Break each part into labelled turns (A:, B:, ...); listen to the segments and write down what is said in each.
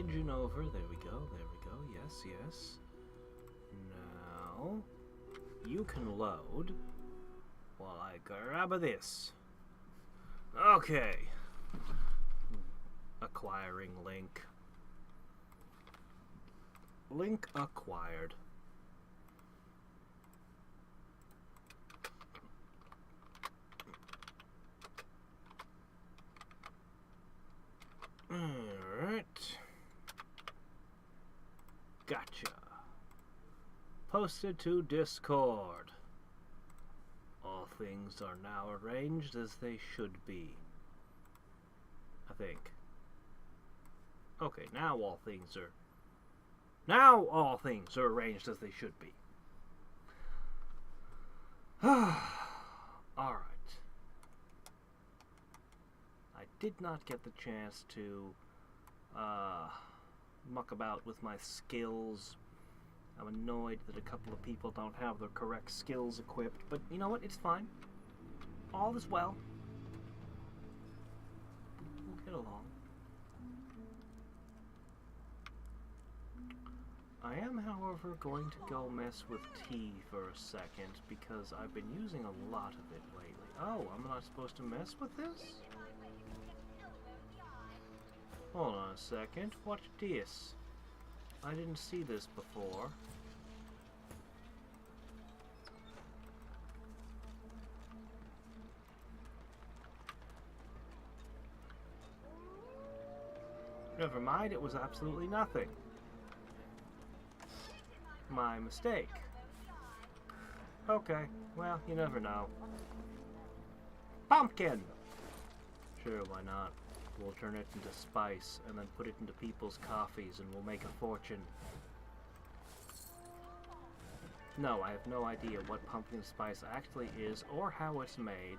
A: engine over. There we go. There we go. Yes, yes. Now, you can load while I grab this. Okay. Acquiring link. Link acquired. Alright. Gotcha. Posted to Discord. All things are now arranged as they should be. I think. Okay, now all things are arranged as they should be. Alright. I did not get the chance to muck about with my skills. I'm annoyed that a couple of people don't have the correct skills equipped, but you know what? It's fine. All is well. We'll get along. I am, however, going to go mess with tea for a second because I've been using a lot of it lately. Oh, I'm not supposed to mess with this? Hold on a second. What's this? I didn't see this before. Never mind, it was absolutely nothing. My mistake. Okay, well, you never know. Pumpkin! Sure, why not? We'll turn it into spice, and then put it into people's coffees, and we'll make a fortune. No, I have no idea what pumpkin spice actually is, or how it's made,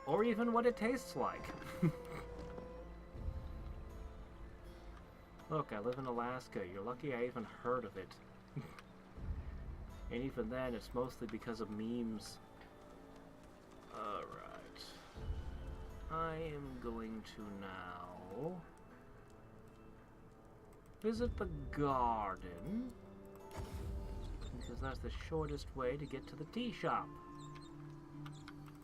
A: or even what it tastes like. Look, I live in Alaska. You're lucky I even heard of it. And even then, it's mostly because of memes. Alright. I am going to now visit the garden, because that's the shortest way to get to the tea shop.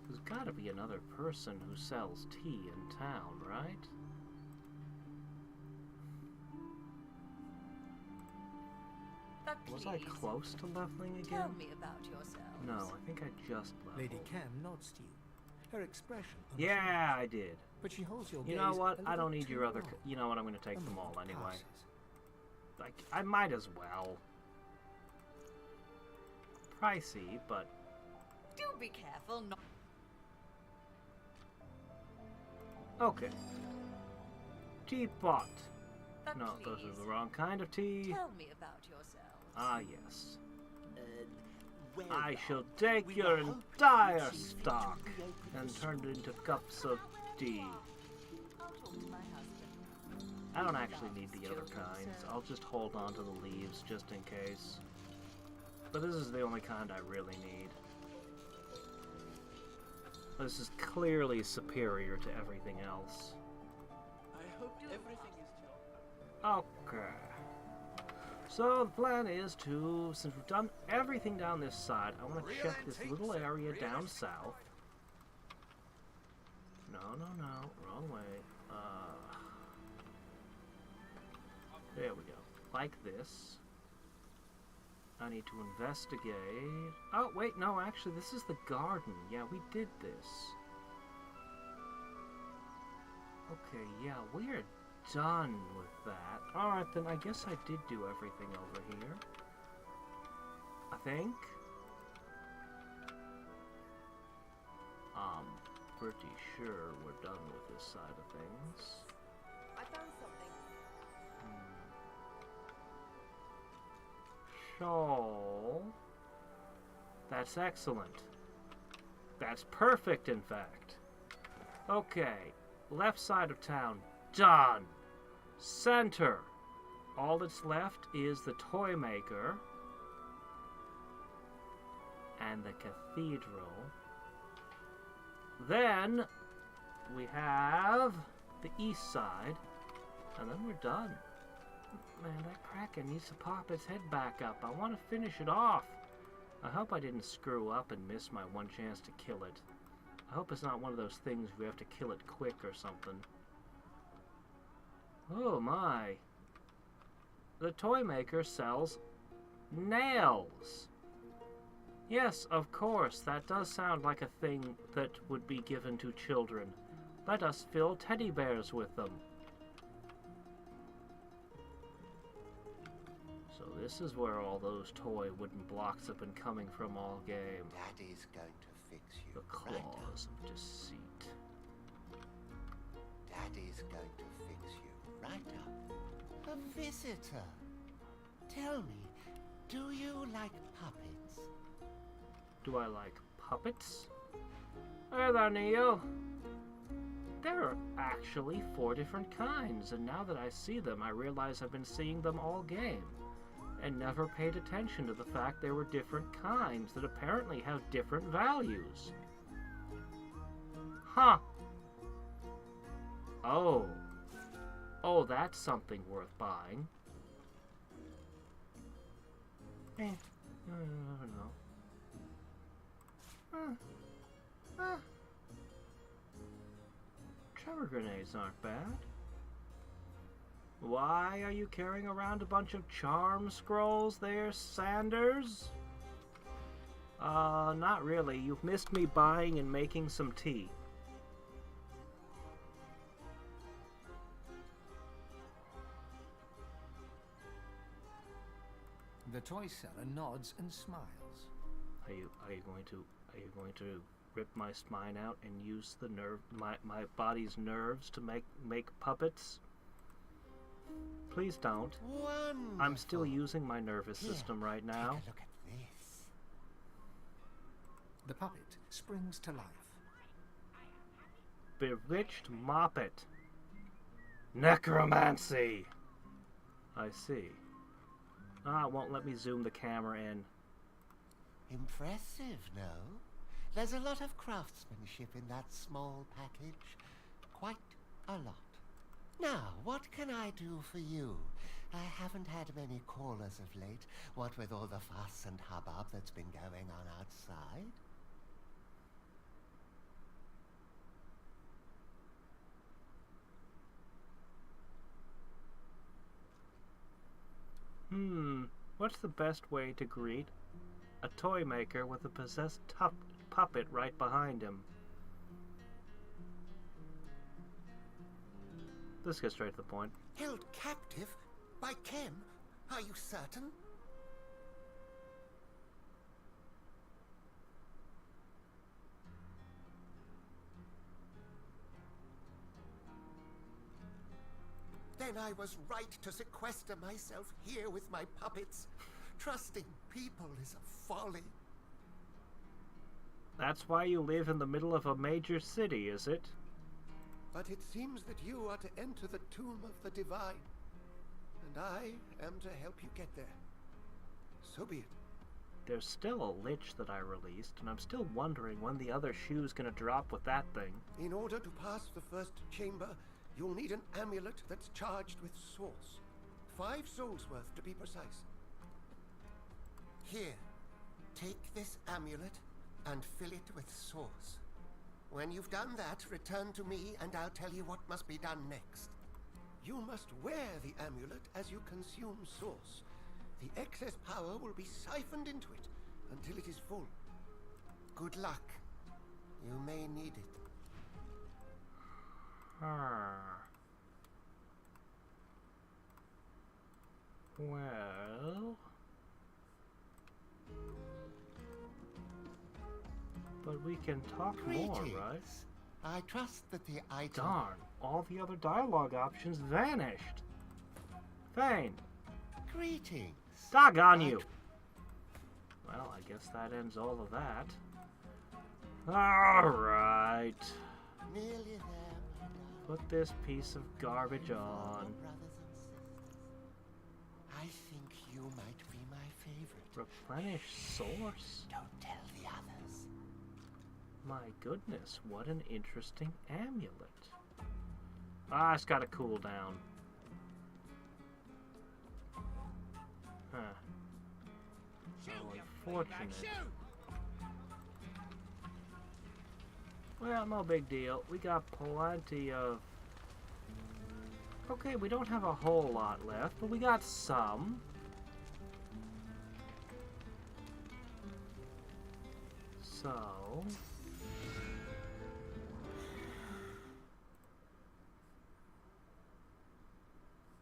A: There's gotta be another person who sells tea in town, right? Was I close to leveling again?
B: Tell me about yourselves.
A: No, I think I just leveled.
C: Lady Cam nods to you. Her expression.
A: Yeah, I did.
C: But she holds your
A: You
C: gaze
A: know what?
C: a
A: I
C: little
A: don't need
C: too
A: your other.
C: long.
A: You know what? I'm going to take
C: A
A: them all
C: moment
A: anyway.
C: passes.
A: Like, I might as well. Pricey, but
B: Do be careful not.
A: okay. Teapot.
B: But
A: No, those
B: please,
A: are the wrong kind of tea.
B: tell me about yourselves.
A: Ah, yes.
D: Well,
A: I shall take your entire stock and turn it into cups of tea.
B: I'll talk to my husband.
A: I don't actually need the other kinds. I'll just hold on to the leaves just in case. But this is the only kind I really need. This is clearly superior to everything else.
D: I hope everything is to
A: Okay. So the plan is to, since we've done everything down this side, I want to check this little area down south. No, wrong way. There we go. Like this. I need to investigate. Oh, wait, no, actually, this is the garden. Yeah, we did this. Okay, yeah, we're done with that. Alright, then I guess I did do everything over here. I think. I'm pretty sure we're done with this side of things.
B: I found something.
A: So, that's excellent. That's perfect, in fact. Okay, left side of town, done. Center. All that's left is the Toymaker and the cathedral. Then we have the east side, And then we're done. Man, that Kraken needs to pop its head back up. I want to finish it off. I hope I didn't screw up and miss my one chance to kill it. I hope it's not one of those things we have to kill it quick or something. Oh my. The Toymaker sells nails. Yes, of course, that does sound like a thing that would be given to children. Let us fill teddy bears with them. So this is where all those toy wooden blocks have been coming from all game.
E: Daddy's going to fix you.
A: The claws of deceit.
E: Daddy's going to fix you right up. A visitor. Tell me, do you like puppets?
A: Do I like puppets? Hey there, Neo. There are actually 4 different kinds, and now that I see them, I realize I've been seeing them all game, and never paid attention to the fact there were different kinds that apparently have different values. Huh. Oh. Oh, that's something worth buying. I don't know. Trevor grenades aren't bad. Why are you carrying around a bunch of charm scrolls there, Sanders? Not really. You've missed me buying and making some tea.
C: The toy seller nods and smiles.
A: Are you going to rip my spine out and use the my body's nerves to make puppets? Please don't.
E: Wonderful.
A: I'm still using my nervous system right now.
E: Take a look at this.
C: The puppet springs to life.
A: Bewitched Moppet. Necromancy. I see. It won't let me zoom the camera in.
E: Impressive, no? There's a lot of craftsmanship in that small package. Quite a lot. Now, what can I do for you? I haven't had many callers of late, what with all the fuss and hubbub that's been going on outside.
A: What's the best way to greet a toy maker with a possessed puppet right behind him? Let's get straight to the point.
E: Held captive by Ken? Are you certain? Then I was right to sequester myself here with my puppets. Trusting people is a folly.
A: That's why you live in the middle of a major city, is it?
D: But it seems that you are to enter the tomb of the divine, and I am to help you get there. So be it.
A: There's still a lich that I released, and I'm still wondering when the other shoe's gonna drop with that thing.
D: In order to pass the first chamber, you'll need an amulet that's charged with source. 5 souls worth, to be precise.
E: Here, take this amulet and fill it with source. When you've done that, return to me and I'll tell you what must be done next.
D: You must wear the amulet as you consume source. The excess power will be siphoned into it until it is full.
E: Good luck. You may need it.
A: Well... But we can talk more, right?
E: I trust that the item...
A: Darn, all the other dialogue options vanished. Thane.
E: Greetings.
A: Doggone you. Well, I guess that ends all of that. Alright.
E: Nearly there, my darling.
A: Put this piece of garbage on.
E: Brothers and sisters. I think you might be my favorite.
A: Replenish source.
E: Don't tell the others.
A: My goodness, what an interesting amulet. It's got to cool down. Huh. How unfortunate. Well, no big deal. We got plenty of... Okay, we don't have a whole lot left, but we got some. So...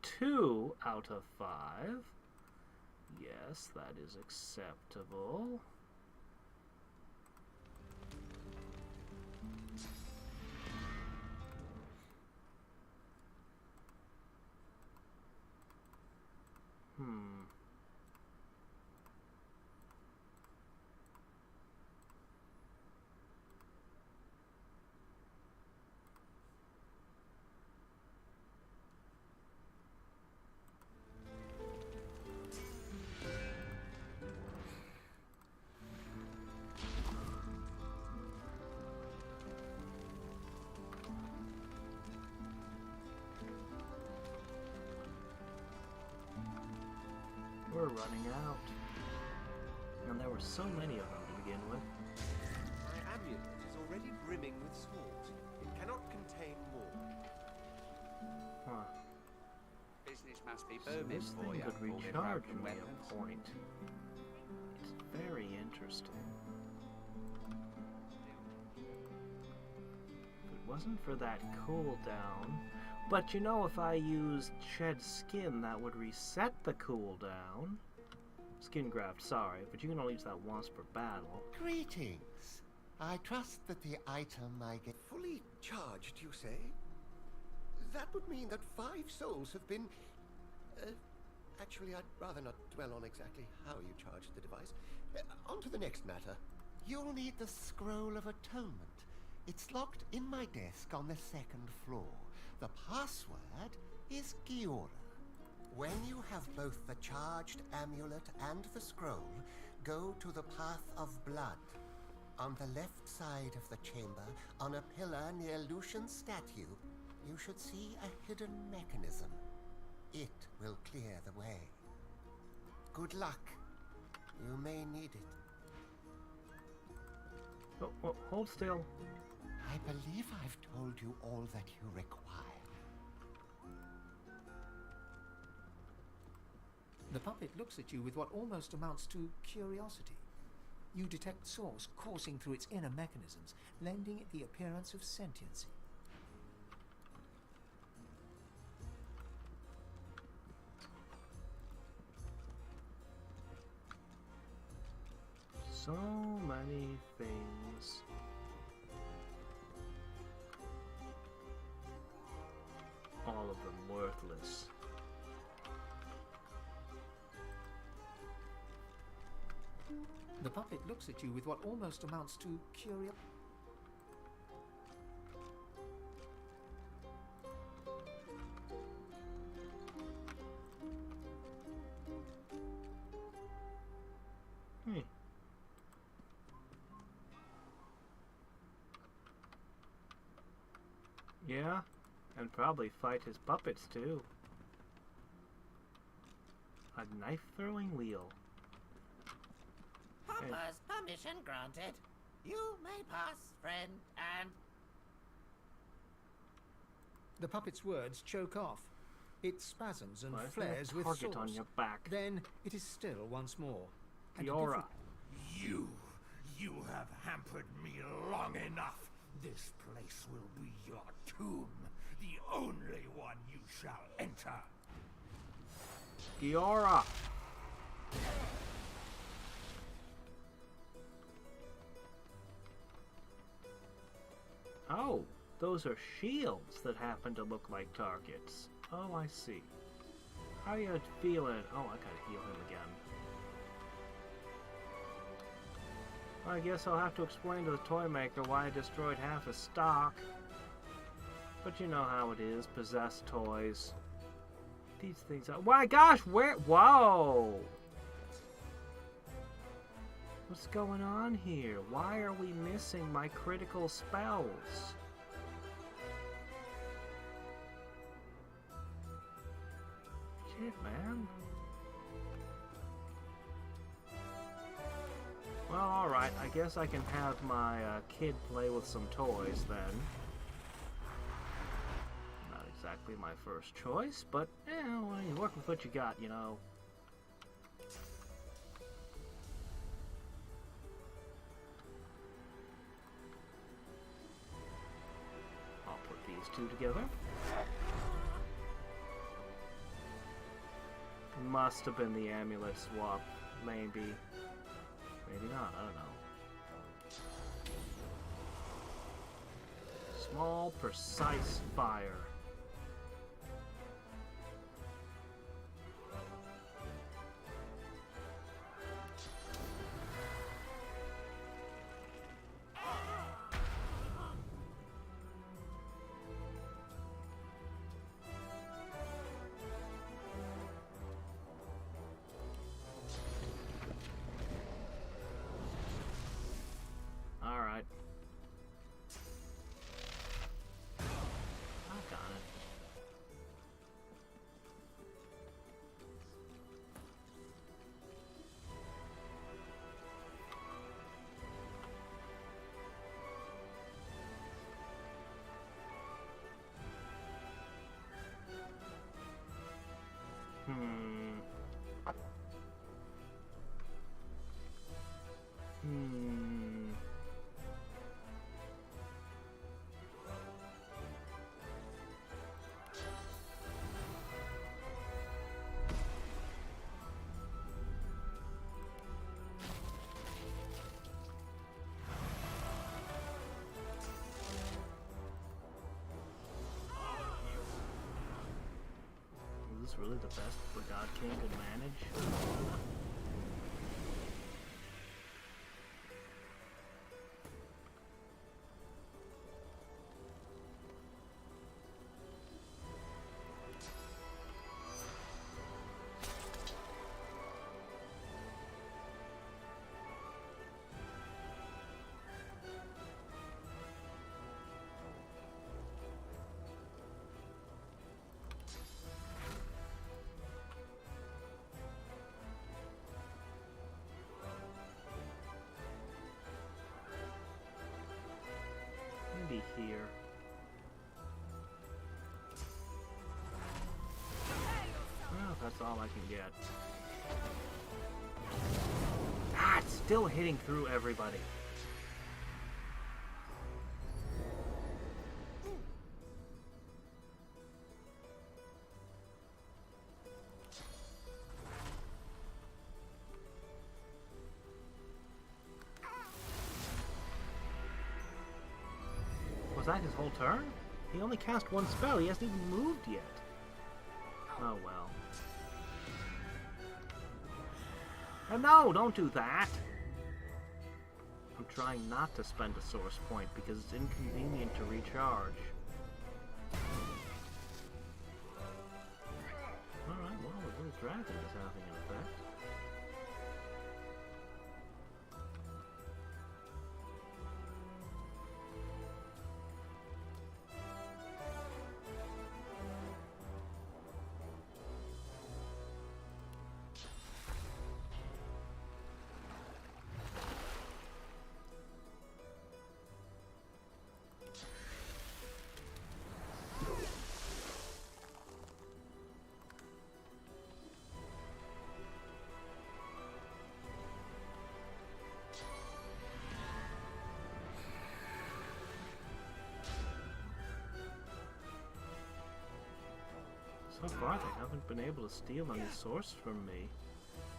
A: 2 out of 5. Yes, that is acceptable. We're running out. And there were so many of them to begin with.
D: My amulet is already brimming with salt. It cannot contain more.
A: Huh.
F: Business must be
A: So
F: booming
A: this
F: for
A: thing
F: you.
A: could
F: all the
A: recharge
F: broken
A: me
F: weapons.
A: a point. It's very interesting. If it wasn't for that cooldown... But you know, if I used shed skin, that would reset the cooldown. Skin graft, sorry, but you can only use that once per battle.
E: Greetings. I trust that the item I get...
D: Fully charged, you say? That would mean that 5 souls have been... actually, I'd rather not dwell on exactly how you charged the device. On to the next matter.
E: You'll need the Scroll of Atonement. It's locked in my desk on the 2nd floor. The password is Giora.
D: When you have both the charged amulet and the scroll, go to the Path of Blood. On the left side of the chamber, on a pillar near Lucian's statue, you should see a hidden mechanism. It will clear the way. Good luck. You may need it.
A: Oh, hold still.
E: I believe I've told you all that you require.
C: The puppet looks at you with what almost amounts to curiosity. You detect source coursing through its inner mechanisms, lending it the appearance of sentiency.
A: So many things. All of them worthless.
C: The puppet looks at you with what almost amounts to curiosity.
A: Yeah, and probably fight his puppets too. A knife-throwing wheel.
G: Papa's permission granted. You may pass, friend, and...
C: The puppet's words choke off. It spasms and
A: Why is there a
C: flares with
A: target
C: source.
A: on your back?
C: Then it is still once more. And a
A: Fiora.
C: different-
H: You have hampered me long enough. This place will be your tomb, the only one you shall enter.
A: Giora! Oh, those are shields that happen to look like targets. Oh, I see. How you feeling? Oh, I gotta heal him again. I guess I'll have to explain to the Toymaker why I destroyed half his stock. But you know how it is, possessed toys. These things are... My gosh, where... Whoa! What's going on here? Why are we missing my critical spells? Shit, man. Alright, I guess I can have my kid play with some toys then. Not exactly my first choice, but, well, you work with what you got, you know. I'll put these two together. Must have been the amulet swap, maybe. Maybe not, I don't know. Small, precise fire. Alright. I got it. Is this really the best the God King could manage? Maybe here. Well, that's all I can get. Ah, it's still hitting through everybody. Was that his whole turn? He only cast one spell. He hasn't even moved yet. Oh well. No, don't do that! I'm trying not to spend a source point because it's inconvenient to recharge. Alright, well, the little dragon is having an effect. So far, they haven't been able to steal any source from me.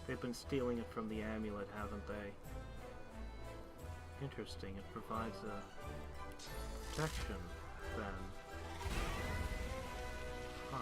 A: They've been stealing it from the amulet, haven't they? Interesting. It provides a protection, then. Huh.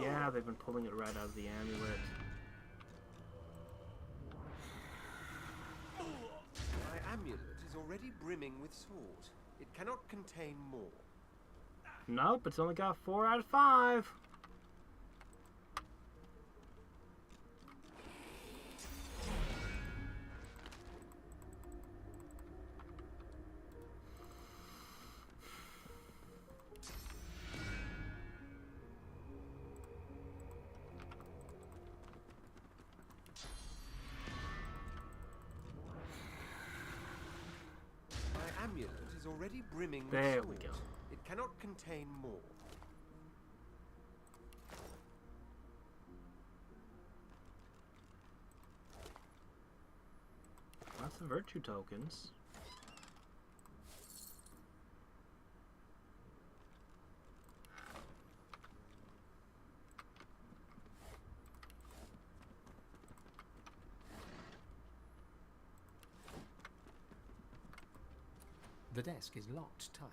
A: Yeah, they've been pulling it right out of the amulet.
I: My amulet is already brimming with salt. It cannot contain more.
A: Nope, it's only got 4 out of 5.
I: amulet is already brimming with
A: There
I: swords.
A: we go.
I: It cannot contain more.
A: Lots of virtue tokens.
C: The desk is locked tight.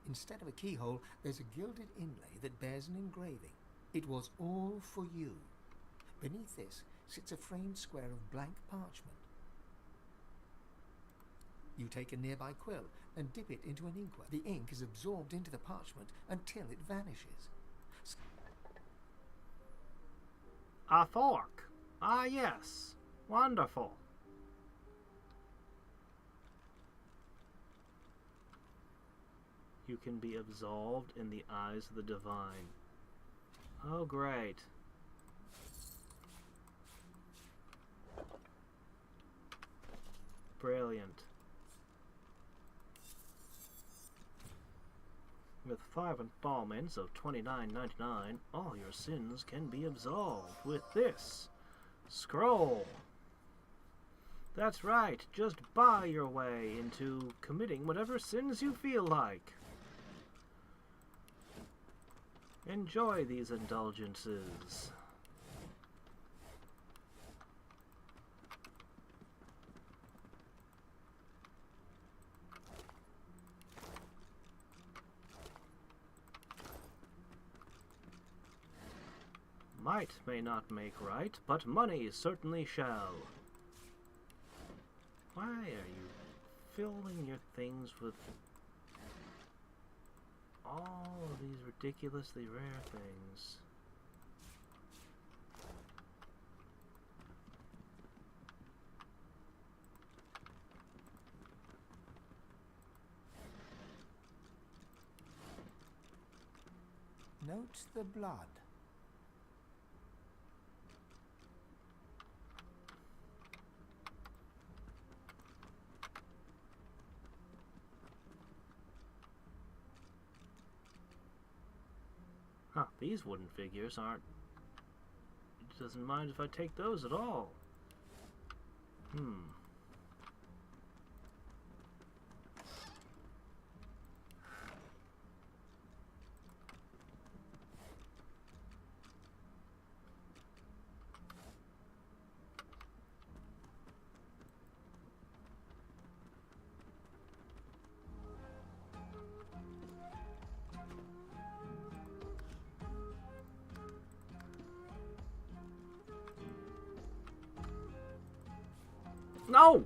C: Instead of a keyhole, there's a gilded inlay that bears an engraving. It was all for you. Beneath this sits a framed square of blank parchment. You take a nearby quill and dip it into an inkwell. The ink is absorbed into the parchment until it vanishes.
A: A fork. Ah, yes. Wonderful. You can be absolved in the eyes of the divine. Oh, great. Brilliant. With 5 installments of $29.99, all your sins can be absolved with this scroll. That's right, just buy your way into committing whatever sins you feel like. Enjoy these indulgences. Might may not make right, but money certainly shall. Why are you filling your things with all of these ridiculously rare things?
C: Note the blood.
A: Huh, these wooden figures aren't... It doesn't mind if I take those at all. No!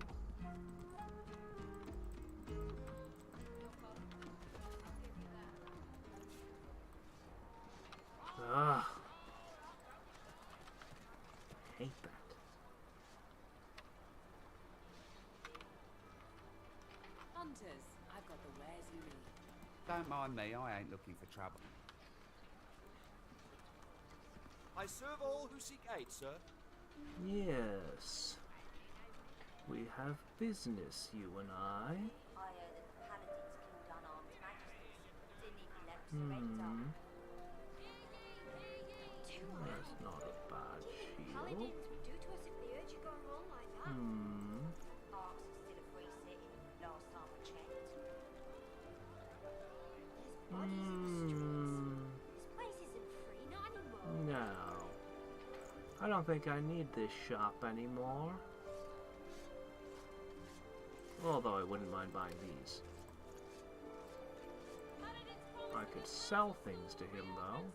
A: Ugh. Hate that.
B: Hunters, I've got the wares you need.
F: Don't mind me, I ain't looking for trouble.
I: I serve all who seek aid, sir.
A: Yes. We have business, you and I.
B: I heard that the paladins killed unarmed magisters. Didn't even let them surrender.
A: That's not a bad shield.
B: Paladins would do to us if they heard you going wrong like that. Arks is still a free city, last time I checked. There's bodies in the streets. This place isn't free, not anymore.
A: No. I don't think I need this shop anymore. Although I wouldn't mind buying these. I could sell things to him, though.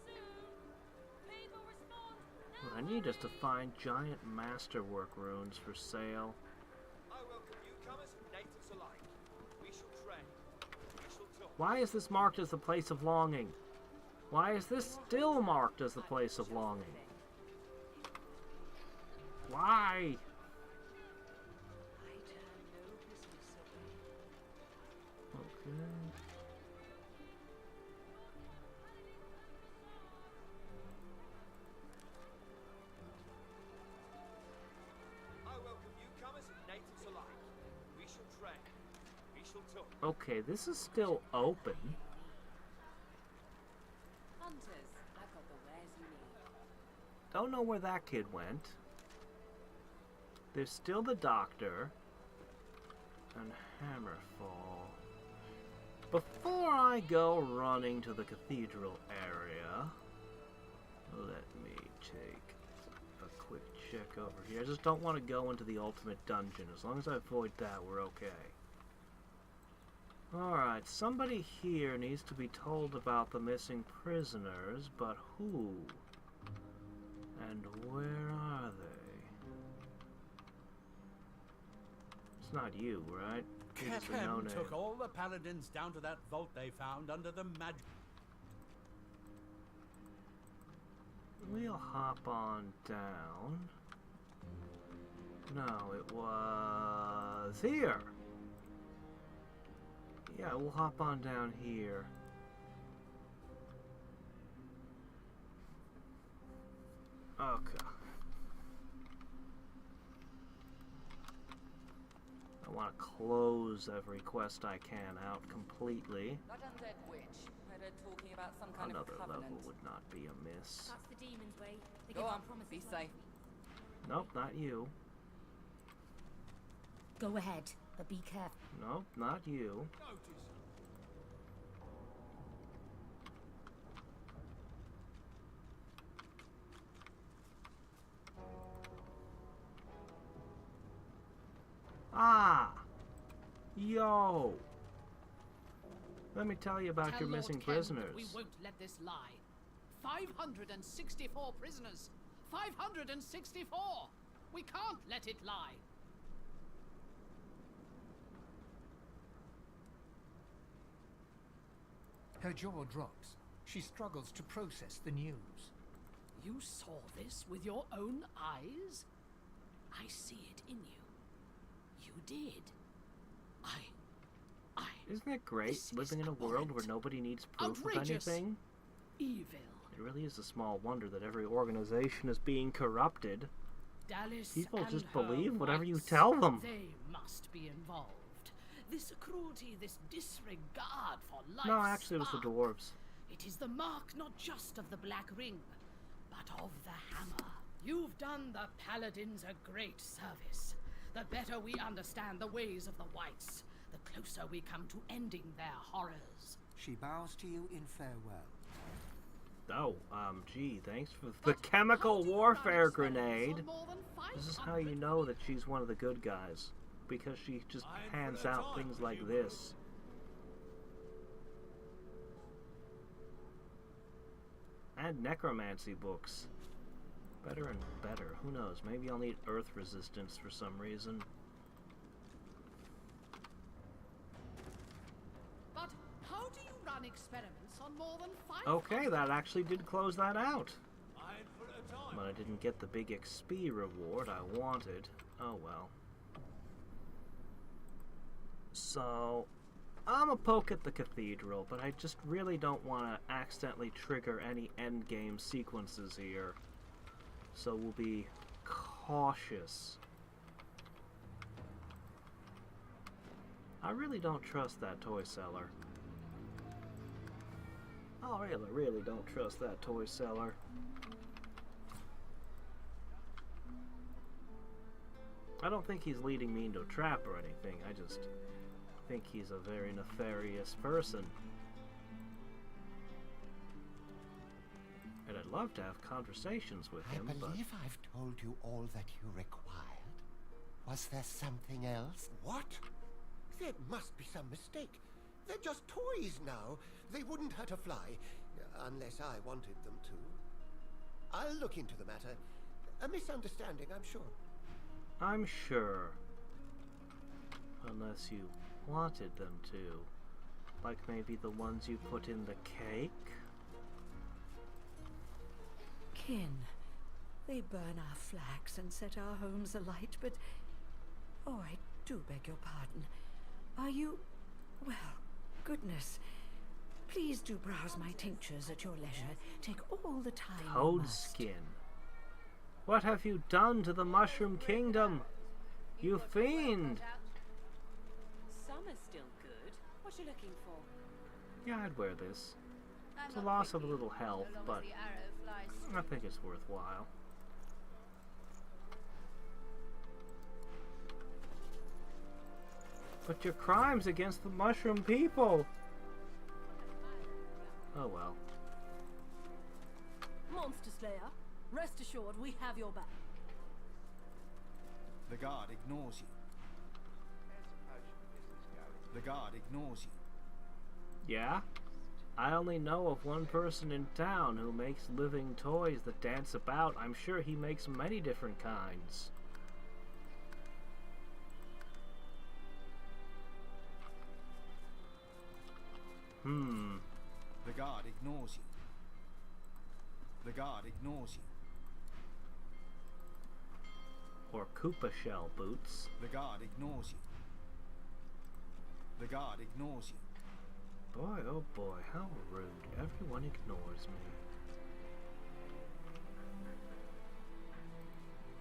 A: What I need is to find giant masterwork runes for sale.
I: I welcome newcomers and natives alike. We shall trade. We shall talk.
A: Why is this marked as the place of longing? Why is this still marked as the place of longing? Why? Okay.
I: I welcome newcomers and natives alike. We shall trade. We shall talk.
A: Okay, this is still open.
J: Hunters, I've got the wares you need.
A: Don't know where that kid went. There's still the doctor. And Hammerfall. Before I go running to the cathedral area, let me take a quick check over here. I just don't want to go into the ultimate dungeon. As long as I avoid that, we're okay. Alright, somebody here needs to be told about the missing prisoners, but who? And where are they? It's not you, right? You're just a
K: Khem
A: no-name.
K: took all the paladins down to that vault they found under the magic.
A: We'll hop on down. No, it was here. Yeah, we'll hop on down here. Okay. I want to close every quest I can out completely.
J: That undead witch. Heard her talking about some kind
A: Another
J: of covenant.
A: level would not be amiss.
B: That's the demon's way. They
J: Go
B: give
J: on,
B: out promises
J: be
B: like-
J: safe.
A: Nope, not you.
B: Go ahead, but be careful.
A: Nope, not you.
H: Notice.
A: Ah! Yo! Let me tell you about your missing prisoners.
L: We won't let this lie. 564 prisoners. 564! We can't let it lie.
C: Her jaw drops. She struggles to process the news.
L: You saw this with your own eyes? I see it in you. You did.
A: Isn't it great
L: This
A: living
L: is
A: in a world where
L: abhorrent.
A: nobody needs proof
L: Outrageous.
A: of anything?
L: Evil.
A: It really is a small wonder that every organization is being corrupted.
L: Dallas
A: People
L: and
A: just
L: her
A: believe whatever you
L: whites,
A: tell them.
L: They must be involved. This cruelty, this disregard for life.
A: No, actually it was the dwarves.
L: It is the mark not just of the Black Ring, but of the Hammer. You've done the Paladins a great service. The better we understand the ways of the Whites, the closer we come to ending their horrors.
C: She bows to you in farewell.
A: Oh, gee, thanks for the chemical warfare grenade. This is how you know that she's one of the good guys. Because she just hands out things like this. And necromancy books. Better and better. Who knows? Maybe I'll need earth resistance for some reason.
L: But how do you run experiments on more than 5?
A: Okay, that actually did close that out.
H: I'd put a time.
A: But I didn't get the big XP reward I wanted. Oh well. So, I'm a poke at the cathedral, but I just really don't want to accidentally trigger any endgame sequences here. So we'll be cautious. I really don't trust that toy seller. I really don't trust that toy seller. I don't think he's leading me into a trap or anything. I just think he's a very nefarious person. And I'd love to have conversations with him,
E: I believe I've told you all that you required. Was there something else?
D: What? There must be some mistake. They're just toys now. They wouldn't hurt a fly, unless I wanted them to. I'll look into the matter. A misunderstanding, I'm sure.
A: I'm sure. Unless you wanted them to. Like maybe the ones you put in the cake?
M: Kin, they burn our flags and set our homes alight, but... Oh, I do beg your pardon. Are you... Well, goodness. Please do browse my tinctures at your leisure. Take all the time you
A: Toad
M: must.
A: skin. What have you done to the Mushroom Kingdom? You fiend!
J: Some are still good. What you looking for?
A: Yeah, I'd wear this. It's a loss of a little health, but I think it's worthwhile. But your crimes against the mushroom people! Oh well.
N: Monster Slayer, rest assured we have your back.
O: The guard ignores you. The guard ignores you.
A: Yeah? I only know of one person in town who makes living toys that dance about. I'm sure he makes many different kinds.
O: The guard ignores you. The guard ignores you.
A: Or Koopa shell boots.
O: The guard ignores you. The guard ignores you.
A: Boy, oh boy, how rude. Everyone ignores me.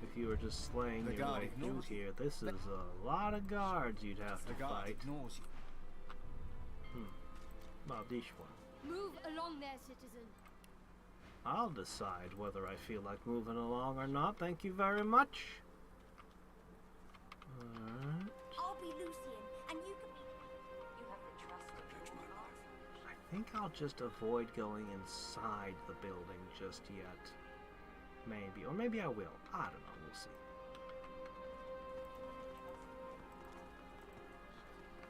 A: If you were just slaying your way through here, this is a lot of guards you'd have to fight.
O: The guard ignores you.
A: Well, this one.
B: Move along there, citizen.
A: I'll decide whether I feel like moving along or not. Thank you very much. Alright.
B: I'll be Lucian, and you can be... You have the trust of your life.
A: I think I'll just avoid going inside the building just yet. Maybe. Or maybe I will. I don't know. We'll see.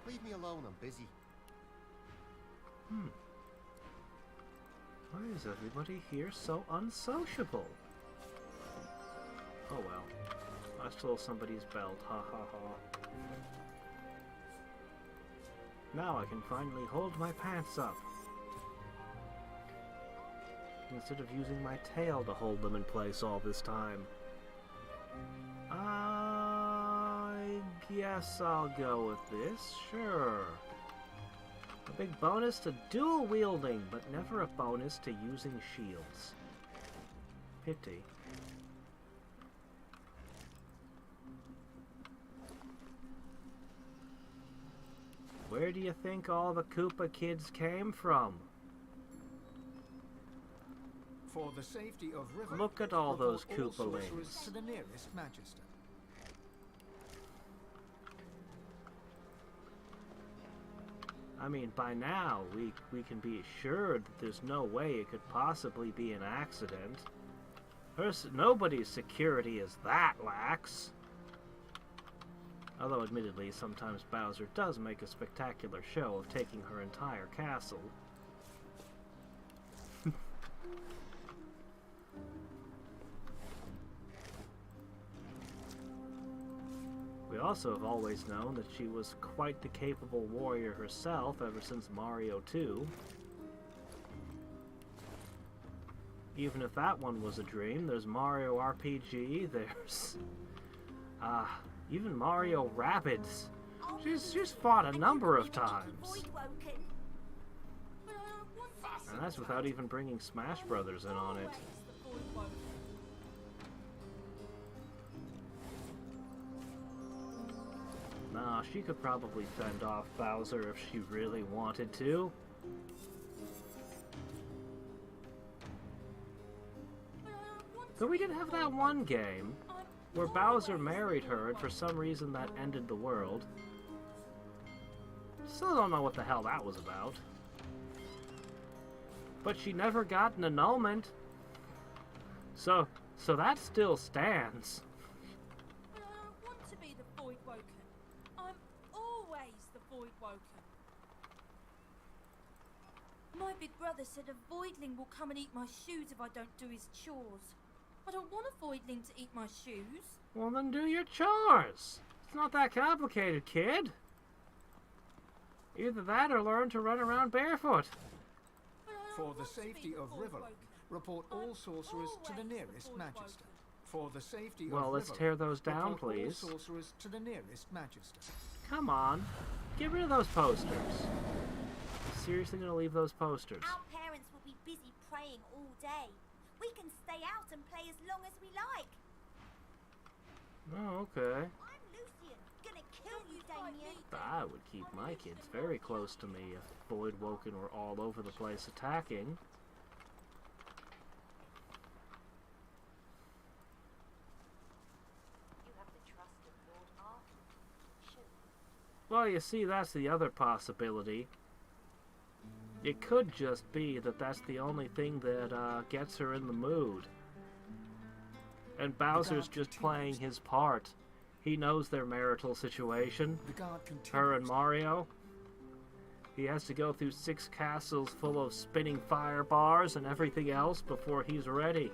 D: Leave me alone, I'm busy.
A: Why is everybody here so unsociable? Oh well. I stole somebody's belt. Ha ha ha. Now I can finally hold my pants up. Instead of using my tail to hold them in place all this time. I guess I'll go with this. Sure. A big bonus to dual wielding, but never a bonus to using shields. Pity. Where do you think all the Koopa kids came from?
C: For the safety of River,
A: look at all those Koopalings.
C: To the nearest Magister.
A: I mean, by now, we can be assured that there's no way it could possibly be an accident. Nobody's security is that lax. Although, admittedly, sometimes Bowser does make a spectacular show of taking her entire castle. We also have always known that she was quite the capable warrior herself ever since Mario 2. Even if that one was a dream, there's Mario RPG, there's... even Mario Rabbids. She's fought a number of times. And that's without even bringing Smash Brothers in on it. Nah, she could probably fend off Bowser if she really wanted to. So we did have that one game where Bowser married her and for some reason that ended the world. Still don't know what the hell that was about. But she never got an annulment. So that still stands.
B: My big brother said a voidling will come and eat my shoes if I don't do his chores. I don't want a voidling to eat my shoes.
A: Well, then do your chores. It's not that complicated, kid. Either that or learn to run around barefoot.
C: For the safety of River, report all sorcerers to the nearest Magister. For the safety of
A: Well, let's tear those down, please.
C: All sorcerers to the nearest Magister.
A: Come on. Get rid of those posters. Seriously gonna leave those posters?
B: Our parents will be busy praying all day. We can stay out and play as long as we like.
A: Oh, okay.
B: I'm Lucian. Gonna kill you, Damien.
A: I would keep my kids very close to me if Voidwoken were all over the place attacking. Well, you see, that's the other possibility. It could just be that that's the only thing that gets her in the mood. And Bowser's just playing his part. He knows their marital situation. Her and Mario. He has to go through 6 castles full of spinning fire bars and everything else before he's ready.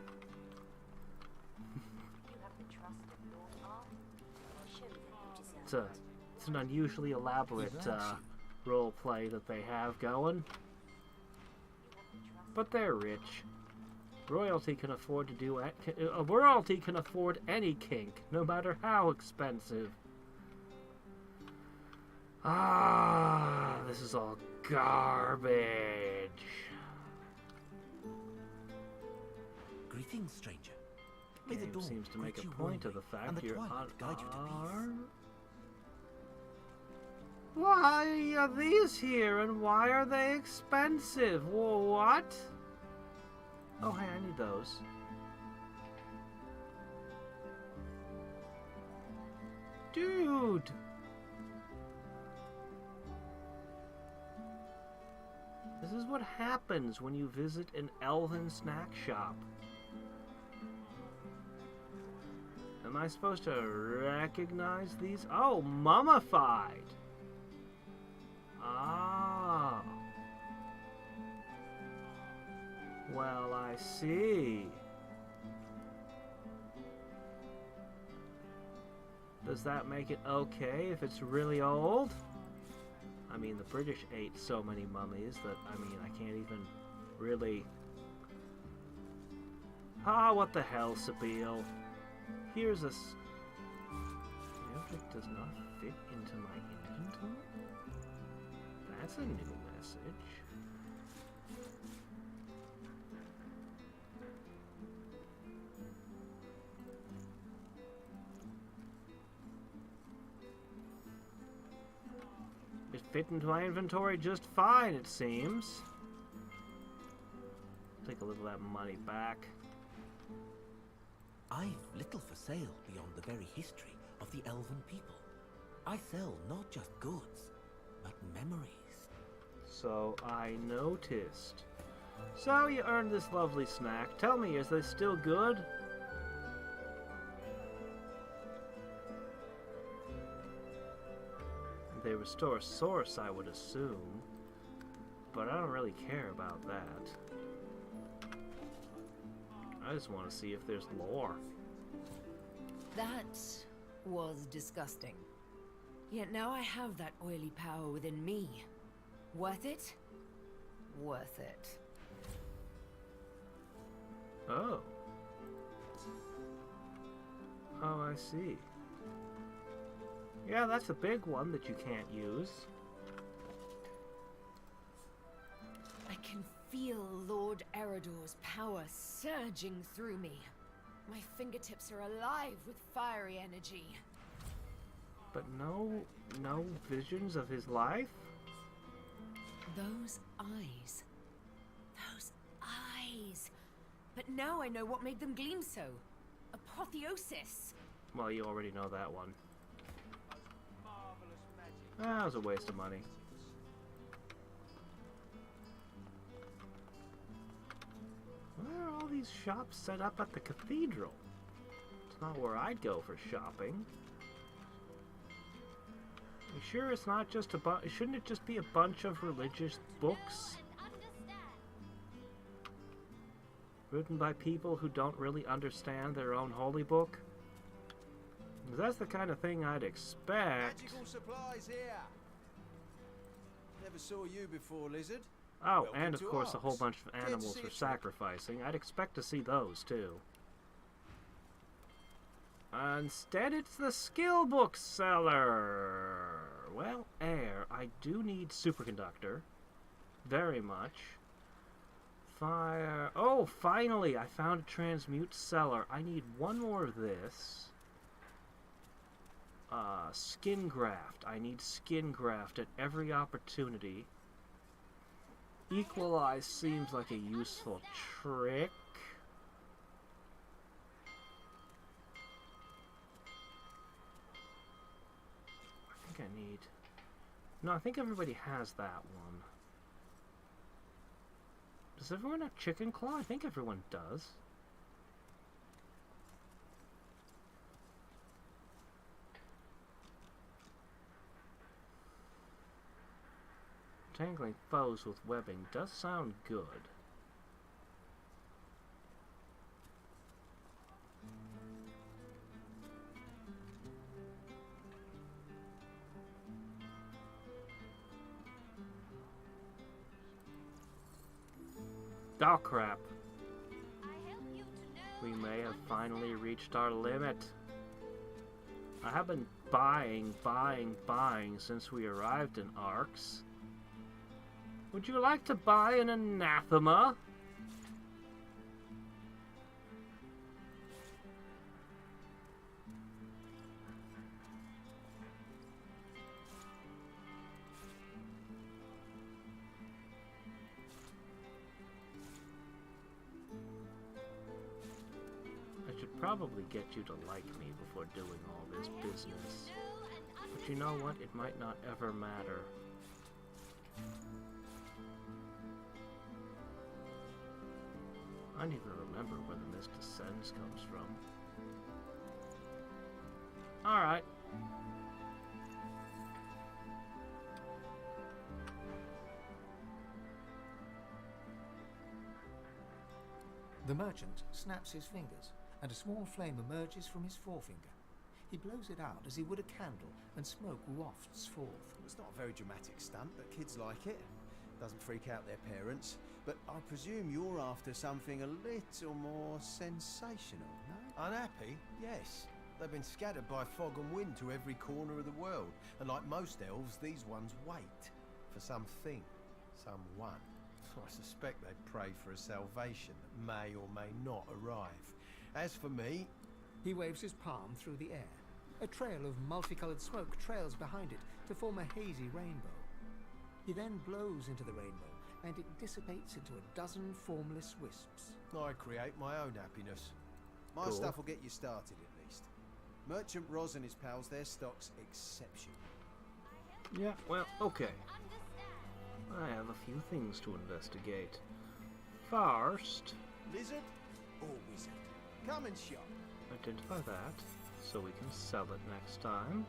A: It's an unusually elaborate role play that they have going. But they're rich. Royalty can afford to do royalty can afford any kink, no matter how expensive. Ah, this is all garbage.
P: Greetings, stranger.
A: The game seems to make a point of the fact you're on. Why are these here, and why are they expensive? What? Oh, hey, I need those. Dude! This is what happens when you visit an elven snack shop. Am I supposed to recognize these? Oh, mummified! Ah. Well, I see. Does that make it okay if it's really old? I mean, the British ate so many mummies that, I mean, I can't even really... Ah, what the hell, Sabille? Here's a... The object does not fit into my inventory? That's a new message. It fit into my inventory just fine, it seems. Take a little of that money back.
P: I've little for sale beyond the very history of the elven people. I sell not just goods, but memories.
A: So I noticed. So you earned this lovely snack. Tell me, is this still good? They restore source, I would assume. But I don't really care about that. I just want to see if there's lore.
Q: That was disgusting. Yet now I have that oily power within me. Worth it? Worth it.
A: Oh. Oh, I see. Yeah, that's a big one that you can't use.
Q: I can feel Lord Eredor's power surging through me. My fingertips are alive with fiery energy.
A: But no visions of his life?
Q: Those eyes. Those eyes. But now I know what made them gleam so. Apotheosis.
A: Well, you already know that one. That was a waste of money. Why are all these shops set up at the cathedral? It's not where I'd go for shopping. You sure it's not just a bunch? Shouldn't it just be a bunch of religious books? Written by people who don't really understand their own holy book? That's the kind of thing I'd expect.
R: Magical supplies here. Never saw you before, lizard.
A: Oh,
R: Welcome
A: and of
R: to
A: course a whole
R: Arx.
A: bunch of
R: Glad to
A: animals
R: see
A: for
R: you.
A: sacrificing. I'd expect to see those too. Instead, it's the skill book seller. Well, air. I do need superconductor. Very much. Fire. Oh, finally! I found a transmute seller. I need one more of this. Skin graft. I need skin graft at every opportunity. Equalize seems like a useful trick. I think I need... No, I think everybody has that one. Does everyone have chicken claw? I think everyone does. Tangling foes with webbing does sound good. Oh crap. We may have finally reached our limit. I have been buying since we arrived in Arx. Would you like to buy an anathema? I should probably get you to like me before doing all this business. But you know what? It might not ever matter. I don't even remember where the mist descends comes from. Alright.
C: The merchant snaps his fingers, and a small flame emerges from his forefinger. He blows it out as he would a candle, and smoke wafts forth.
R: It's not a very dramatic stunt, but kids like it. Doesn't freak out their parents. But I presume you're after something a little more sensational, no? Unhappy? Yes. They've been scattered by fog and wind to every corner of the world. And like most elves, these ones wait for something, someone. I suspect they pray for a salvation that may or may not arrive. As for me...
C: He waves his palm through the air. A trail of multicolored smoke trails behind it to form a hazy rainbow. He then blows into the rainbow, and it dissipates into a dozen formless wisps.
R: I create my own happiness. My
A: Cool.
R: stuff will get you started at least. Merchant Roz and his pals, their stock's exceptional.
A: Yeah, well, okay. I have a few things to investigate. First,
R: Lizard or wizard? Come and shop.
A: identify that, so we can sell it next time.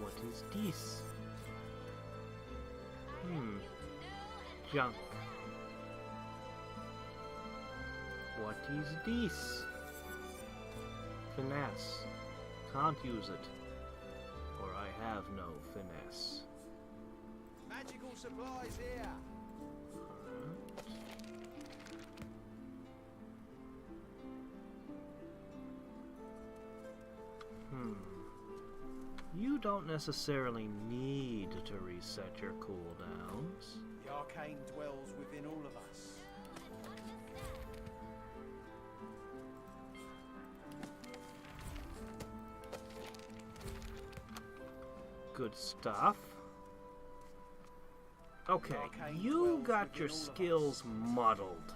A: What is this? Junk. What is this? Finesse. Can't use it. For I have no finesse.
R: Magical supplies here.
A: You don't necessarily need to reset your cooldowns.
R: The arcane dwells within all of us.
A: Good stuff. Okay, you got your skills muddled.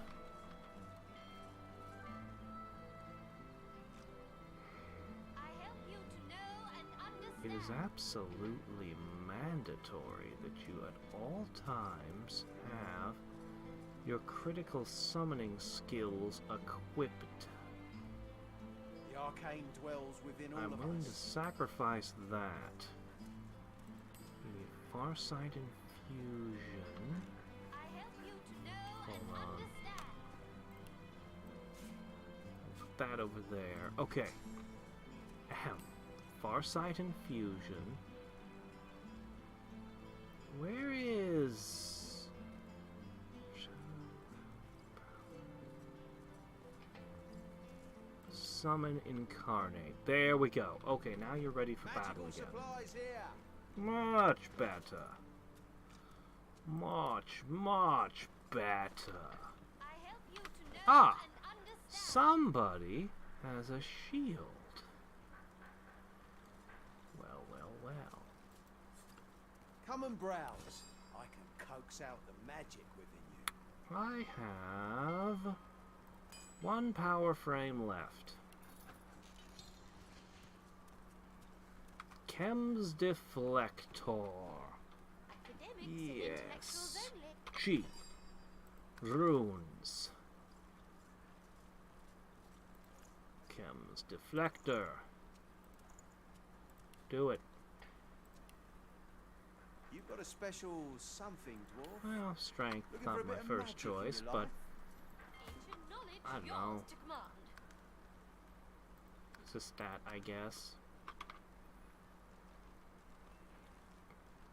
A: It is absolutely mandatory that you at all times have your critical summoning skills equipped.
R: The arcane dwells within all
A: I'm
R: of
A: willing to
R: us.
A: sacrifice that. We need Farsight Infusion. Hold on. Put that over there. Okay. Ahem. Farsight Infusion. Where is... Summon Incarnate. There we go. Okay, now you're ready for battle again. Much better. Much, much better. Ah! Somebody has a shield. Well, well, well.
R: Come and browse. I can coax out the magic within you.
A: I have one power frame left. Chem's Deflector. Yes. G. Runes. Chem's Deflector. Do it.
R: You've got a special something, dwarf.
A: Well, strength,
R: Looking for
A: not
R: a
A: my
R: bit of
A: first
R: magic in your
A: choice,
R: life?
A: but I don't know. It's a stat, I guess.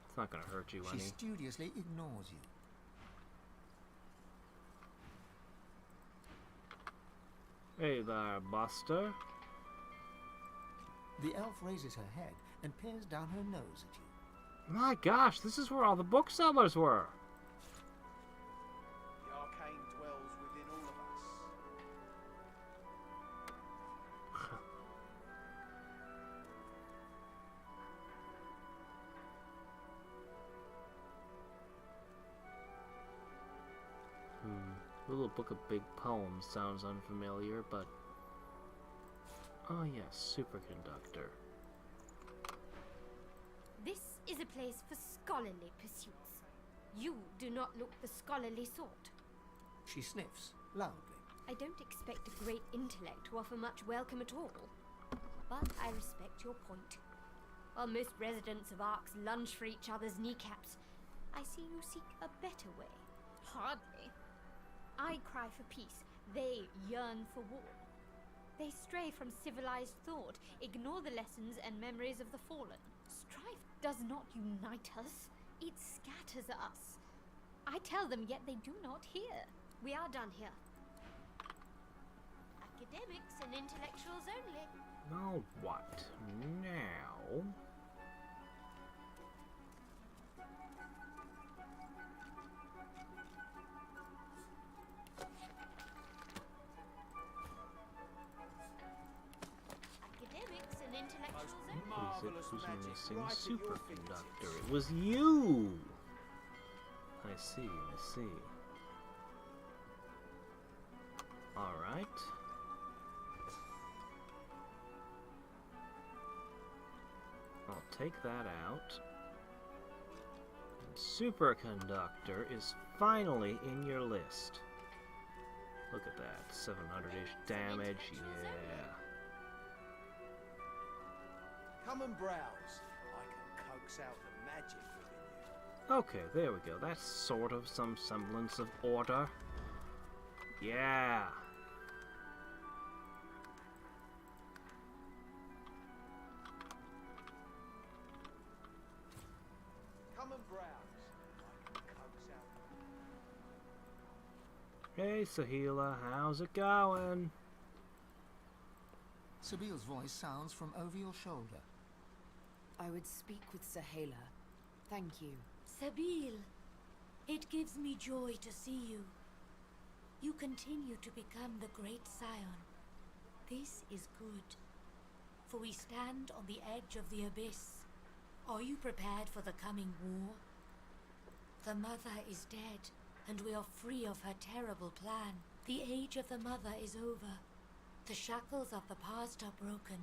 A: It's not gonna hurt you
C: She
A: any.
C: studiously ignores you.
A: Hey there, Buster.
C: The elf raises her head and peers down her nose at you.
A: My gosh, this is where all the booksellers were.
R: The arcane dwells within all of us.
A: The little book of big poems sounds unfamiliar, but... Oh yes, superconductor.
S: This is a place for scholarly pursuits. You do not look the scholarly sort.
C: She sniffs loudly.
S: I don't expect a great intellect to offer much welcome at all. But I respect your point. While most residents of Arks lunge for each other's kneecaps, I see you seek a better way. Hardly. I cry for peace. They yearn for war. They stray from civilized thought, ignore the lessons and memories of the fallen. Strife does not unite us. It scatters us. I tell them, yet they do not hear. We are done here. Academics and intellectuals only.
A: Now what? Now...
S: Academics and intellectuals
A: Who's missing superconductor? It was you! I see, I see. Alright. I'll take that out. And superconductor is finally in your list. Look at that, 700-ish damage, yeah.
R: Come and browse. I can coax out the magic within you.
A: Okay, there we go. That's sort of some semblance of order. Yeah.
R: Come and browse. I can coax out.
A: Hey, Sahila, how's it going?
C: Sabile's voice sounds from over your shoulder.
Q: I would speak with Sahela. Thank you.
B: Sabile, it gives me joy to see you. You continue to become the great scion. This is good, for we stand on the edge of the abyss. Are you prepared for the coming war? The mother is dead, and we are free of her terrible plan. The age of the mother is over. The shackles of the past are broken.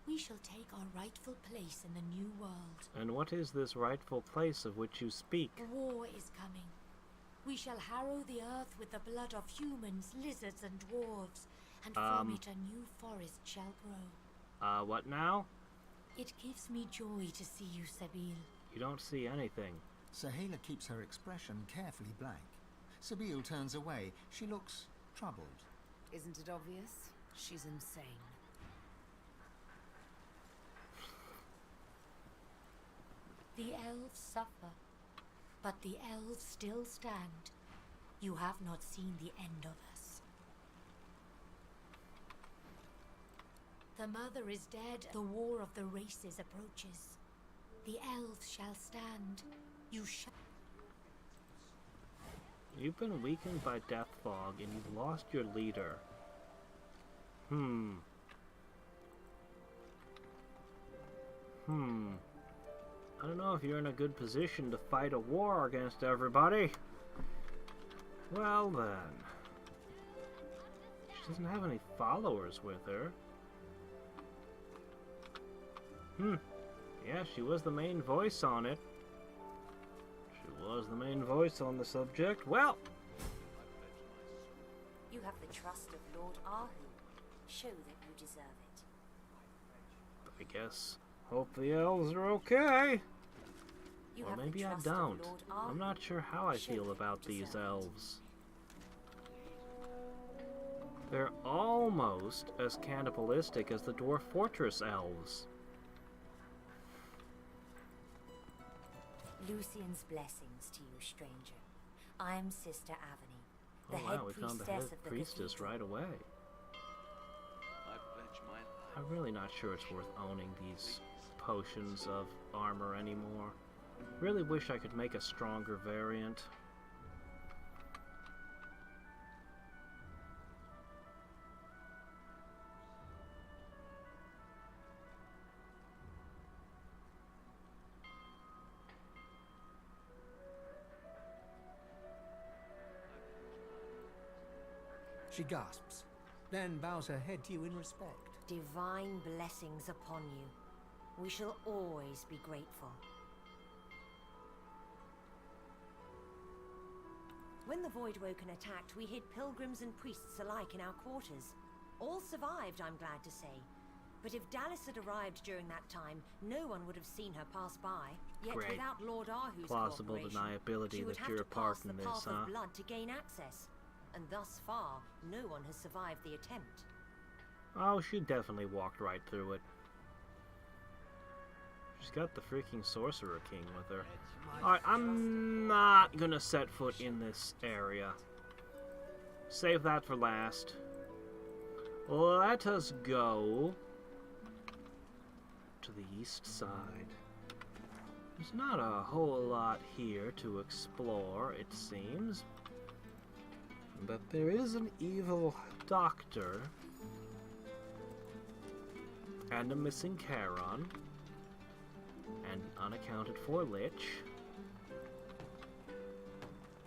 B: We shall take our rightful place in the new world.
A: And what is this rightful place of which you speak?
B: War is coming. We shall harrow the earth with the blood of humans, lizards, and dwarves, and from it a new forest shall grow.
A: What now?
B: It gives me joy to see you, Sabile.
A: You don't see anything.
C: Sahela keeps her expression carefully blank. Sabile turns away. She looks troubled.
Q: Isn't it obvious? She's insane.
B: The elves suffer, but the elves still stand. You have not seen the end of us. The mother is dead. The war of the races approaches. The elves shall stand. You shall...
A: You've been weakened by Deathfog and you've lost your leader. I don't know if you're in a good position to fight a war against everybody. Well then. She doesn't have any followers with her. Yeah, she was the main voice on it. She was the main voice on the subject. Well!
B: You have the trust of Lord Ahu. Show that you deserve it.
A: I guess. Hope the elves are okay.
B: You
A: Or
B: have
A: maybe
B: the
A: I
B: trust
A: don't.
B: Of Lord Ahu.
A: I'm not sure how I
B: Show
A: feel
B: that
A: about
B: you
A: these
B: deserve
A: elves. They're almost as cannibalistic as the Dwarf Fortress elves.
B: Lucian's blessings to you, stranger. I am Sister Avony, the
A: Oh
B: head
A: wow, we found the
B: priestess
A: head
B: of the
A: priestess
B: cathedral.
A: right away.
I: I pledge my life.
A: I'm really not sure it's worth owning these potions of armor anymore. Really wish I could make a stronger variant.
C: She gasps, then bows her head to you in respect.
B: Divine blessings upon you. We shall always be grateful. When the Voidwoken attacked, we hid pilgrims and priests alike in our quarters. All survived, I'm glad to say. But if Dallas had arrived during that time, no one would have seen her pass by. Yet
A: Great.
B: without Lord Ahu's
A: Plausible
B: cooperation,
A: deniability
B: she would
A: that
B: have
A: you're
B: to
A: a part
B: pass
A: in
B: the
A: this,
B: path
A: huh?
B: of blood to gain access. And thus far, no one has survived the attempt.
A: Oh, she definitely walked right through it. She's got the freaking Sorcerer King with her. Alright, I'm not gonna set foot in this area. Save that for last. Let us go to the east side. There's not a whole lot here to explore, it seems. But there is an evil doctor and a missing Charon and unaccounted for lich.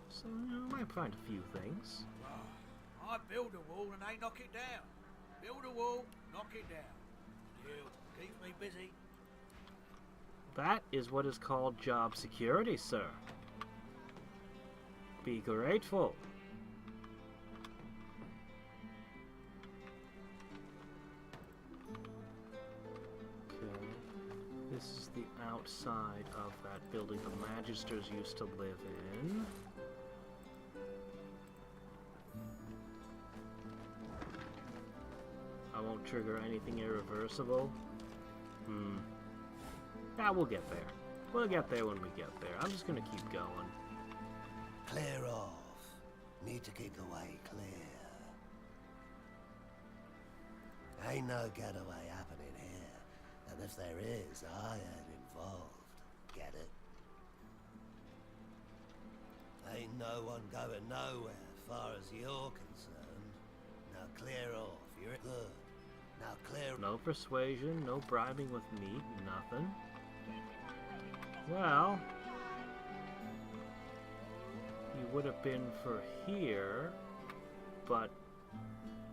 A: So, you know, I might find a few things.
K: I build a wall and they knock it down. Build a wall, knock it down. Still keeps me busy.
A: That is what is called job security, sir. Be grateful. Okay. This is the outside of that building the Magisters used to live in. I won't trigger anything irreversible. Yeah, we'll get there. We'll get there when we get there. I'm just gonna keep going.
D: Clear off. Need to keep the way clear. Ain't no getaway happening here. And if there is, I ain't involved. Get it? Ain't no one going nowhere, far as you're concerned. Now clear off. You're good. Now clear.
A: No persuasion, no bribing with meat, nothing. Well, you would have been for here, but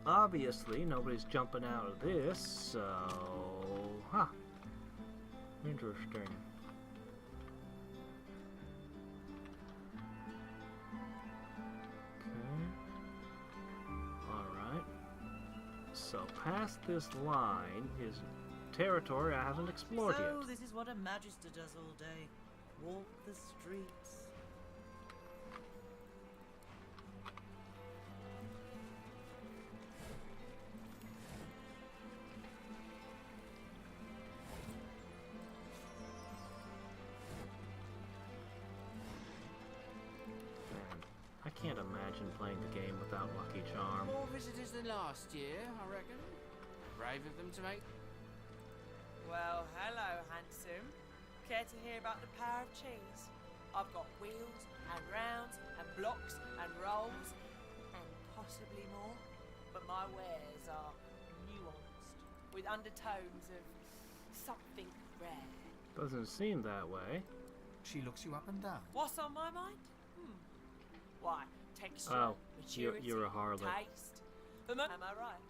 A: obviously nobody's jumping out of this, so... Huh. Interesting. Okay. Alright. So past this line is territory I haven't explored yet.
G: So this is what a Magister does all day. Walk the streets.
A: Man, I can't imagine playing the game without Lucky Charm.
F: More visitors than last year, I reckon. Brave of them to make.
G: Well, hello, handsome. Care to hear about the power of cheese? I've got wheels and rounds and blocks and rolls and possibly more, but my wares are nuanced with undertones of something rare.
A: Doesn't seem that way.
C: She looks you up and down.
G: What's on my mind? Why, texture,
A: Oh,
G: maturity,
A: you're a harlot.
G: taste. Am I right?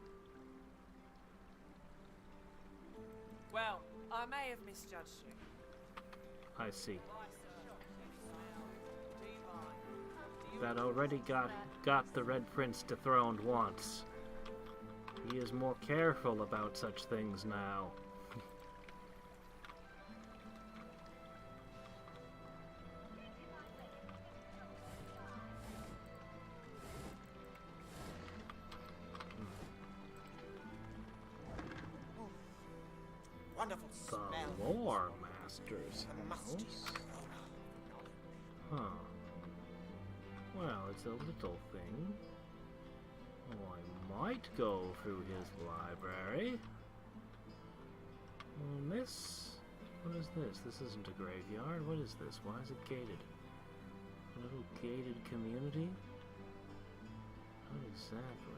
G: Well, I may have misjudged you.
A: I see. That already got the Red Prince dethroned once. He is more careful about such things now.
D: Wonderful
A: The
D: smell.
A: Lore Master's house? Huh. Well, it's a little thing. Oh, I might go through his library. This... What is this? This isn't a graveyard. What is this? Why is it gated? A little gated community? What exactly?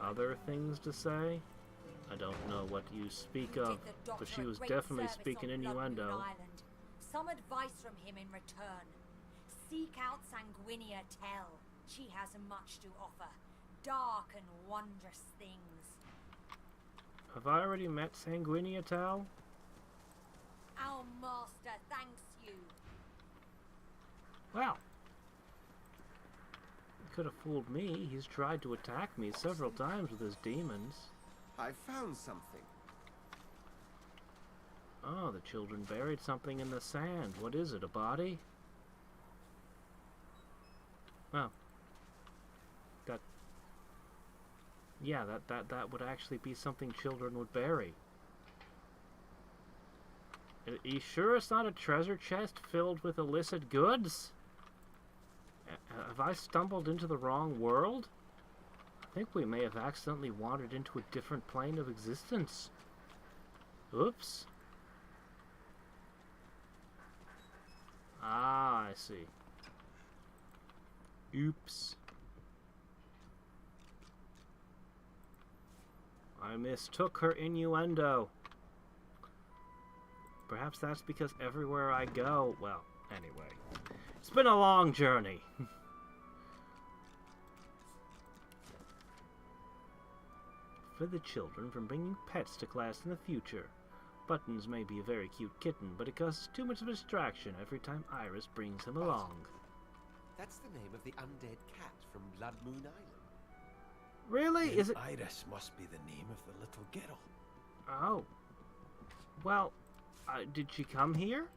A: Other things to say? I don't know what you speak of, but she was definitely speaking innuendo.
B: Some advice from him in return. Seek out Sanguinia Tell. She has much to offer. Dark and wondrous things.
A: Have I already met Sanguinia Tal?
B: Our master thanks you.
A: Well, he could have fooled me. He's tried to attack me several times with his demons.
D: I found something.
A: Oh, the children buried something in the sand. What is it, a body? Oh. Yeah, that would actually be something children would bury. Are you sure it's not a treasure chest filled with illicit goods? Have I stumbled into the wrong world? I think we may have accidentally wandered into a different plane of existence. Oops. Ah, I see. Oops. I mistook her innuendo. Perhaps that's because everywhere I go... Well, anyway. It's been a long journey. For the children from bringing pets to class in the future. Buttons may be a very cute kitten, but it causes too much of a distraction every time Iris brings him along.
T: That's the name of the undead cat from Blood Moon Island.
A: Really?
R: Then
A: Is it...
R: Iris must be the name of the little girl.
A: Oh. Well, did she come here?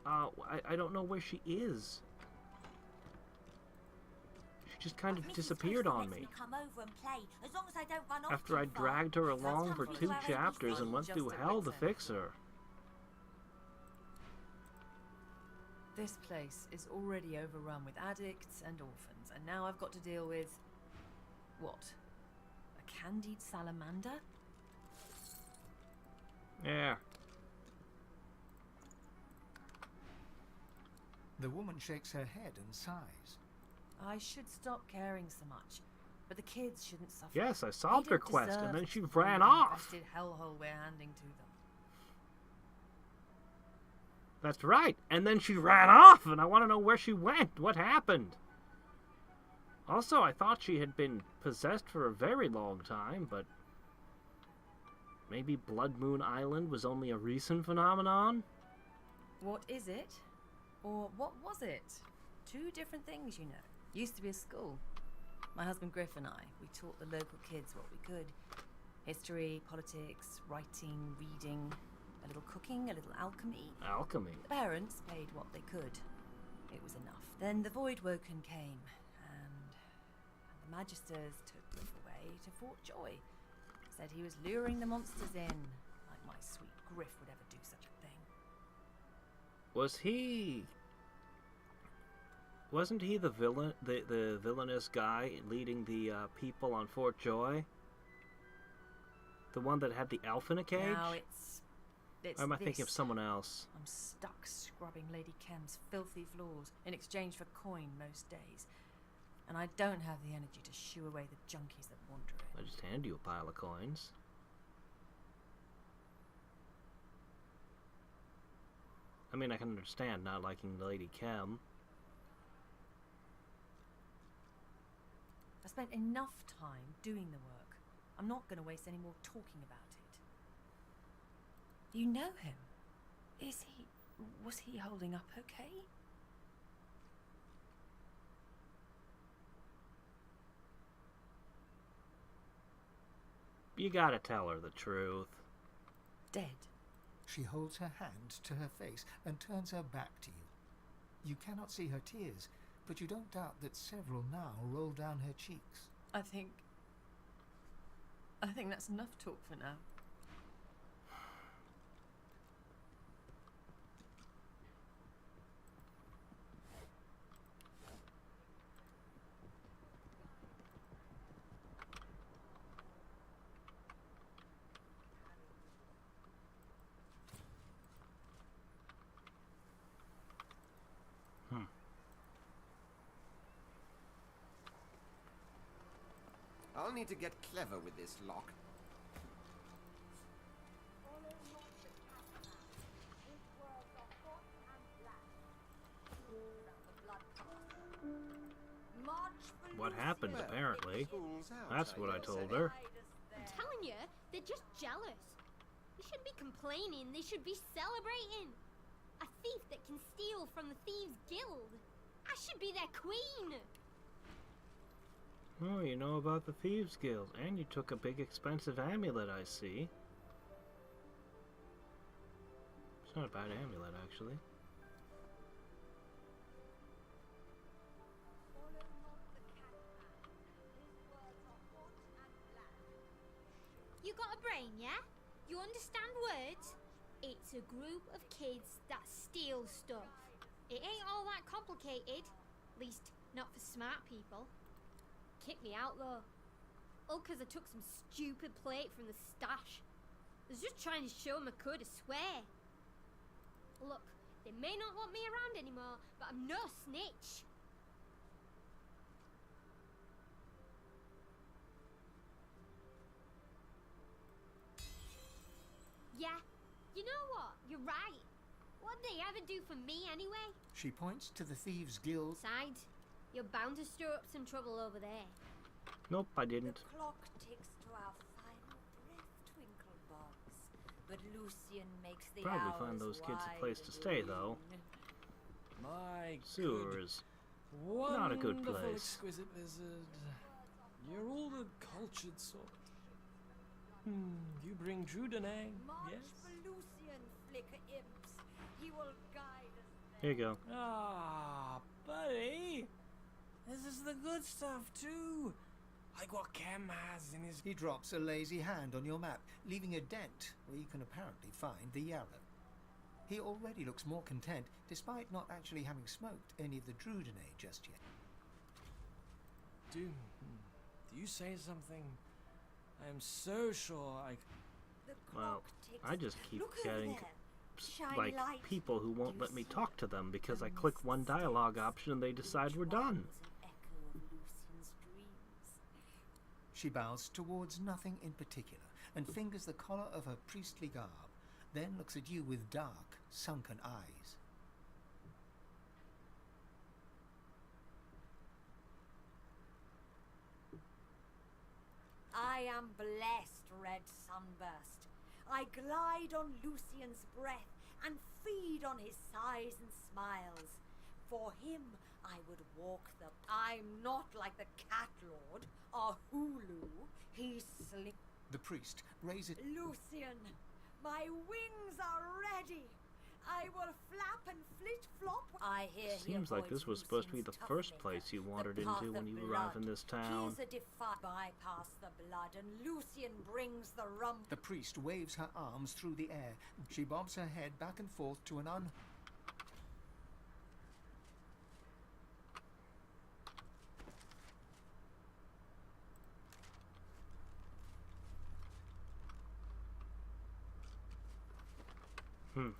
A: I don't know where she is. She just kind of disappeared on me.
B: Come over and play, as long as I don't run off
A: After I dragged her along for 2 chapters and went through hell to fix her.
U: This place is already overrun with addicts and orphans, and now I've got to deal with... what? A candied salamander?
A: Yeah.
C: The woman shakes her head and sighs.
U: I should stop caring so much, but the kids shouldn't suffer.
A: Yes, I solved
U: They
A: her
U: don't
A: quest,
U: deserve
A: and then she
U: the
A: ran off.
U: infested hellhole we're handing to them.
A: That's right, and then she ran off, and I want to know where she went. What happened? Also, I thought she had been possessed for a very long time, but... maybe Blood Moon Island was only a recent phenomenon?
U: What is it? Or what was it? 2 different things, you know. Used to be a school. My husband Griff and I, we taught the local kids what we could. History, politics, writing, reading, a little cooking, a little alchemy.
A: Alchemy?
U: The parents paid what they could. It was enough. Then the Void Woken came, and the Magisters took Griff away to Fort Joy. Said he was luring the monsters in, like my sweet Griff would ever do such a thing.
A: Was he... wasn't he the villain, the villainous guy leading the people on Fort Joy? The one that had the elf in a cage?
U: No, it's
A: or am I thinking of someone else?
U: I'm stuck scrubbing Lady Kem's filthy floors in exchange for coin most days. And I don't have the energy to shoo away the junkies that wander in.
A: I just hand you a pile of coins. I mean, I can understand not liking Lady Kem.
U: I spent enough time doing the work. I'm not going to waste any more talking about it. You know him. Was he holding up okay?
A: You gotta tell her the truth.
U: Dead.
C: She holds her hand to her face and turns her back to you. You cannot see her tears, but you don't doubt that several now roll down her cheeks.
U: I think that's enough talk for now.
D: I'll need to get clever with this lock.
A: What happened, apparently. That's what I told her.
S: I'm telling you, they're just jealous. They shouldn't be complaining, they should be celebrating. A thief that can steal from the Thieves' Guild. I should be their queen.
A: Oh, you know about the Thieves' Guild, and you took a big expensive amulet, I see. It's not a bad amulet, actually.
S: You got a brain, yeah? You understand words? It's a group of kids that steal stuff. It ain't all that complicated. At least, not for smart people. Kicked me out, though. All because I took some stupid plate from the stash. I was just trying to show them I could, I swear. Look, they may not want me around anymore, but I'm no snitch. Yeah, you know what? You're right. What'd they ever do for me anyway?
C: She points to the Thieves' Guild.
S: Besides, you're bound to stir up some trouble over there.
A: Nope, I didn't.
M: The clock ticks to our final breath, Twinklebox. But Lucian makes the
A: Probably
M: hours
A: find those kids a
M: wide
A: place to stay, though.
L: My
A: Sewers. Not a good
L: wonderful,
A: place.
L: exquisite lizard. You're all the cultured sort. You bring Druden, eh?
M: March
L: Yes?
M: for Lucian, flicker imps. He will guide us there.
A: Here you go.
L: Ah, buddy. This is the good stuff, too. Like what Cam has in his...
C: He drops a lazy hand on your map, leaving a dent where you can apparently find the yarrow. He already looks more content, despite not actually having smoked any of the Drudenay just yet.
L: Do you say something? I am so sure I...
A: Well, I just keep
M: Look over
A: getting
M: there. Shiny
A: like
M: light.
A: people who won't let me talk to them because I click one dialogue option and they decide we're done.
C: She bows towards nothing in particular and fingers the collar of her priestly garb, then looks at you with dark, sunken eyes.
M: I am blessed, Red Sunburst. I glide on Lucian's breath and feed on his sighs and smiles. For him, I would walk the... I'm not like the Cat Lord, or Hulu. He's slick.
C: The priest raises...
M: Lucian, my wings are ready. I will flap and flit-flop. I hear he
A: Seems like
M: avoids
A: this was supposed to be the
M: Lucian's
A: first
M: tough
A: place you
M: liquor,
A: wandered
M: the path
A: into when
M: of
A: you
M: blood.
A: arrived in this town.
M: He's a bypass the blood, and Lucian brings the rum.
C: The priest waves her arms through the air. She bobs her head back and forth to an
B: The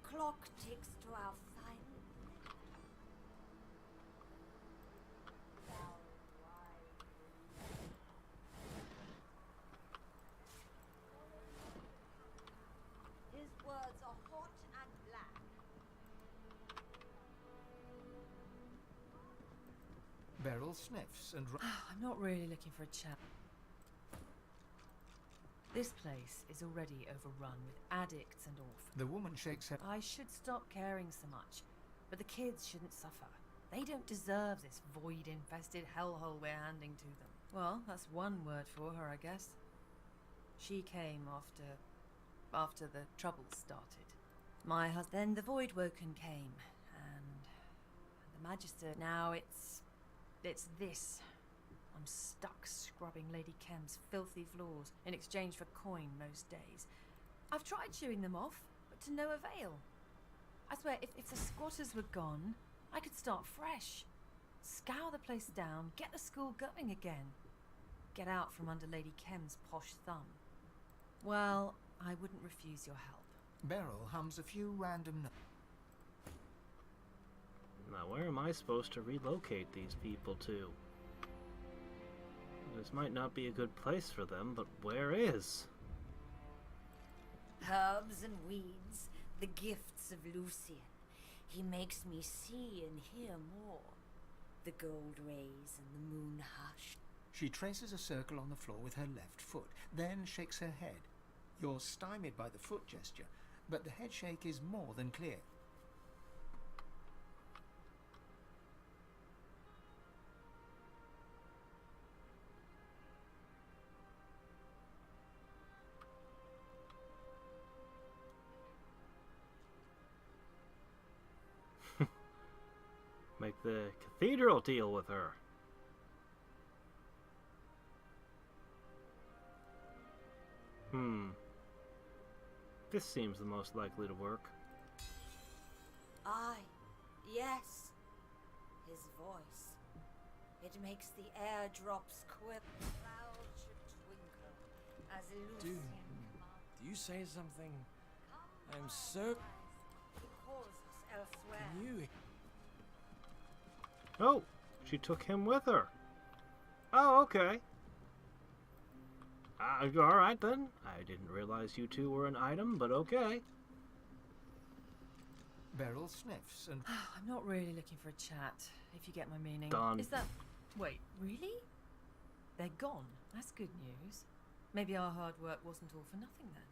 B: clock ticks to our final. His words are hot and black.
C: Beryl sniffs and...
U: I'm not really looking for a chat. This place is already overrun with addicts and orphans.
C: The woman shakes her...
U: I should stop caring so much, but the kids shouldn't suffer. They don't deserve this void-infested hellhole we're handing to them. Well, that's one word for her, I guess. She came after the trouble started. My husband... Then the Voidwoken came, and the Magister... Now it's this. I'm stuck scrubbing Lady Kem's filthy floors in exchange for coin most days. I've tried chewing them off, but to no avail. I swear, if the squatters were gone, I could start fresh. Scour the place down, get the school going again. Get out from under Lady Kem's posh thumb. Well, I wouldn't refuse your help.
C: Beryl hums a few random...
A: Now, where am I supposed to relocate these people to? This might not be a good place for them, but where is?
B: Herbs and weeds, the gifts of Lucian. He makes me see and hear more. The gold rays and the moon hush.
C: She traces a circle on the floor with her left foot, then shakes her head. You're stymied by the foot gesture, but the head shake is more than clear.
A: Make the cathedral deal with her. This seems the most likely to work.
B: Aye, yes. His voice. It makes the air drops quiver. Clouds should twinkle as Lucian
L: Do you say something? I'm so...
B: He calls us elsewhere.
L: Can you...
A: Oh, she took him with her. Oh, okay. Alright then. I didn't realize you two were an item, but okay.
C: Beryl sniffs and...
U: I'm not really looking for a chat, if you get my meaning.
A: Done.
U: Is that... Wait, really? They're gone? That's good news. Maybe our hard work wasn't all for nothing then.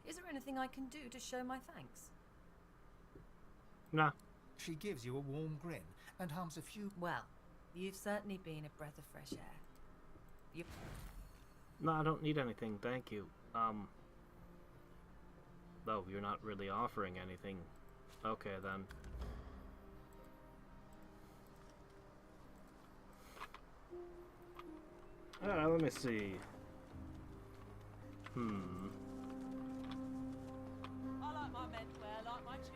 U: Is there anything I can do to show my thanks?
A: Nah.
C: She gives you a warm grin and hums a few...
U: Well, you've certainly been a breath of fresh air. Yep.
A: No, I don't need anything, thank you. Oh, you're not really offering anything. Okay, then. Let me see.
G: I like my menswear like my cheese.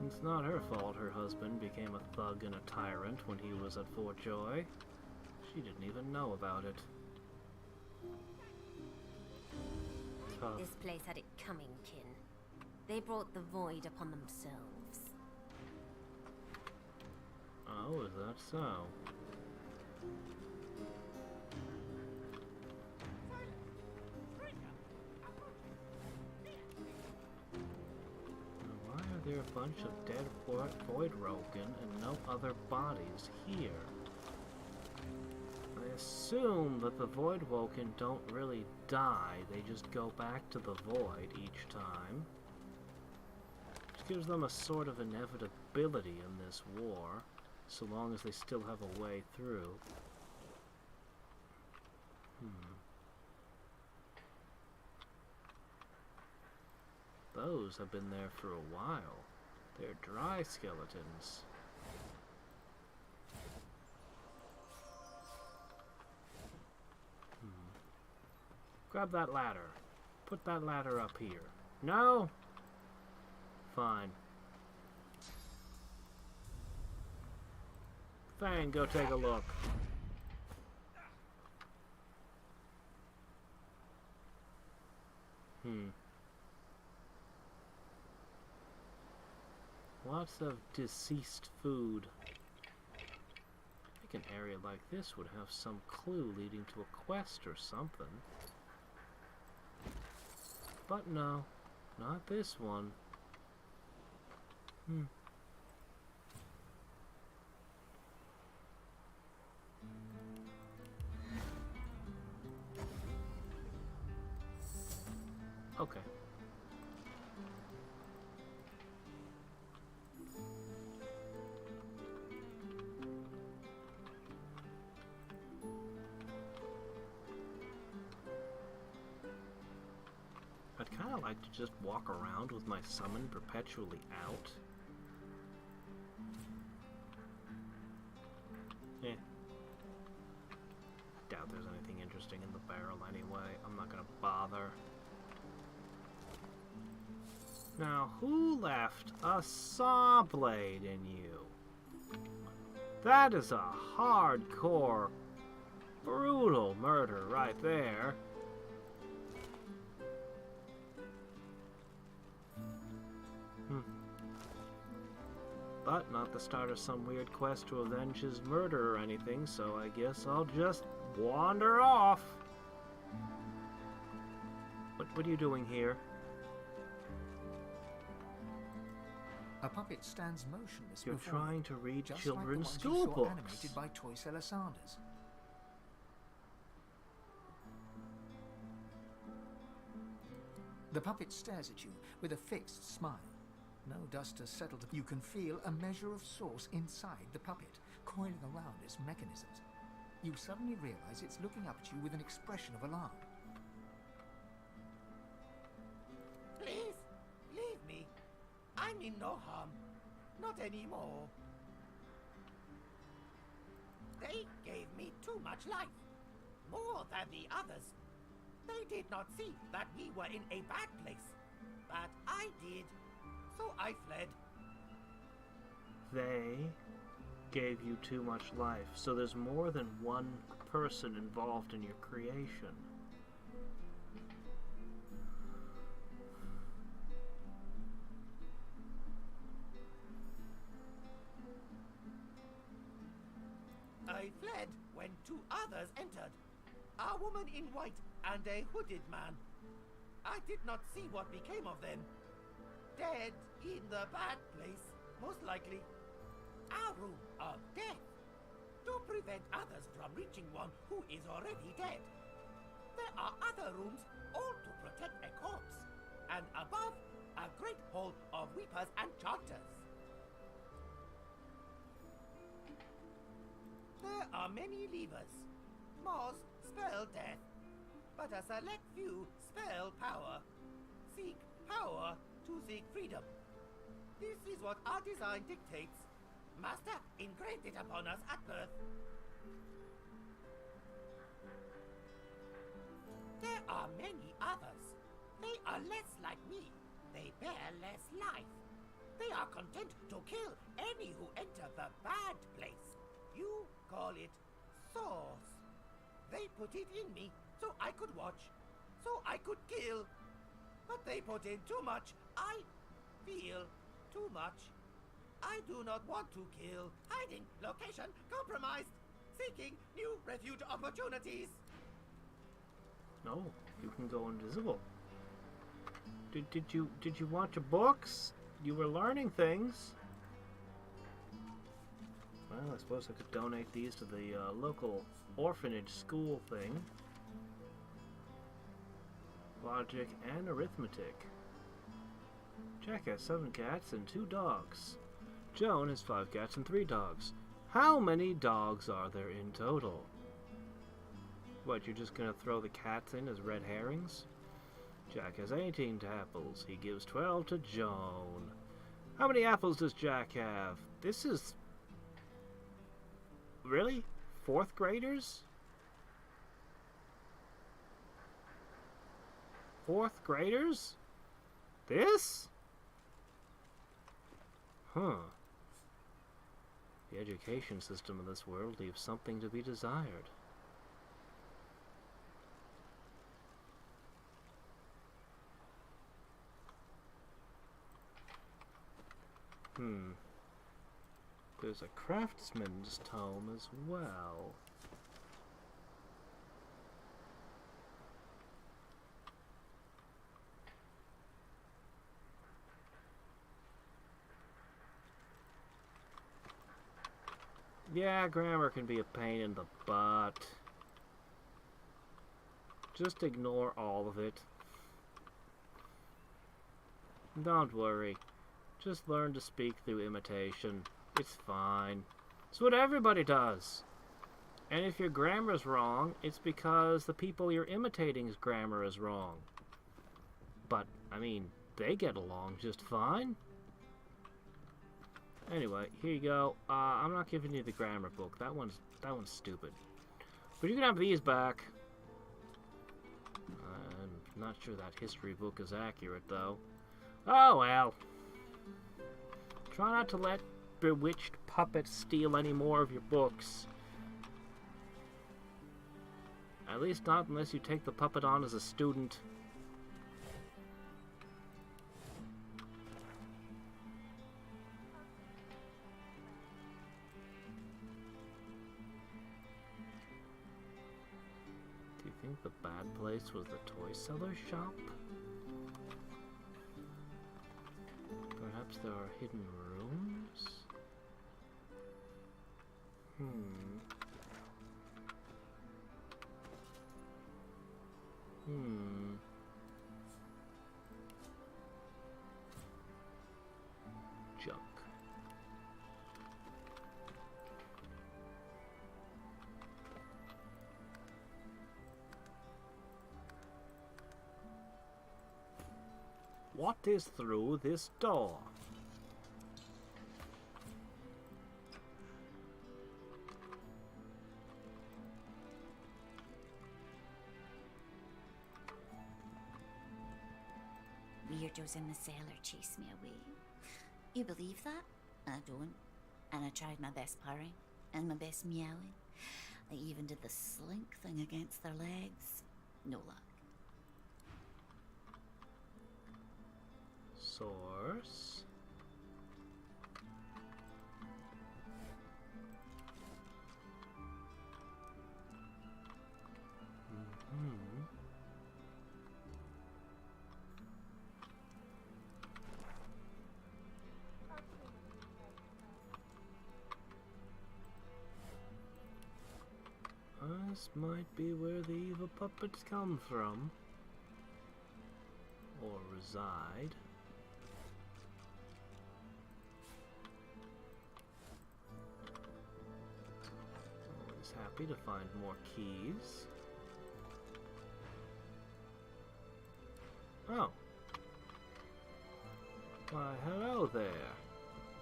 A: It's not her fault her husband became a thug and a tyrant when he was at Fort Joy. She didn't even know about it. Tough.
S: This place had it coming, kin. They brought the void upon themselves.
A: Oh, is that so? Why are there a bunch of dead Voidwoken and no other bodies here? I assume that the Voidwoken don't really die, they just go back to the void each time. Which gives them a sort of inevitability in this war, so long as they still have a way through. Those have been there for a while. They're dry skeletons. Grab that ladder. Put that ladder up here. No? Fine. Fang, go take a look. Lots of deceased food. I think an area like this would have some clue leading to a quest or something. But no, not this one. Okay. I'd kind of like to just walk around with my summon perpetually out. Doubt there's anything interesting in the barrel anyway. I'm not gonna bother. Now, who left a saw blade in you? That is a hardcore, brutal murder right there. But not the start of some weird quest to avenge his murder or anything, so I guess I'll just wander off. What are you doing here?
C: A puppet stands motionless.
A: You're
C: before
A: trying
C: you,
A: to read
C: just
A: children's
C: like the ones
A: school
C: you saw
A: books.
C: animated by toy seller Sanders. The puppet stares at you with a fixed smile. No dust has settled. You can feel a measure of source inside the puppet, coiling around its mechanisms. You suddenly realize it's looking up at you with an expression of alarm.
E: Please, leave me. I mean no harm. Not anymore. They gave me too much life. More than the others. They did not see that we were in a bad place. But I did. So I fled.
A: They gave you too much life, so there's more than one person involved in your creation.
E: I fled when two others entered. A woman in white and a hooded man. I did not see what became of them. Dead in the bad place, most likely. Our room of death. To prevent others from reaching one who is already dead. There are other rooms, all to protect a corpse. And above, a great hall of weepers and chanters. There are many levers. Most spell death, but a select few spell power. Seek power to seek freedom. This is what our design dictates. Master engraved it upon us at birth. There are many others. They are less like me. They bear less life. They are content to kill any who enter the bad place. You call it source. They put it in me so I could watch, so I could kill. But they put in too much. I feel too much. I do not want to kill. Hiding, location, compromised. Seeking new refuge opportunities.
A: No, you can go invisible. Did you want your books? You were learning things. Well, I suppose I could donate these to the local orphanage school thing. Logic and arithmetic. Jack has 7 cats and 2 dogs. Joan has 5 cats and 3 dogs. How many dogs are there in total? What, you're just gonna throw the cats in as red herrings? Jack has 18 apples. He gives 12 to Joan. How many apples does Jack have? This is... Really? 4th graders? 4th graders? This? Huh. The education system of this world leaves something to be desired. There's a craftsman's tome as well. Yeah, grammar can be a pain in the butt. Just ignore all of it. Don't worry. Just learn to speak through imitation. It's fine. It's what everybody does. And if your grammar's wrong, it's because the people you're imitating's grammar is wrong. But, I mean, they get along just fine. Anyway, here you go. I'm not giving you the grammar book. That one's stupid. But you can have these back. I'm not sure that history book is accurate, though. Oh, well. Try not to let bewitched puppets steal any more of your books. At least not unless you take the puppet on as a student. Do you think the bad place was the toy seller shop? Perhaps there are hidden rooms? Junk. What is through this door?
H: Weirdos in the cellar chase me away. You believe that? I don't. And I tried my best purring and my best meowing. I even did the slink thing against their legs. No luck.
A: Source. This might be where the evil puppets come from. Or reside. Always happy to find more keys. Oh. Why, hello there.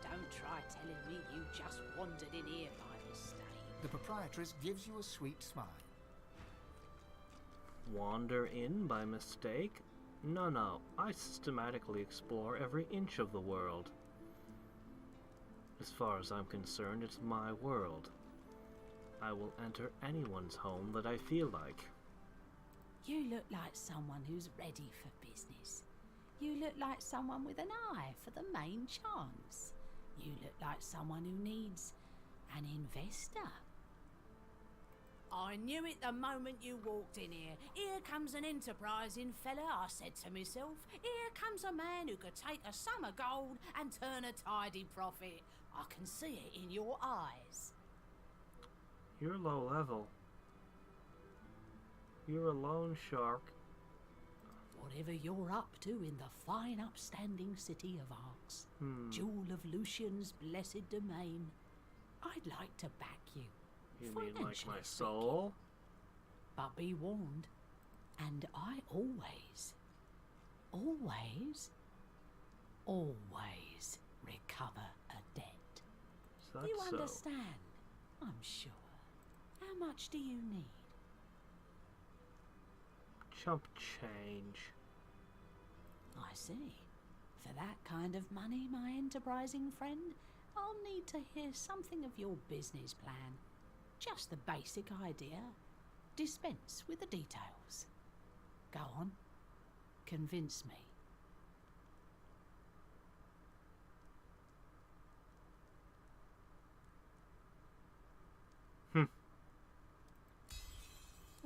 N: Don't try telling me you just wandered in here by mistake.
C: The proprietress gives you a sweet smile.
A: Wander in by mistake? No, I systematically explore every inch of the world. As far as I'm concerned, it's my world. I will enter anyone's home that I feel like.
N: You look like someone who's ready for business. You look like someone with an eye for the main chance. You look like someone who needs an investor. I knew it the moment you walked in here. Here comes an enterprising fella, I said to myself. Here comes a man who could take a sum of gold and turn a tidy profit. I can see it in your eyes.
A: You're low level. You're a loan shark.
N: Whatever you're up to in the fine upstanding city of Arx, jewel of Lucian's blessed domain, I'd like to back you.
A: You mean like my soul?
N: But be warned, and I always recover a debt. You understand, I'm sure. How much do you need?
A: Chump change.
N: I see. For that kind of money, my enterprising friend, I'll need to hear something of your business plan. Just the basic idea. Dispense with the details. Go on. Convince me.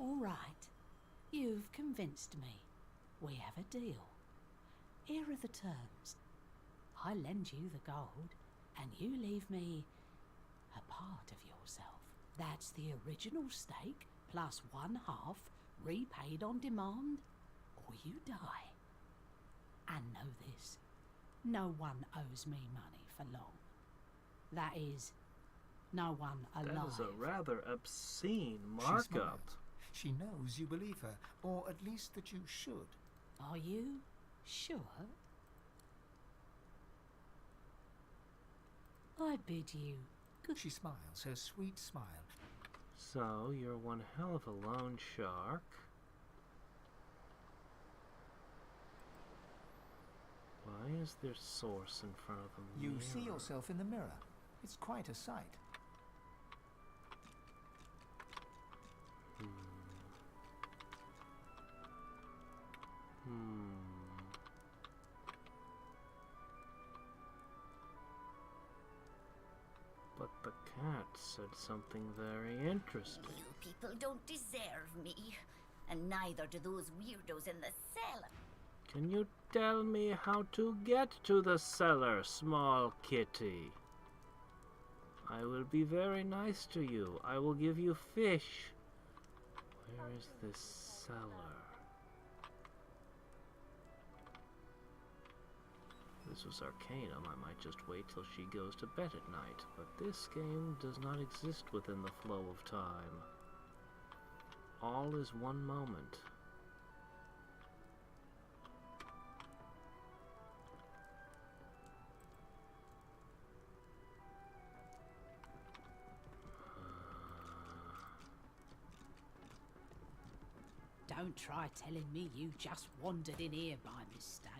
N: All right. You've convinced me. We have a deal. Here are the terms. I lend you the gold, and you leave me a part of yourself. That's the original stake, plus 1/2, repaid on demand, or you die. And know this, no one owes me money for long. That is, no one alive.
A: That is a rather obscene
C: She
A: markup.
C: smiled. She knows you believe her, or at least that you should.
N: Are you sure? I bid you good.
C: She smiles, her sweet smile.
A: So, you're one hell of a loan shark. Why is there source in front of the mirror?
C: You see yourself in the mirror. It's quite a sight.
A: But the cat said something very interesting.
H: You people don't deserve me, and neither do those weirdos in the cellar.
A: Can you tell me how to get to the cellar, small kitty? I will be very nice to you. I will give you fish. Where is this cellar? If this was Arcanum, I might just wait till she goes to bed at night, but this game does not exist within the flow of time. All is one moment.
N: Don't try telling me you just wandered in here by mistake.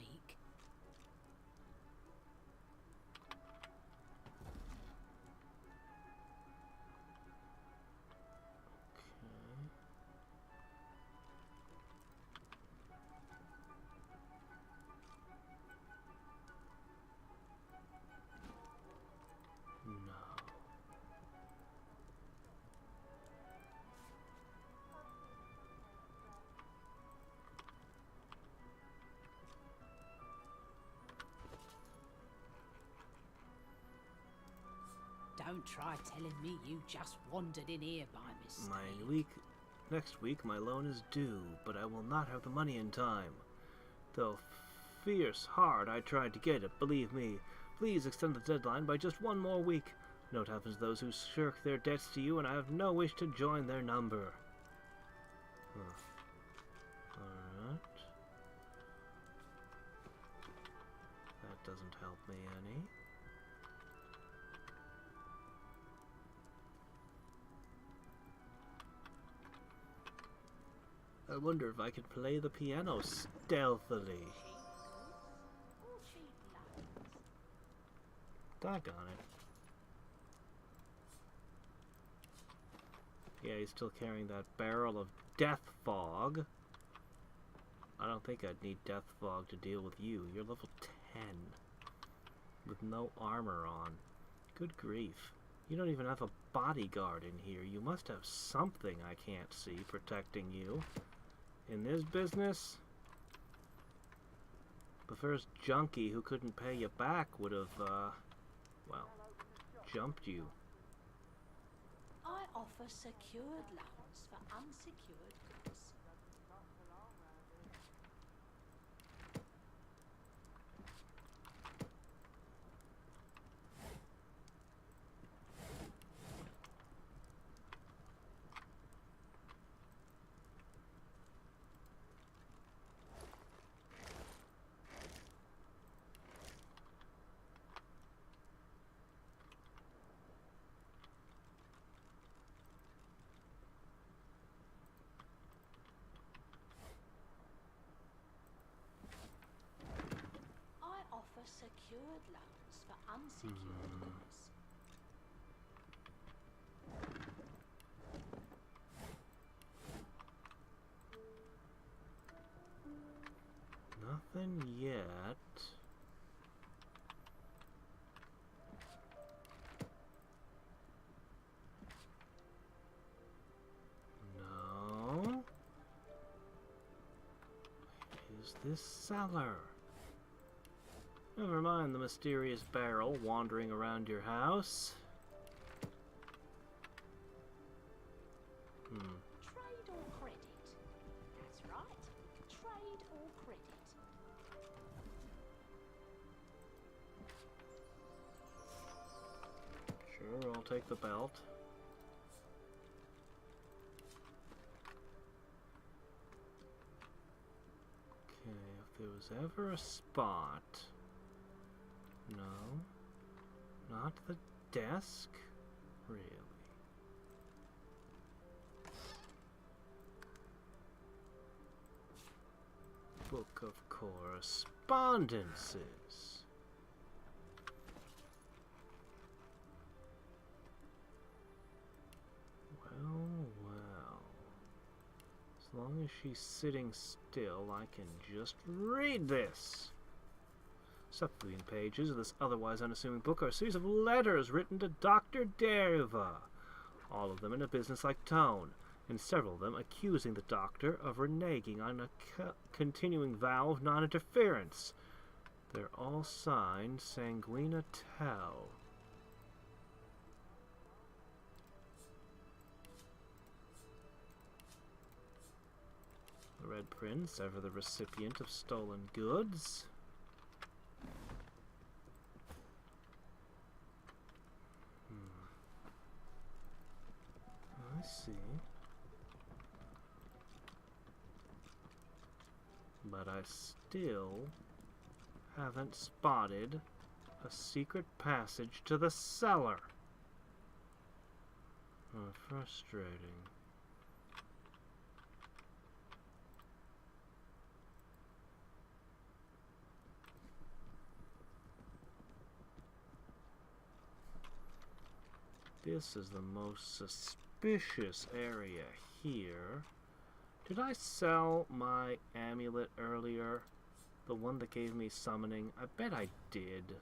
N: Don't try telling me you just wandered in here by mistake.
A: Next week my loan is due, but I will not have the money in time. Though fierce hard I tried to get it, believe me. Please extend the deadline by just one more week. Note happens those who shirk their debts to you, and I have no wish to join their number. Alright. That doesn't help me any. I wonder if I could play the piano stealthily. Doggone it. Yeah, he's still carrying that barrel of Deathfog. I don't think I'd need Deathfog to deal with you. You're level 10. With no armor on. Good grief. You don't even have a bodyguard in here. You must have something I can't see protecting you. In this business, the first junkie who couldn't pay you back would have, well, jumped you.
N: I offer secured loans for unsecured goods.
B: loans for unsecured goods.
A: Nothing yet. No. Is this cellar? Never mind the mysterious barrel wandering around your house.
B: Trade or credit? That's right. Trade or credit.
A: Sure, I'll take the belt. Okay, if there was ever a spot... No. Not the desk? Really? Book of Correspondences. Well. As long as she's sitting still, I can just read this. Supplementing pages of this otherwise unassuming book are a series of letters written to Dr. Derva, all of them in a businesslike tone, and several of them accusing the doctor of reneging on a continuing vow of non-interference. They're all signed Sanguina Tau. The Red Prince, ever the recipient of stolen goods. I see. But I still haven't spotted a secret passage to the cellar. Oh, frustrating. This is the most suspicious area here. Did I sell my amulet earlier? The one that gave me summoning? I bet I did.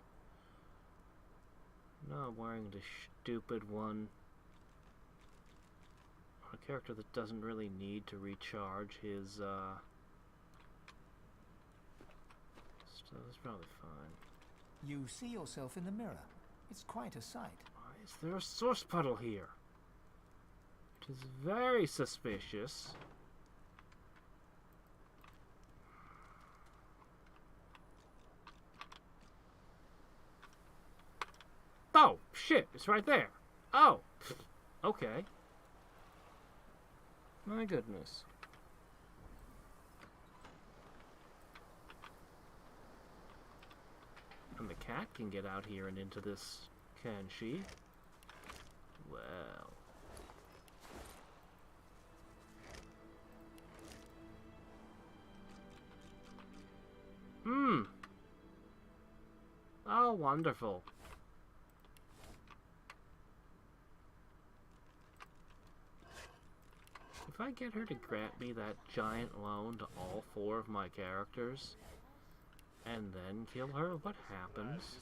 A: No, I'm wearing the stupid one. A character that doesn't really need to recharge his, stuff. That's probably fine.
C: You see yourself in the mirror. It's quite a sight.
A: Why is there a source puddle here? It is very suspicious. Oh, shit, it's right there. Oh, okay. My goodness. And the cat can get out here and into this, can she? Well. Oh, wonderful. If I get her to grant me that giant loan to all 4 of my characters, and then kill her, what happens?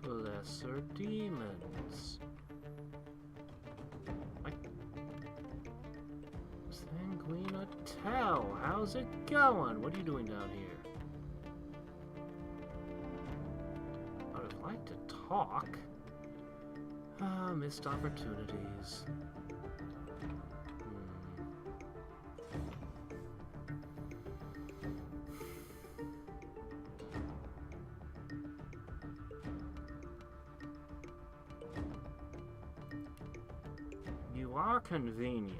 A: Lesser demons. Sanguina Tau, how's it going? What are you doing down here? I would have liked to talk. Ah, missed opportunities. You are convenient.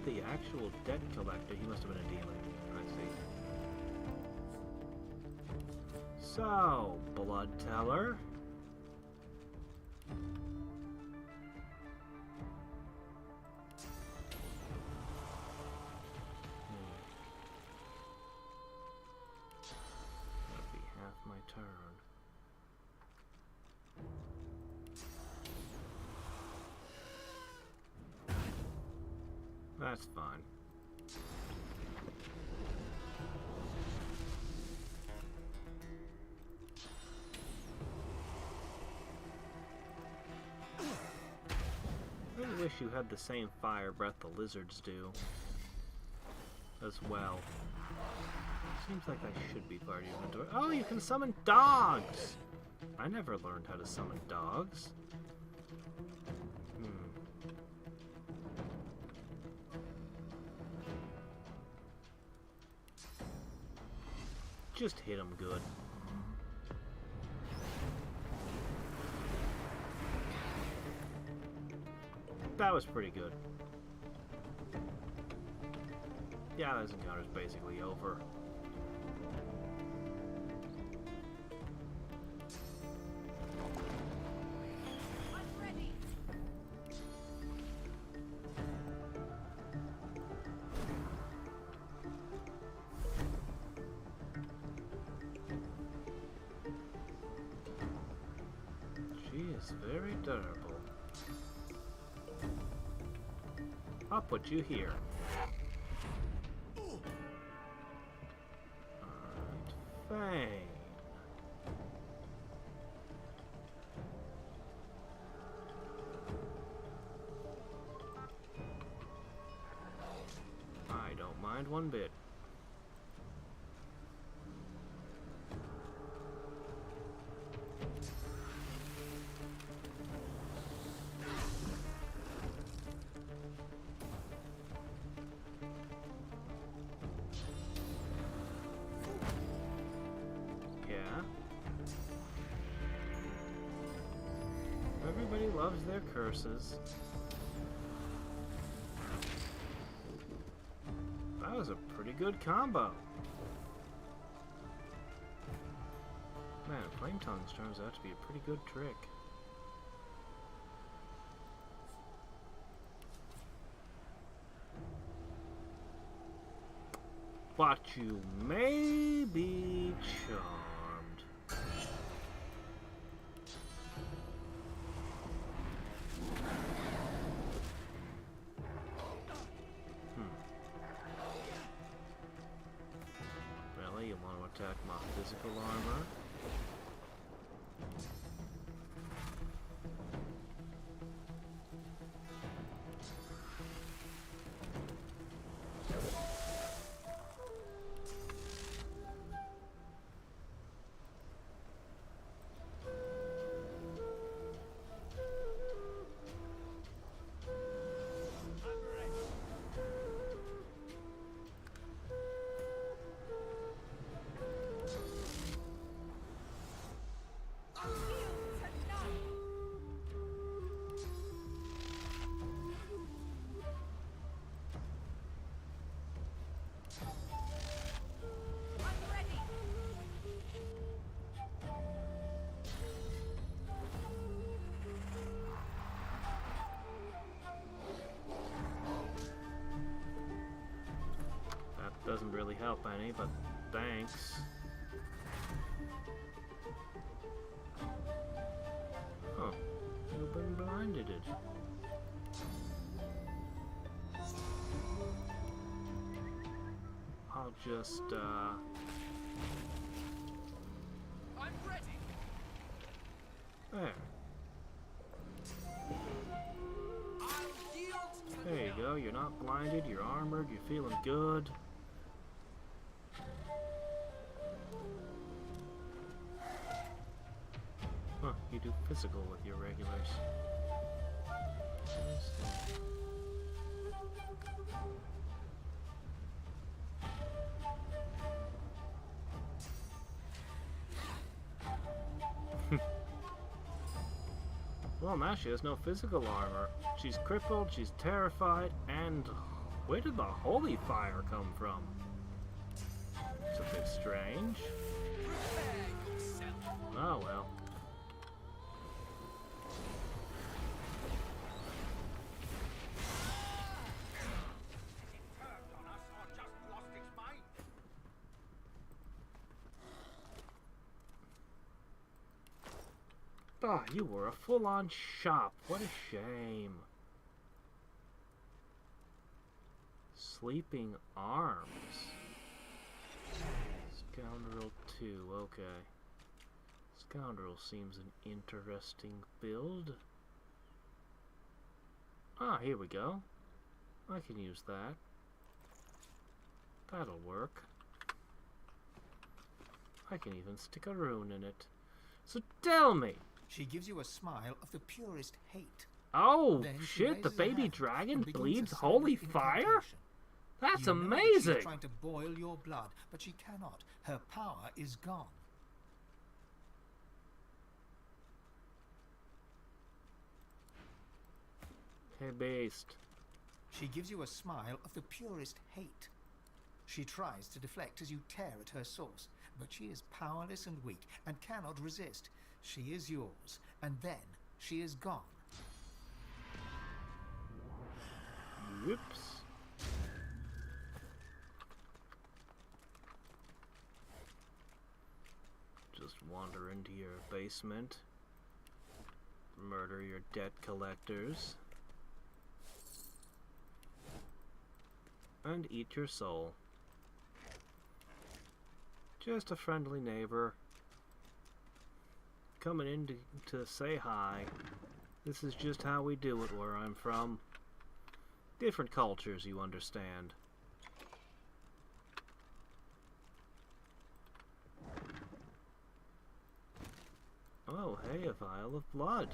A: met the actual debt collector. He must have been a dealer. I see. So, blood teller. That'd be half my turn. That's fine. I really wish you had the same fire breath the lizards do as well. Seems like I should be part of your inventory. Oh, you can summon dogs! I never learned how to summon dogs. Just hit him good. That was pretty good. Yeah, this encounter's basically over. Very durable. I'll put you here. Alright, Fane. I don't mind one bit. Everybody loves their curses. That was a pretty good combo. Man, Flame Tongues turns out to be a pretty good trick. But you may be charmed. You want to attack my physical armor. Doesn't really help any, but thanks. Huh. You've been blinded. I'll just,
I: I'm ready.
A: There. There you go, you're not blinded, you're armored, you're feeling good. Huh, you do physical with your regulars. Well, now she has no physical armor. She's crippled, she's terrified, and Where did the holy fire come from? It's a bit strange. Oh well. Ah, you were a full-on shop. What a shame. Sleeping Arms. Scoundrel 2, okay. Scoundrel seems an interesting build. Ah, here we go. I can use that. That'll work. I can even stick a rune in it. So tell me!
C: She gives you a smile of the purest hate.
A: Oh,
C: Then she
A: shit, the
C: raises a
A: baby
C: hand
A: dragon
C: and begins a
A: bleeds
C: silent
A: holy fire?
C: incantation.
A: That's
C: You know that
A: amazing!
C: she's trying to boil your blood, but she cannot. Her power is gone.
A: Hey, beast.
C: She gives you a smile of the purest hate. She tries to deflect as you tear at her source, but she is powerless and weak and cannot resist. She is yours, and then she is gone.
A: Whoops. Just wander into your basement, murder your debt collectors, and eat your soul. Just a friendly neighbor coming in to say hi. This is just how we do it where I'm from. Different cultures, you understand. Oh, hey, a vial of blood.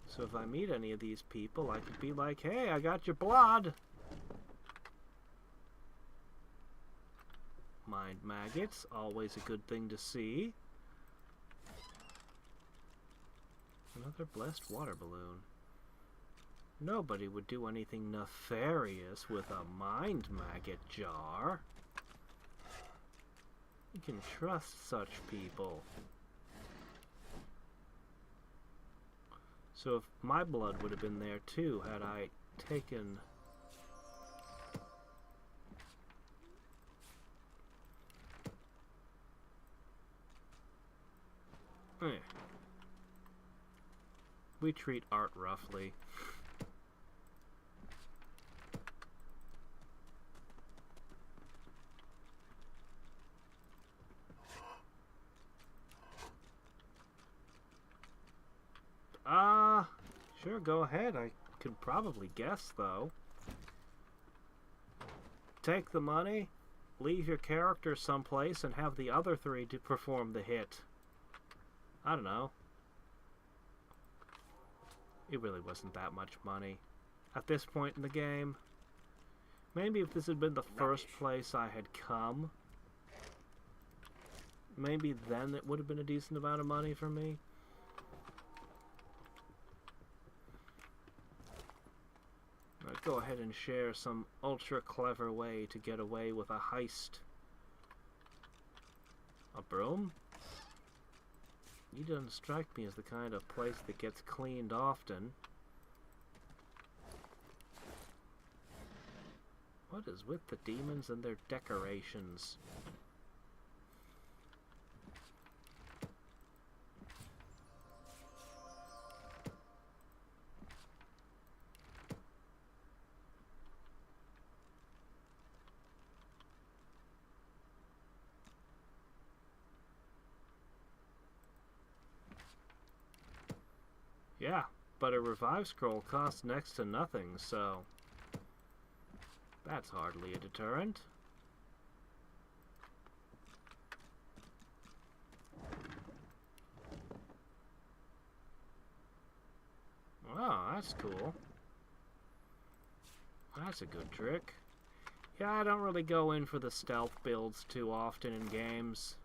A: So if I meet any of these people, I could be like, hey, I got your blood. Mind maggots, always a good thing to see. Another blessed water balloon. Nobody would do anything nefarious with a mind maggot jar. You can trust such people. So if my blood would have been there too, had I taken... We treat art roughly. Sure, go ahead. I could probably guess, though. Take the money, leave your character someplace, and have the other three to perform the hit. I don't know. It really wasn't that much money. At this point in the game, maybe if this had been the first place I had come, maybe then it would have been a decent amount of money for me. I'd go ahead and share some ultra clever way to get away with a heist. A broom? You don't strike me as the kind of place that gets cleaned often. What is with the demons and their decorations? Yeah, but a revive scroll costs next to nothing, so that's hardly a deterrent. Oh, that's cool. That's a good trick. Yeah, I don't really go in for the stealth builds too often in games.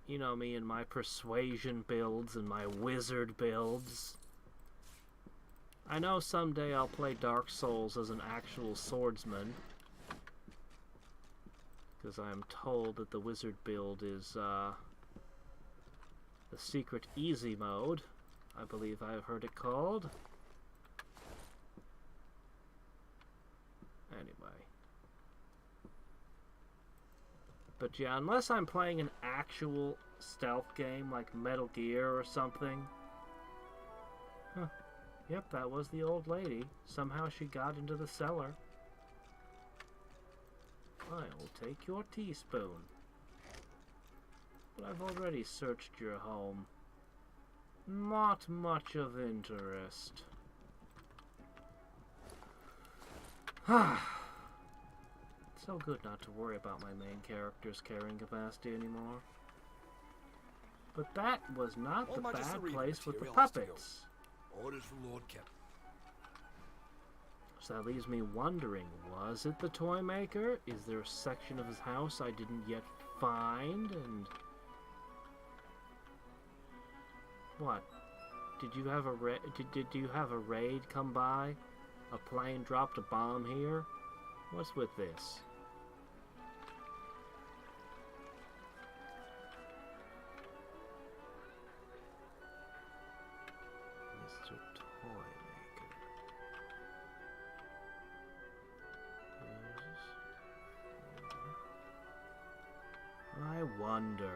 A: You know me and my persuasion builds and my wizard builds. I know someday I'll play Dark Souls as an actual swordsman. Because I am told that the wizard build is, the secret easy mode. I believe I've heard it called. Anyway. But yeah, unless I'm playing an actual stealth game like Metal Gear or something. Huh. Yep, that was the old lady. Somehow she got into the cellar. I'll take your teaspoon. But I've already searched your home. Not much of interest. It's so good not to worry about my main character's carrying capacity anymore. But that was not the bad place with the puppets.
J: Orders from Lord Kemp.
A: So that leaves me wondering, was it the Toymaker? Is there a section of his house I didn't yet find? And what? Did you have a did you have a raid come by? A plane dropped a bomb here? What's with this? Mr. Toymaker. I wonder.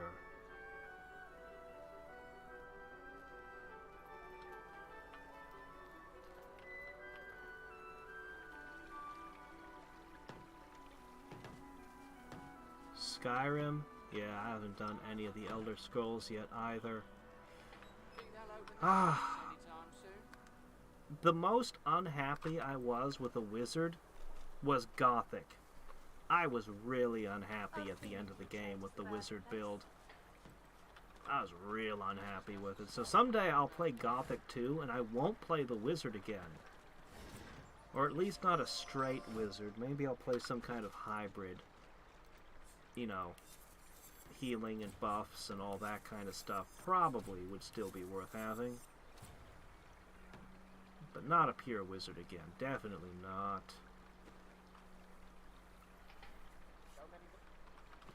A: Skyrim? Yeah, I haven't done any of the Elder Scrolls yet either. The most unhappy I was with a wizard was Gothic. I was really unhappy at the end of the game with the wizard build. I was real unhappy with it. So someday I'll play Gothic 2 and I won't play the wizard again. Or at least not a straight wizard. Maybe I'll play some kind of hybrid. You know, healing and buffs and all that kind of stuff probably would still be worth having. But not a pure wizard again. Definitely not.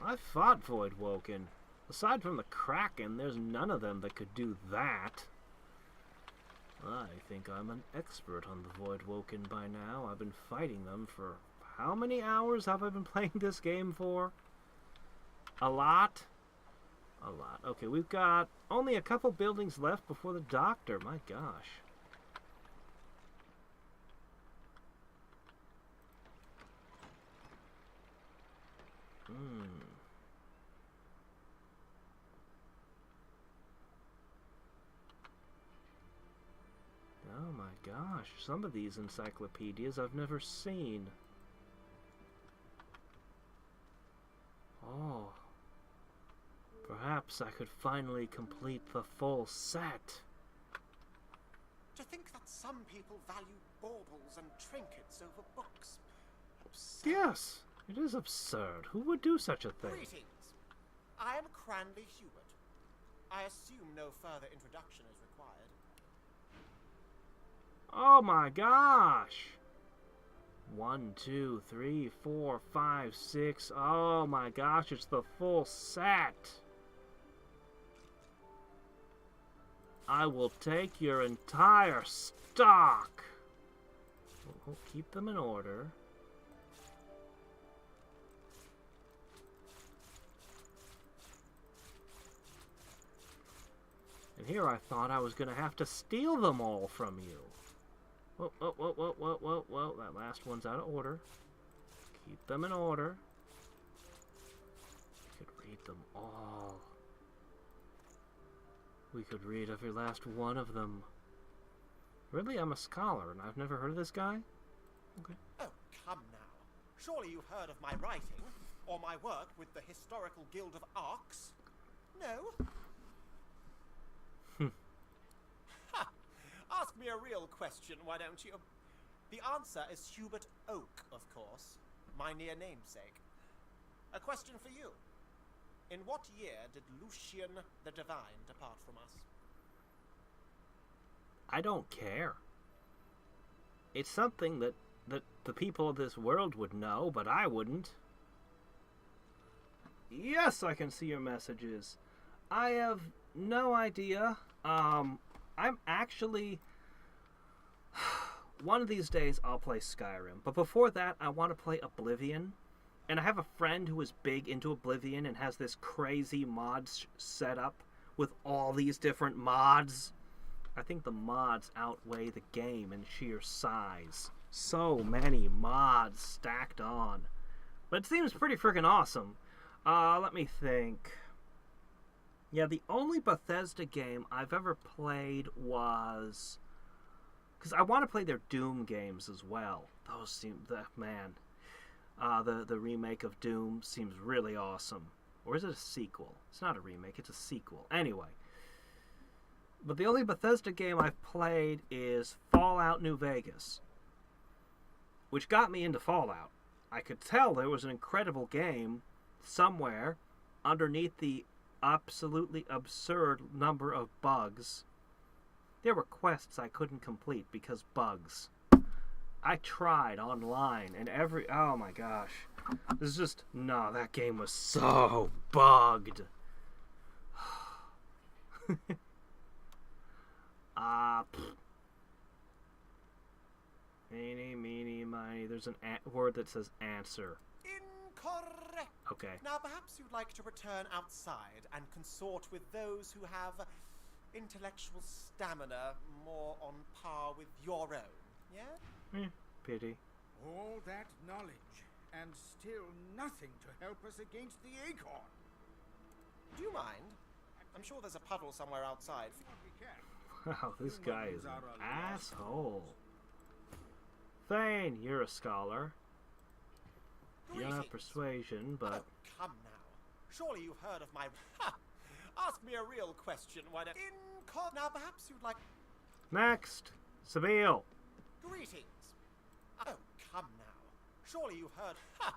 A: I fought Voidwoken. Aside from the Kraken, there's none of them that could do that. I think I'm an expert on the Voidwoken by now. I've been fighting them for... How many hours have I been playing this game for? A lot? A lot. Okay, we've got only a couple buildings left before the doctor. My gosh. Oh my gosh, some of these encyclopedias I've never seen. Oh. Perhaps I could finally complete the full set.
D: To think that some people value baubles and trinkets over books. Absurd.
A: Yes, it is absurd. Who would do such a thing?
D: Greetings. I am Cranley Hubert. I assume no further introduction is required.
A: Oh my gosh! 1, 2, 3, 4, 5, 6. Oh my gosh, it's the full set. I will take your entire stock. We'll keep them in order. And here I thought I was going to have to steal them all from you. Whoa, whoa, whoa, whoa, whoa, whoa, whoa. That last one's out of order. Keep them in order. We could read them all. We could read every last one of them. Really? I'm a scholar, and I've never heard of this guy? Okay.
D: Oh, come now. Surely you've heard of my writing, or my work with the Historical Guild of Arcs? No? Ha! Ask me a real question, why don't you? The answer is Hubert Oak, of course, my near namesake. A question for you. In what year did Lucian the Divine depart from us?
A: I don't care. It's something that the people of this world would know, but I wouldn't. Yes, I can see your messages. I have no idea. I'm actually... One of these days I'll play Skyrim, but before that I want to play Oblivion. And I have a friend who is big into Oblivion and has this crazy mods set up with all these different mods. I think the mods outweigh the game in sheer size. So many mods stacked on. But it seems pretty freaking awesome. Let me think. Yeah, the only Bethesda game I've ever played was... Because I want to play their Doom games as well. Those seem... Man. The remake of Doom seems really awesome. Or is it a sequel? It's not a remake, it's a sequel. Anyway. But the only Bethesda game I've played is Fallout New Vegas, which got me into Fallout. I could tell there was an incredible game somewhere underneath the absolutely absurd number of bugs. There were quests I couldn't complete because bugs. I tried online and oh my gosh. This is just, no, that game was so bugged. Eeny, meeny, miny. There's an word that says answer.
O: Incorrect.
A: Okay.
O: Now, perhaps you'd like to return outside and consort with those who have intellectual stamina more on par with your own, yeah?
A: Pity.
K: All that knowledge, and still nothing to help us against the acorn.
O: Do you mind? I'm sure there's a puddle somewhere outside.
A: Wow, this guy is an asshole. Thane, you're a scholar. You don't have persuasion, but...
O: Oh, come now. Surely you've heard of my... Ha! Ask me a real question, why don't... Now, perhaps you'd like...
A: Next! Sabille!
O: Greetings. Oh, come now. Surely you've heard... Ha!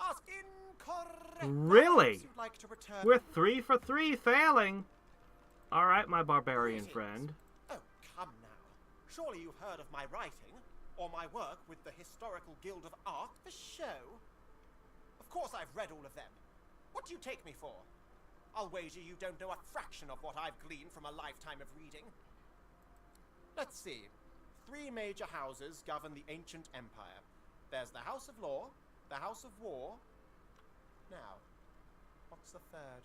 O: Ask incorrect.
A: Really?
O: You'd like to return...
A: We're 3 for 3 failing. Alright, my barbarian friend.
O: Oh, come now. Surely you've heard of my writing, or my work with the Historical Guild of Ark, the show. Of course I've read all of them. What do you take me for? I'll wager you don't know a fraction of what I've gleaned from a lifetime of reading. Let's see. 3 major houses govern the ancient empire. There's the House of Law, the House of War. Now, what's the third?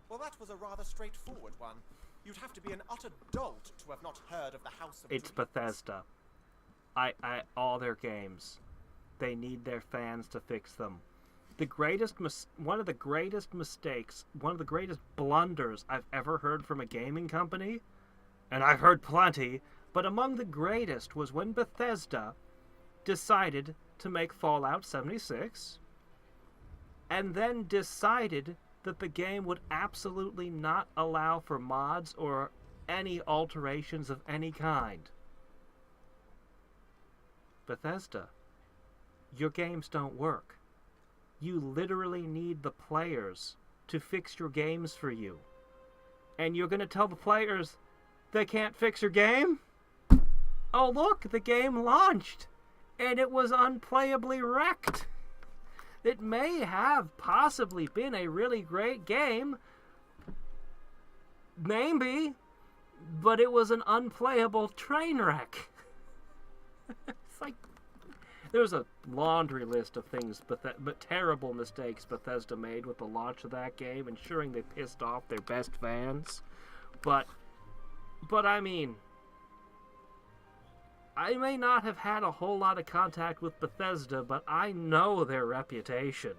O: Well, that was a rather straightforward one. You'd have to be an utter dolt to have not heard of the House of
A: It's
O: Dreams.
A: Bethesda. All their games. They need their fans to fix them. One of the greatest mistakes, one of the greatest blunders I've ever heard from a gaming company, and I've heard plenty, but among the greatest was when Bethesda decided to make Fallout 76, and then decided that the game would absolutely not allow for mods or any alterations of any kind. Bethesda, your games don't work. You literally need the players to fix your games for you. And you're going to tell the players they can't fix your game? Oh look, the game launched, and it was unplayably wrecked. It may have possibly been a really great game, maybe, but it was an unplayable train wreck. It's like, there's a laundry list of things, but terrible mistakes Bethesda made with the launch of that game, ensuring they pissed off their best fans. But I mean, I may not have had a whole lot of contact with Bethesda, but I know their reputation.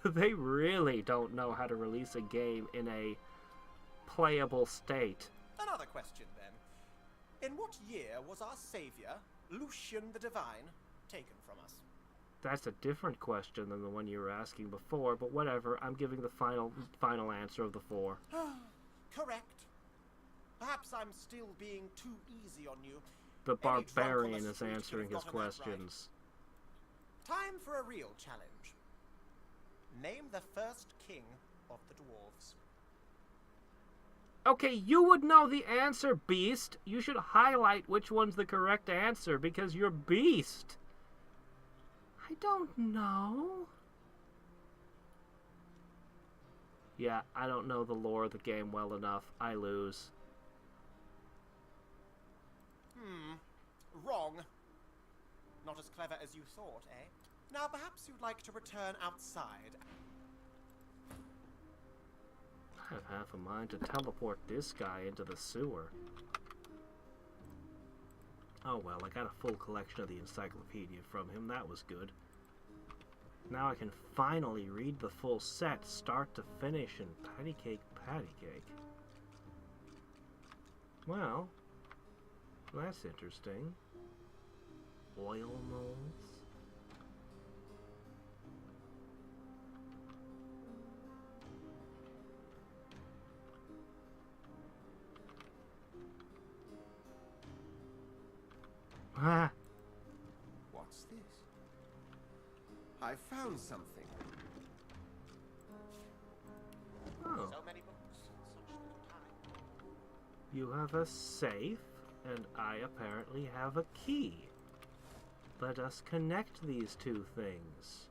A: They really don't know how to release a game in a playable state.
O: Another question, then. In what year was our savior, Lucian the Divine, taken from us?
A: That's a different question than the one you were asking before, but whatever. I'm giving the final answer of the 4.
O: Correct. Perhaps I'm still being too easy on you.
A: The
O: Any drunk on
A: barbarian
O: the
A: is
O: street
A: answering
O: could
A: his
O: have gotten that
A: questions.
O: right. Time for a real challenge. Name the first king of the dwarves.
A: Okay, you would know the answer, Beast. You should highlight which one's the correct answer because you're Beast. I don't know. Yeah, I don't know the lore of the game well enough. I lose.
O: Wrong. Not as clever as you thought, eh? Now perhaps you'd like to return outside.
A: I have half a mind to teleport this guy into the sewer. Oh well, I got a full collection of the encyclopedia from him. That was good. Now I can finally read the full set, start to finish, and patty cake. Well, that's interesting. Oil molds. Ah.
D: What's this? I found something.
A: Oh.
O: So many books in such little time.
A: You have a safe, and I apparently have a key. Let us connect these two things.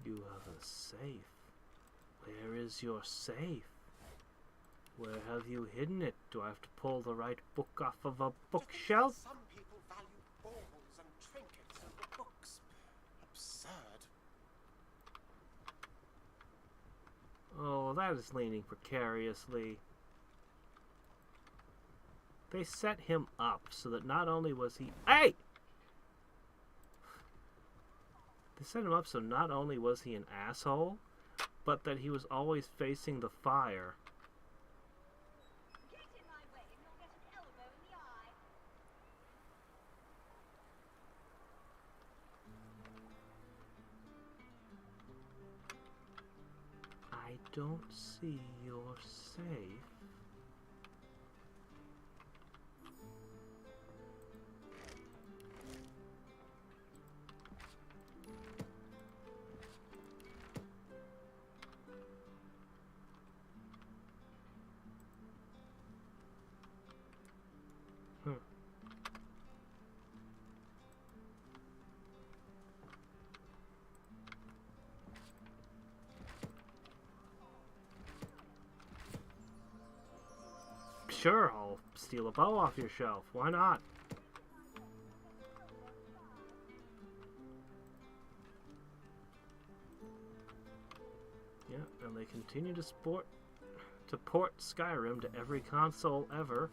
A: You have a safe. Where is your safe? Where have you hidden it? Do I have to pull the right book off of a bookshelf?
O: Some people value baubles and trinkets over books. Absurd.
A: Oh, that is leaning precariously. They set him up so that not only was he... Hey! They set him up so not only was he an asshole, but that he was always facing the fire.
S: Get in my way and you'll get an elbow in the eye.
A: I don't see your safe. Sure, I'll steal a bow off your shelf. Why not? Yeah, and they continue to port Skyrim to every console ever.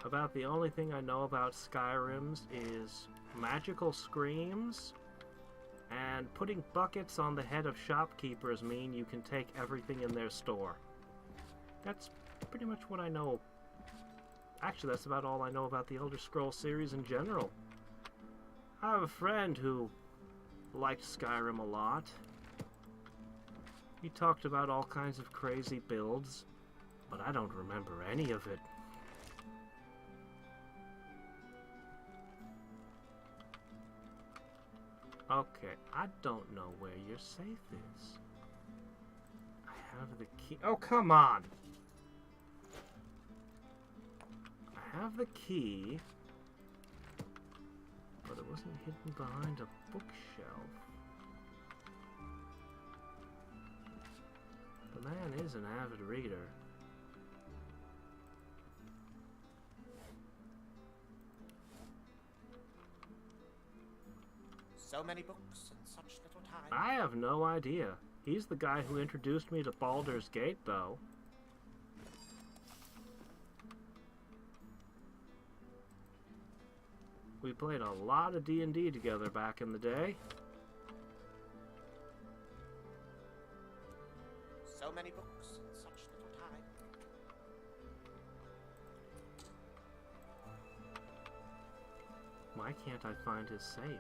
A: About the only thing I know about Skyrims is magical screams. And putting buckets on the head of shopkeepers mean you can take everything in their store. That's pretty much what I know. Actually, that's about all I know about the Elder Scrolls series in general. I have a friend who liked Skyrim a lot. He talked about all kinds of crazy builds, but I don't remember any of it. Okay, I don't know where your safe is. I have the key. Oh, come on! I have the key, but it wasn't hidden behind a bookshelf. The man is an avid reader.
O: So many books in such little time.
A: I have no idea. He's the guy who introduced me to Baldur's Gate, though. We played a lot of D&D together back in the day.
O: So many books in such little time.
A: Why can't I find his safe?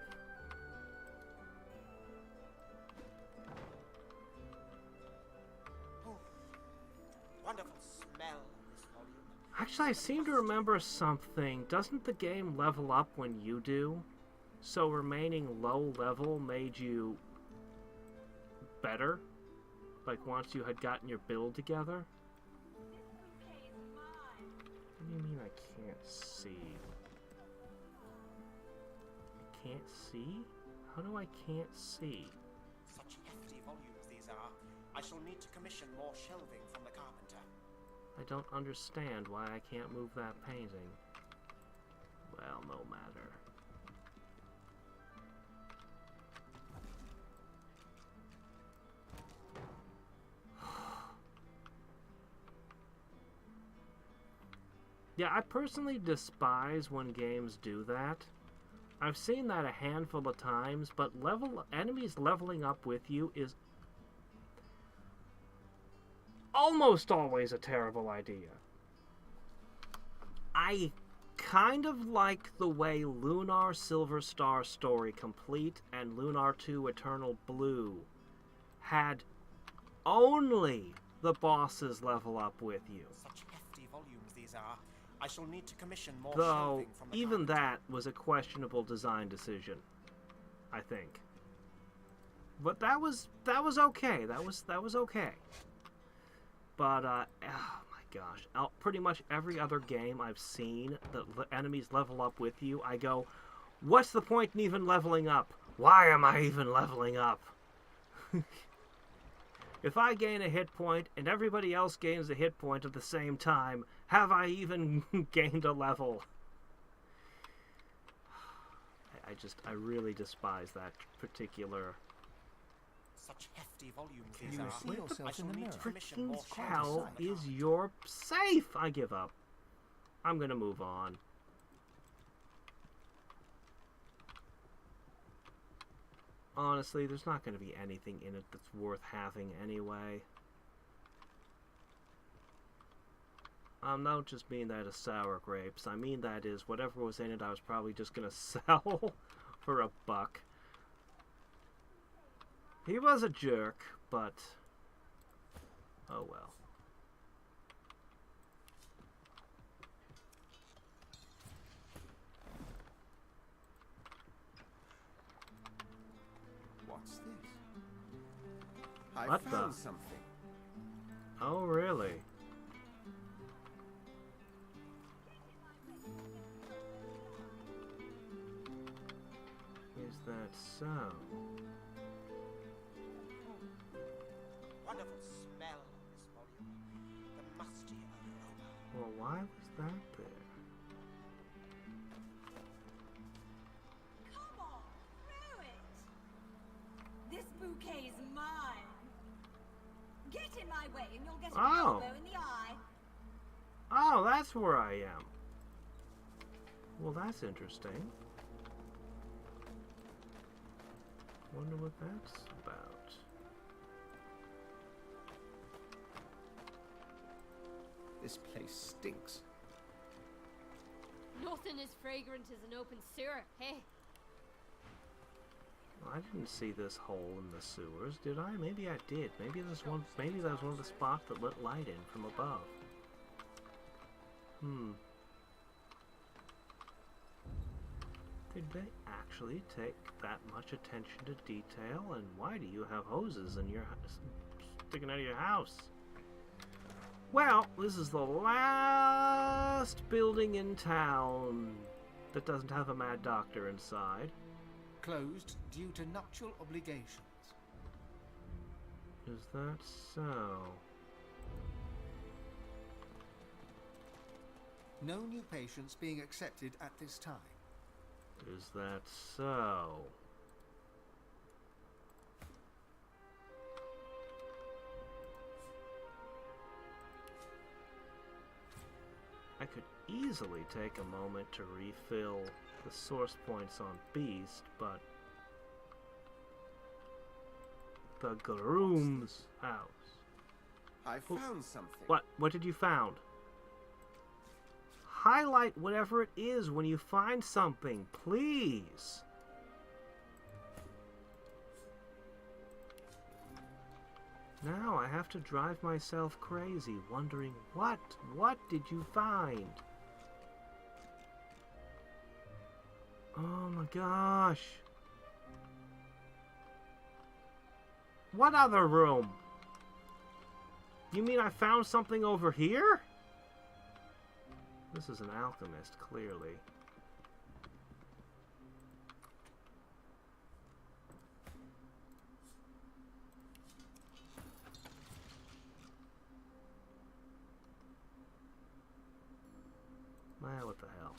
O: Oh, wonderful smell in this volume.
A: Actually, I seem to remember something. Doesn't the game level up when you do? So remaining low level made you better? Like once you had gotten your build together? What do you mean I can't see? I can't see? How do I can't see?
O: Such hefty volumes these are. I shall need to commission more shelving from the carpenter.
A: I don't understand why I can't move that painting. Well, no matter. Yeah, I personally despise when games do that. I've seen that a handful of times, but enemies leveling up with you is almost always a terrible idea. I kind of like the way Lunar Silver Star Story Complete and Lunar 2 Eternal Blue had only the bosses level up with you.
O: Such hefty volumes these are. I shall need to commission more
A: Though,
O: shelving from the
A: even
O: carpenter.
A: that was a questionable design decision, I think. But that was okay. That was okay. But oh my gosh, pretty much every other game I've seen that enemies level up with you, I go, what's the point in even leveling up? Why am I even leveling up? If I gain a hit point and everybody else gains a hit point at the same time, have I even gained a level? I really despise that particular...
O: Such hefty volumes
C: Can
O: these
C: you
O: are.
C: see yourself
O: I shall
C: in the
O: need
C: mirror?
O: to commission more
A: Freaking
O: shelving
A: hell
O: from the
A: is
O: carpenter.
A: your safe? I give up. I'm gonna move on. Honestly, there's not going to be anything in it that's worth having anyway. I don't just mean that as sour grapes. I mean that is whatever was in it I was probably just going to sell for $1. He was a jerk, but oh well.
R: What's this? I
A: What
R: found
A: the?
R: something.
A: Oh, really? Is that so?
O: Wonderful smell in this volume. The musty aroma.
A: Well, why was that there?
P: Come on, throw it! This bouquet's mine. Get in my way and you'll get an
A: Oh.
P: elbow in the eye.
A: Oh, that's where I am. Well, that's interesting. Wonder what that's about.
C: This place stinks.
S: Nothing as fragrant as an open sewer, hey?
A: I didn't see this hole in the sewers, did I? Maybe I did. Maybe there's one. Maybe that was one of the spots that let light in from above. Did they actually take that much attention to detail? And why do you have hoses in your sticking out of your house? Well, this is the last building in town that doesn't have a mad doctor inside.
C: Closed due to nuptial obligations.
A: Is that so?
C: No new patients being accepted at this time.
A: Is that so? I could easily take a moment to refill the source points on Beast, but the groom's house.
R: I found something.
A: What did you found? highlight whatever it is when you find something, please. Now I have to drive myself crazy, wondering what did you find? Oh my gosh. What other room? You mean I found something over here? This is an alchemist, clearly. Well, what the hell?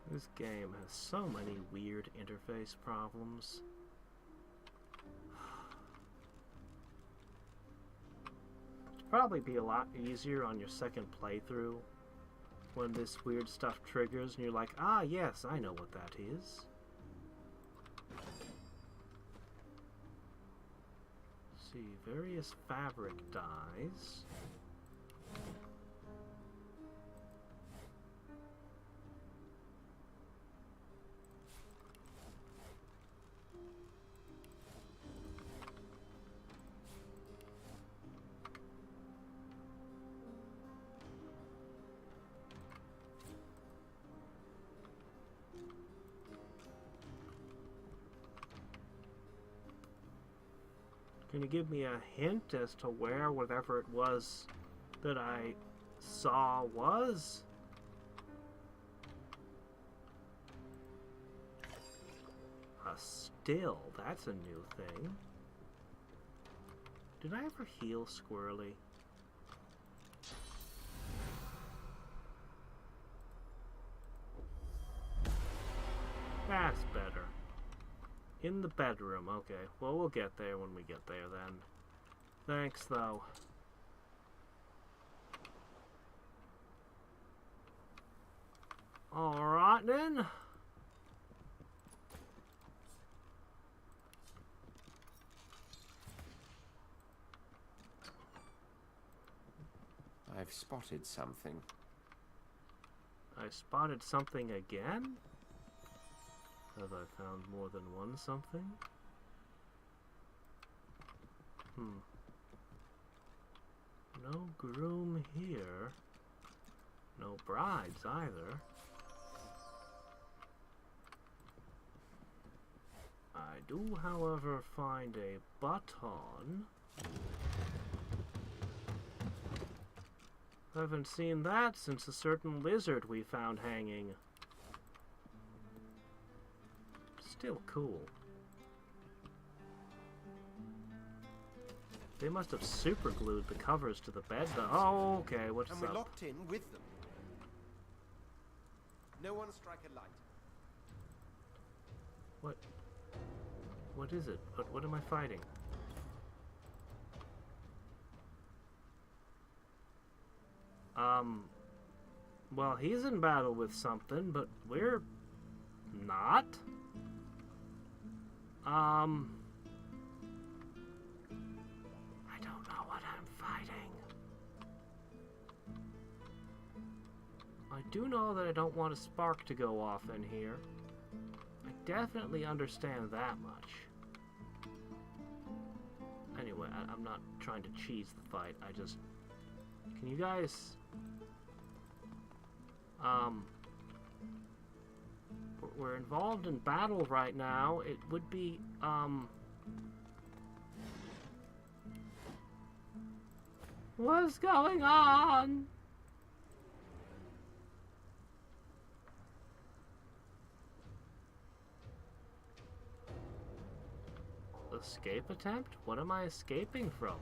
A: This game has so many weird interface problems. It'd probably be a lot easier on your second playthrough when this weird stuff triggers and you're like, ah yes, I know what that is. Let's see, various fabric dyes. Can you give me a hint as to where whatever it was that I saw was? A still, that's a new thing. Did I ever heal Squirrely? That's better. In the bedroom, okay. Well, we'll get there when we get there then. Thanks, though. Alright then.
T: I've spotted something.
A: I spotted something again? Have I found more than one something? No groom here. No brides either. I do, however, find a baton. Haven't seen that since a certain lizard we found hanging. Still cool. They must have super glued the covers to the bed though. Oh, okay, what's
O: and
A: up?
O: we're locked in with them. No one strike a light.
A: What is it? What am I fighting? Well, he's in battle with something, but we're not. I don't know what I'm fighting. I do know that I don't want a spark to go off in here. I definitely understand that much. Anyway, I'm not trying to cheese the fight. I just... Can you guys... We're involved in battle right now. It would be, What's going on? Escape attempt? What am I escaping from?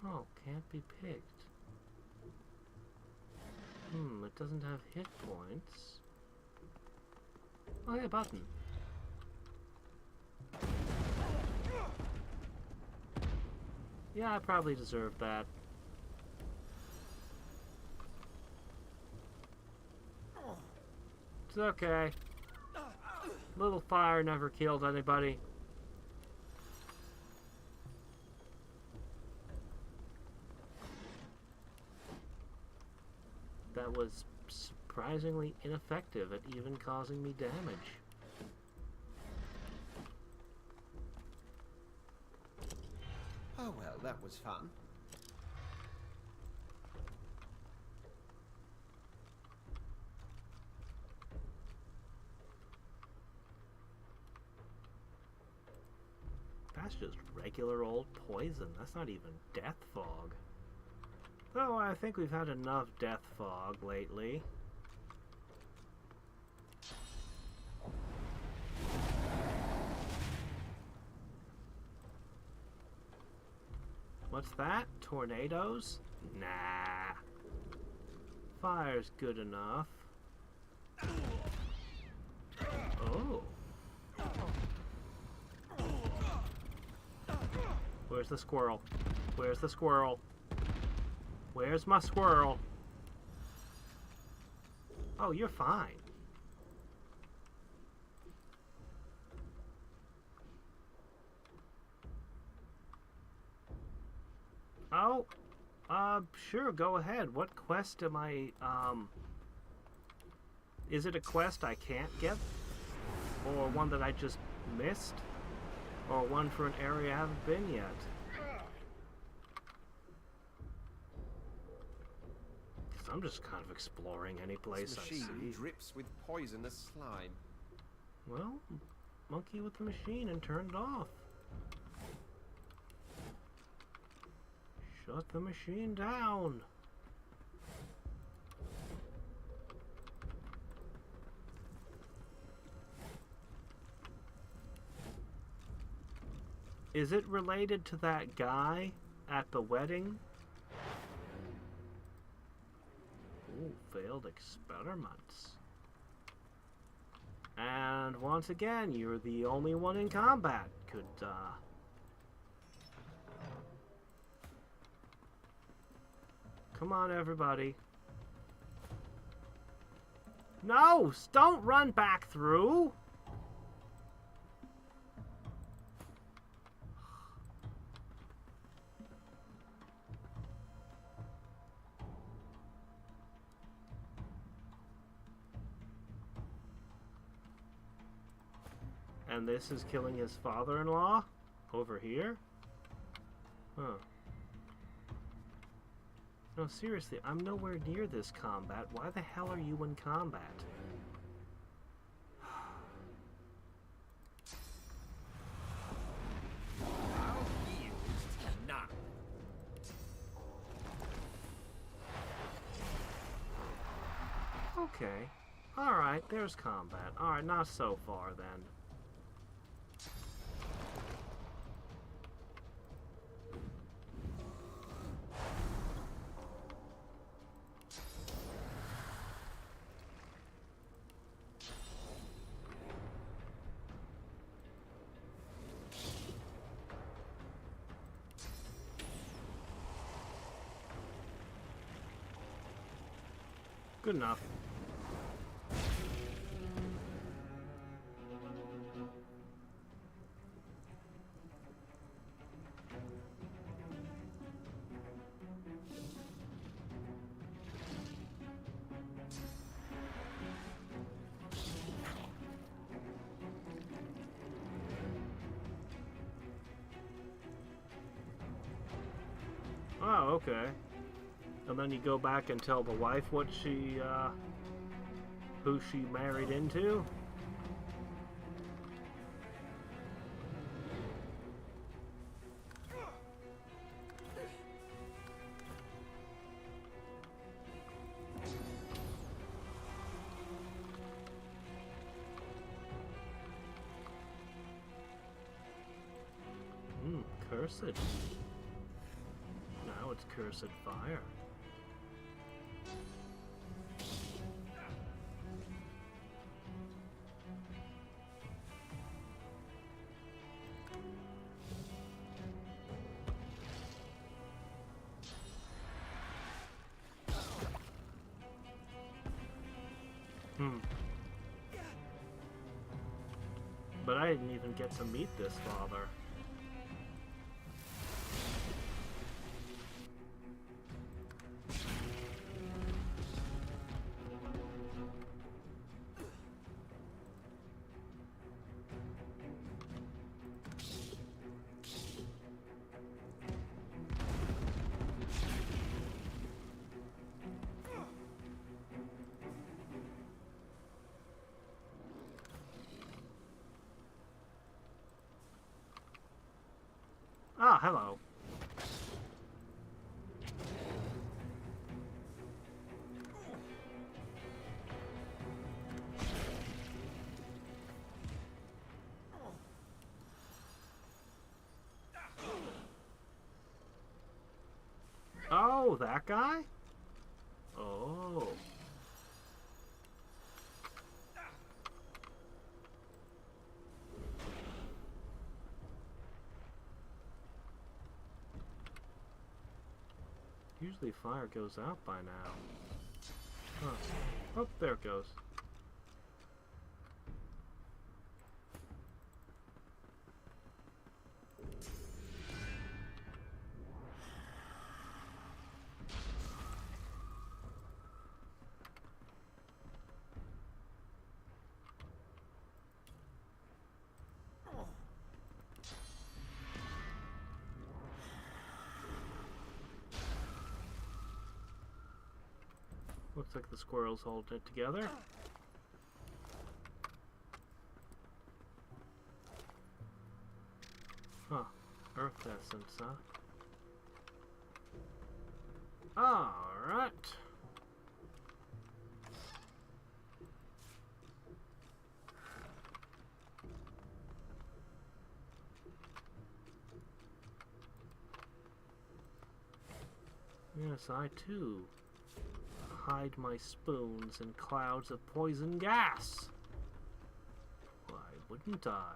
A: Oh, can't be picked. It doesn't have hit points. Oh, yeah, button. Yeah, I probably deserved that. It's okay. Little fire never killed anybody. That was surprisingly ineffective at even causing me damage.
T: Oh well, that was fun.
A: That's just regular old poison. That's not even Deathfog. Though I think we've had enough Deathfog lately. What's that? Tornadoes? Nah. Fire's good enough. Oh. Where's the squirrel? Where's the squirrel? Where's my squirrel? Oh, you're fine. Oh, sure, go ahead. What quest am I, is it a quest I can't get? Or one that I just missed? Or one for an area I haven't been yet? Because I'm just kind of exploring any place I see.
T: This machine drips with poisonous slime.
A: Well, monkey with the machine and turn it off. Shut the machine down. Is it related to that guy at the wedding? Ooh, failed experiments. And once again, you're the only one in combat. Could, come on, everybody. No! Don't run back through! And this is killing his father-in-law? Over here? Huh. No, seriously, I'm nowhere near this combat. Why the hell are you in combat? Okay. Alright, there's combat. Alright, not so far then. Good enough. Oh, okay. And then you go back and tell the wife what she, who she married into? Cursed. Now it's cursed fire. But I didn't even get to meet this father. Ah, hello. Oh, that guy? Oh. Usually fire goes out by now. Huh. Oh, there it goes. Looks like the squirrel's holding it together. Huh. Earth essence, huh? Alright. Yes, I too hide my spoons in clouds of poison gas. Why wouldn't I?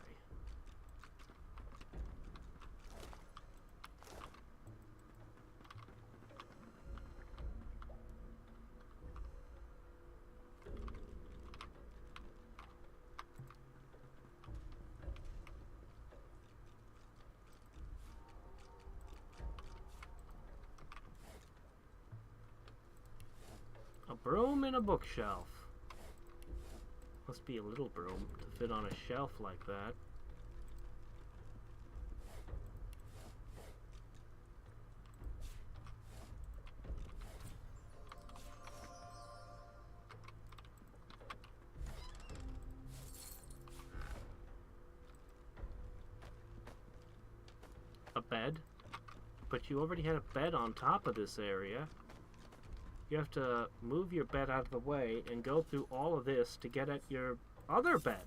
A: A broom in a bookshelf. Must be a little broom to fit on a shelf like that. A bed? But you already had a bed on top of this area. You have to move your bed out of the way and go through all of this to get at your other bed.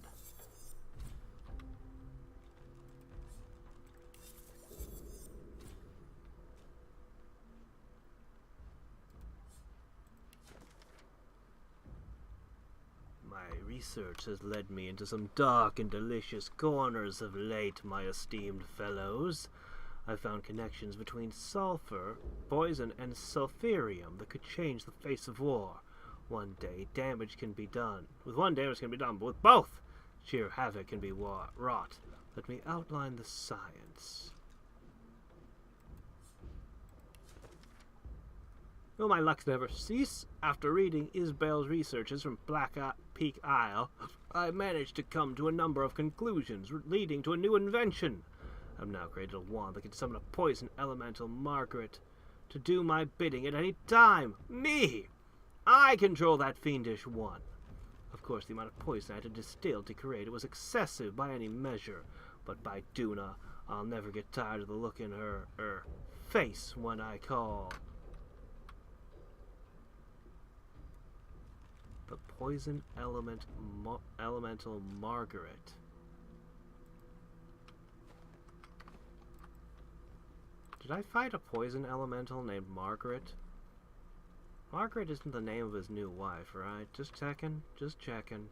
A: My research has led me into some dark and delicious corners of late, my esteemed fellows. I found connections between sulfur, poison, and sulfurium that could change the face of war. One damage can be done, but with both, sheer havoc can be wrought. Let me outline the science. Will my luck never cease? After reading Isbel's researches from Black Peak Isle, I managed to come to a number of conclusions leading to a new invention. I've now created a wand that can summon a poison elemental Margaret to do my bidding at any time. Me! I control that fiendish one. Of course, the amount of poison I had to distill to create it was excessive by any measure, but by Duna, I'll never get tired of the look in her, face when I call. The poison elemental Margaret. Did I fight a poison elemental named Margaret? Margaret isn't the name of his new wife, right? Just checking. Just checking.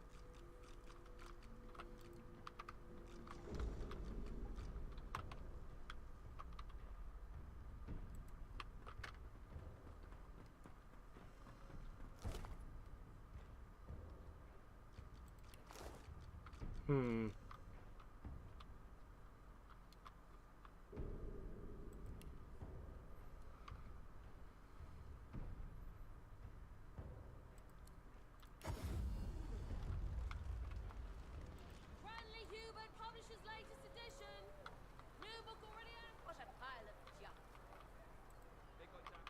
N: Friendly Hubert publishes latest edition. New book already out. What a pile of junk.
I: Big on Jack.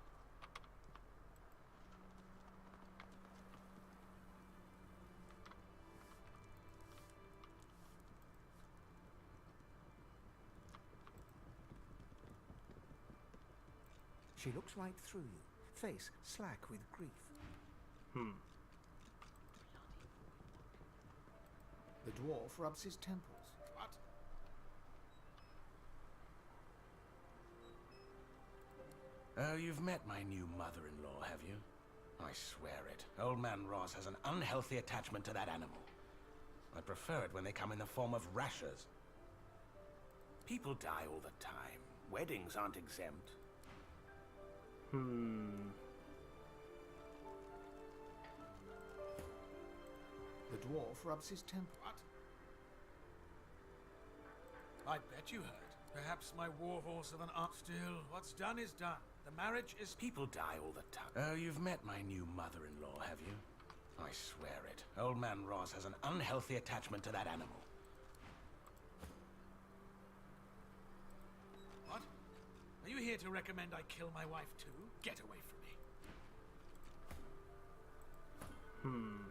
C: She looks right through you, face slack with grief. The dwarf rubs his temples.
K: What?
Q: Oh, you've met my new mother-in-law, have you? I swear it. Old Man Ross has an unhealthy attachment to that animal. I prefer it when they come in the form of rashers. People die all the time. Weddings aren't exempt.
C: The dwarf rubs his temple.
K: What? I bet you heard. Perhaps my warhorse of an aunt. Still, what's done is done. The marriage is...
Q: People die all the time. Oh, you've met my new mother-in-law, have you? I swear it. Old Man Ross has an unhealthy attachment to that animal.
K: What? Are you here to recommend I kill my wife too? Get away from me.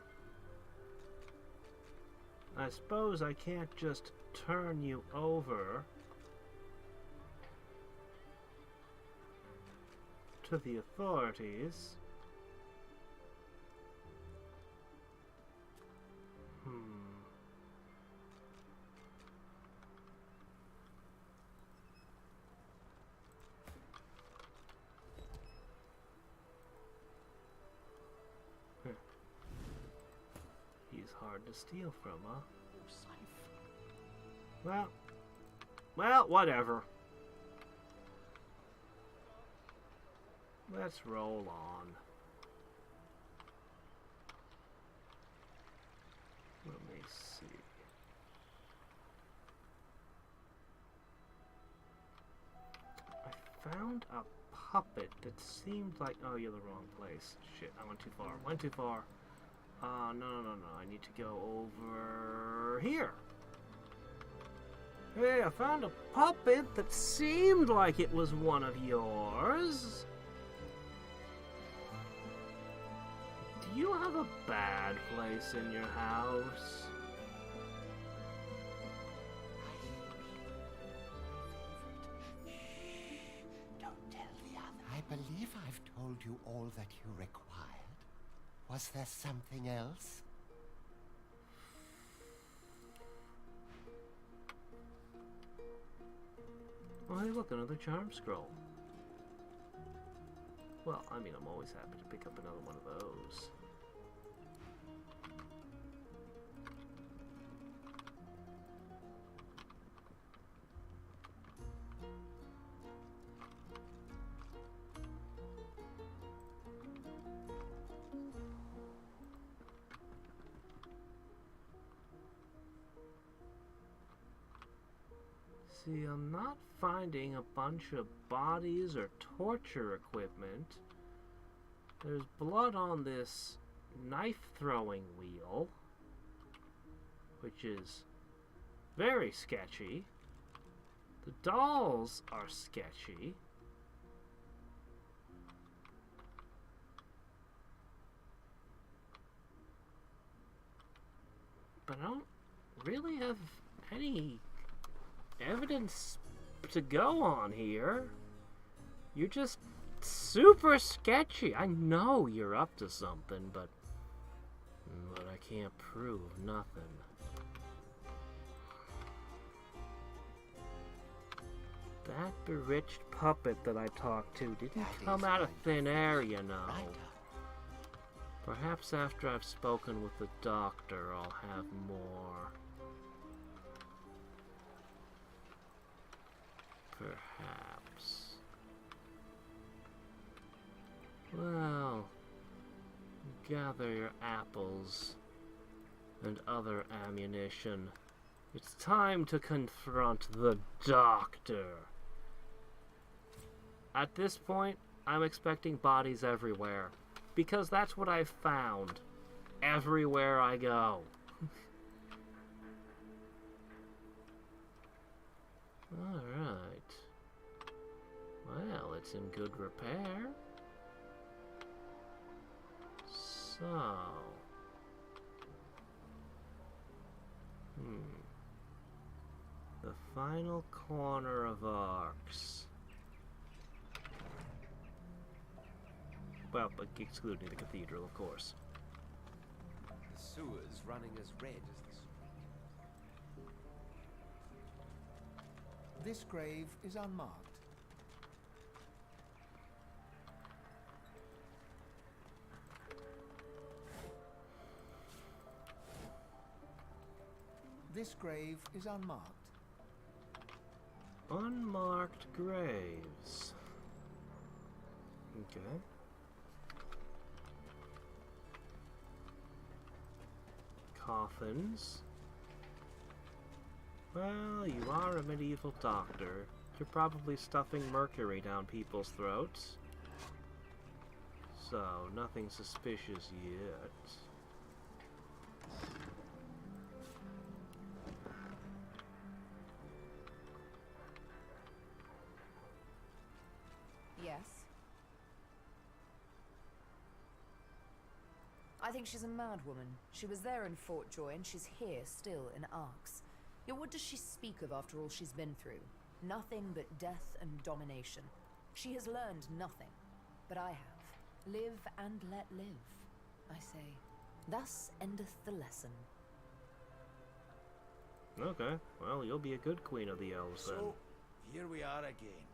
A: I suppose I can't just turn you over to the authorities. He's hard to steal from, huh? Well, whatever. Let's roll on. Let me see. I found a puppet that seemed like... Oh, you're the wrong place. Shit, I went too far. Went too far. No. I need to go over here. Hey, I found a puppet that seemed like it was one of yours. Do you have a bad place in your house?
E: Don't tell the other. I believe I've told you all that you required. Was there something else?
A: Oh, hey, look, another charm scroll. Well, I mean, I'm always happy to pick up another one of those. See, I'm not finding a bunch of bodies or torture equipment. There's blood on this knife-throwing wheel, which is very sketchy. The dolls are sketchy. But I don't really have any evidence to go on here. You're just super sketchy. I know you're up to something, but I can't prove nothing. That bewitched puppet that I talked to didn't come out of thin air, you know. Perhaps after I've spoken with the doctor, I'll have more. Perhaps. Well, gather your apples and other ammunition It's time to confront the Doctor. At this point, I'm expecting bodies everywhere, because that's what I've found everywhere I go. Alright. Well, it's in good repair. So... The final corner of Arx. Well, but excluding the cathedral, of course.
T: The sewer's running as red as the street.
C: This grave is unmarked. This grave is unmarked.
A: Unmarked graves. Okay. Coffins. Well, you are a medieval doctor. You're probably stuffing mercury down people's throats. So, nothing suspicious yet.
U: Yes. I think she's a mad woman. She was there in Fort Joy, and she's here still in Arx. Yet what does she speak of after all she's been through? Nothing but death and domination. She has learned nothing. But I have. Live and let live, I say. Thus endeth the lesson.
A: Okay, well, you'll be a good queen of the elves then.
R: So, here we are again.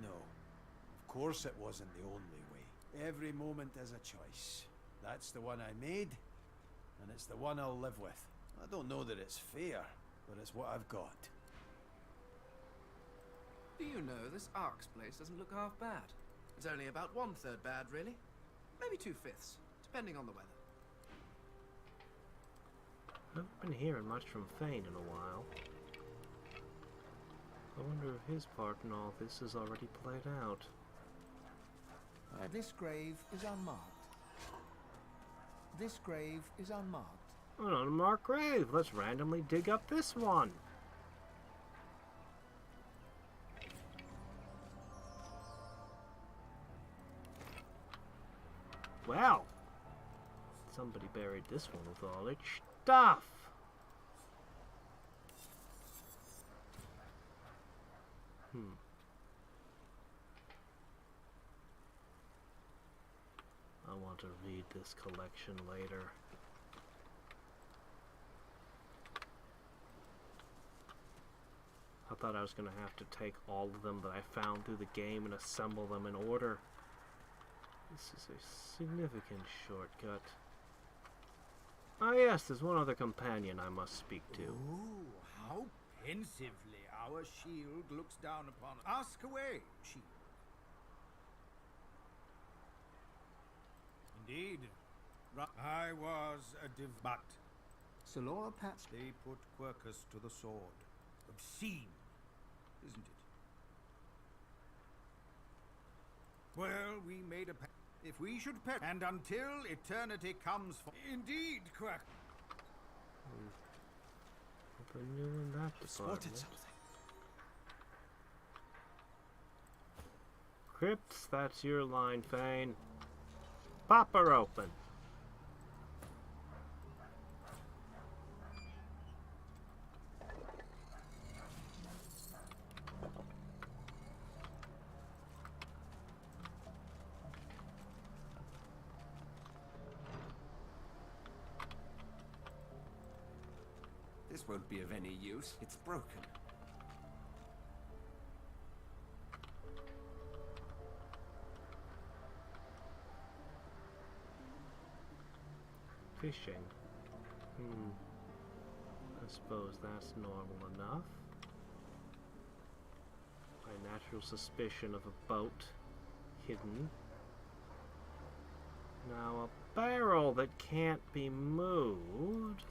R: No. Of course it wasn't the only way. Every moment is a choice. That's the one I made, and it's the one I'll live with. I don't know that it's fair, but it's what I've got.
F: Do you know, this Arx place doesn't look half bad. It's only about 1/3 bad, really. Maybe 2/5, depending on the weather.
A: I haven't been hearing much from Fane in a while. I wonder if his part in all this is already played out.
C: This grave is unmarked. This grave is unmarked.
A: An unmarked grave. Let's randomly dig up this one. Well, somebody buried this one with all its stuff. I want to read this collection later. I thought I was going to have to take all of them that I found through the game and assemble them in order. This is a significant shortcut. Ah yes, there's one other companion I must speak to.
K: Ooh, how pensively our shield looks down upon us. Ask away, shield. Indeed. I was a but
C: Solora Pat's...
K: They put Quercus to the sword. Obscene, isn't it? Well, we made a pact. If we should perish, and until eternity comes for... Indeed, Quack.
A: Nothing new in that
T: Spotted
A: department.
T: something.
A: Crypts, that's your line, Fane. Pop her open.
T: This won't be of any use. It's broken.
A: Fishing. I suppose that's normal enough. My natural suspicion of a boat hidden. Now up barrel that can't be moved.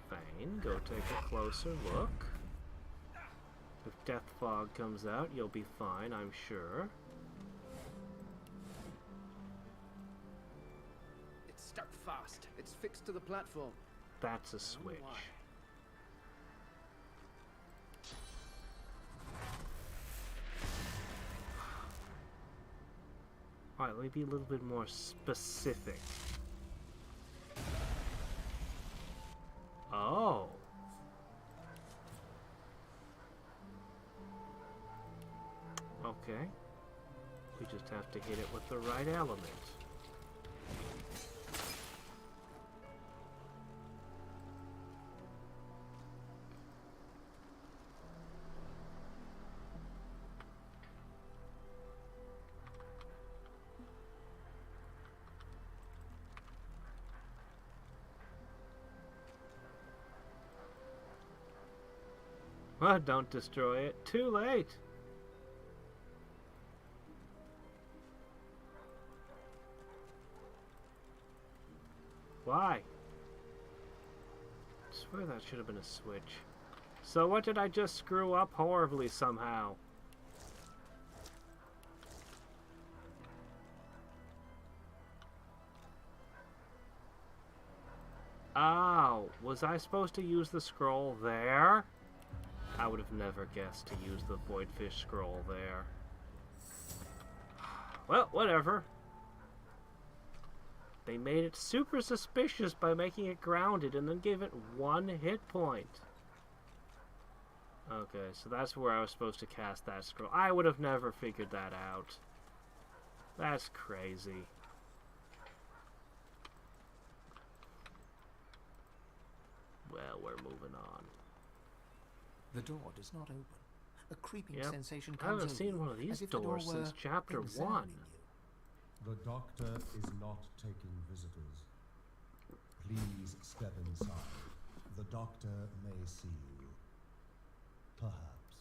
A: Fine, go take a closer look. If Deathfog comes out, you'll be fine, I'm sure.
F: It's stuck fast. It's fixed to the platform.
A: That's a switch. Alright, let me be a little bit more specific. Oh. Okay. We just have to hit it with the right element. Well, don't destroy it. Too late. Why? I swear that should have been a switch. So what did I just screw up horribly somehow? Oh, was I supposed to use the scroll there? I would have never guessed to use the Voidfish scroll there. Well, whatever. They made it super suspicious by making it grounded and then gave it 1 hit point. Okay, so that's where I was supposed to cast that scroll. I would have never figured that out. That's crazy. Well, we're moving on.
C: The door does not open. A creeping sensation
A: I
C: comes
A: haven't
C: over
A: seen
C: you,
A: one of these
C: as if the door
A: doors since
C: were
A: chapter 1.
C: examining you.
M: The doctor is not taking visitors. Please step inside. The doctor may see you. Perhaps.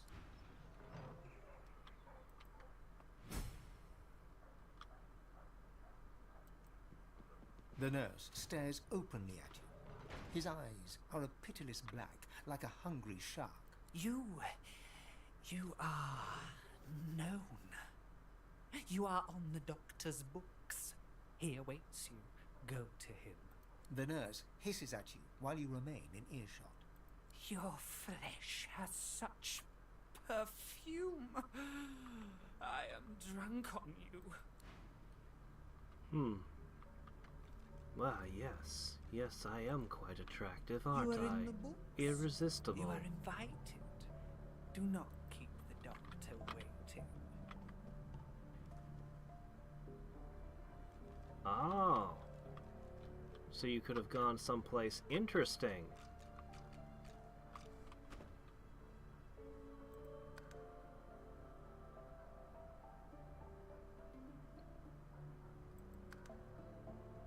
C: The nurse stares openly at you. His eyes are a pitiless black, like a hungry shark.
V: You are known. You are on the doctor's books. He awaits you. Go to him.
C: The nurse hisses at you while you remain in earshot.
V: Your flesh has such perfume. I am drunk on you.
A: Well, yes. Yes, I am quite attractive, aren't
V: You are
A: I?
V: in the books.
A: Irresistible.
V: You are invited. Do not keep the doctor waiting.
A: Oh. So you could have gone someplace interesting.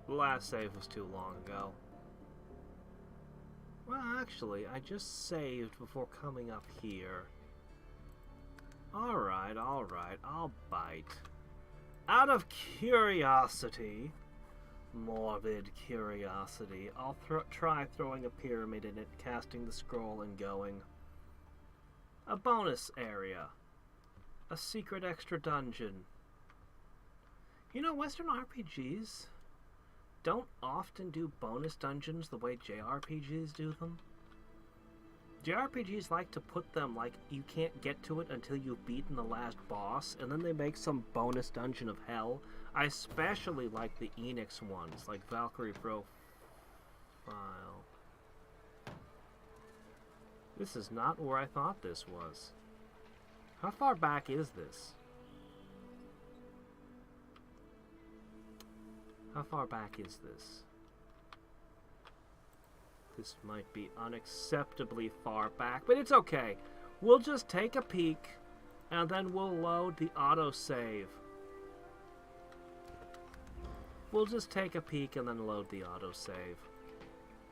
A: The last save was too long ago. Well, actually, I just saved before coming up here. Alright, I'll bite. Out of curiosity, morbid curiosity, I'll try throwing a pyramid in it, casting the scroll and going. A bonus area. A secret extra dungeon. You know, Western RPGs don't often do bonus dungeons the way JRPGs do them. JRPGs like to put them like you can't get to it until you've beaten the last boss, and then they make some bonus dungeon of hell. I especially like the Enix ones, like Valkyrie Profile. This is not where I thought this was. How far back is this? How far back is this? This might be unacceptably far back, but it's okay. We'll just take a peek, and then we'll load the autosave. We'll just take a peek and then load the autosave.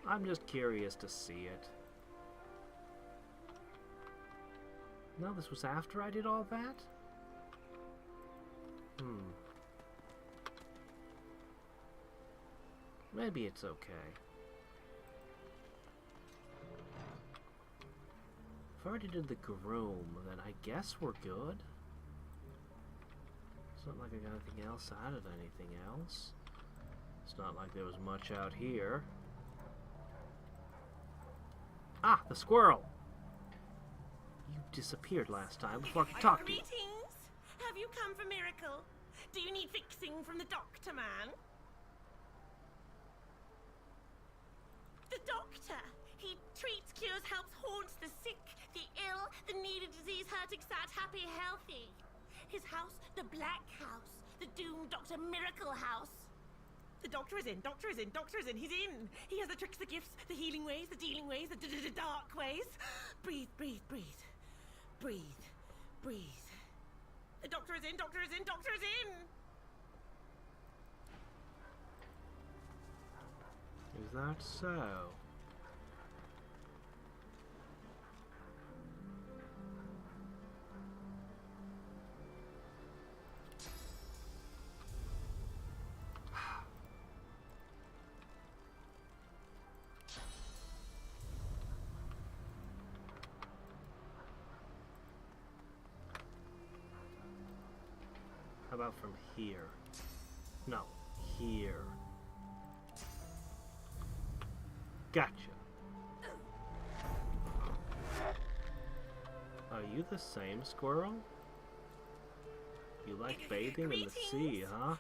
A: I'm just curious to see it. No, this was after I did all that? Maybe it's okay. If I already did the groom, then I guess we're good. It's not like I got anything else out of anything else. It's not like there was much out here. Ah, the squirrel! You disappeared last time before I could talk to you.
G: Greetings! Have you come for miracle? Do you need fixing from the doctor, man? The doctor! He treats, cures, helps, haunts the sick, the ill, the needed, disease, hurting, sad, happy, healthy. His house, the Black House, the doomed Doctor Miracle House. The doctor is in, doctor is in, doctor is in, he's in! He has the tricks, the gifts, the healing ways, the dealing ways, the dark ways. Breathe, breathe, breathe. Breathe, breathe. The doctor is in, doctor is in, doctor is in!
A: Is that so? How about from here? No, here. Gotcha. Are you the same squirrel? You like bathing in the sea, huh?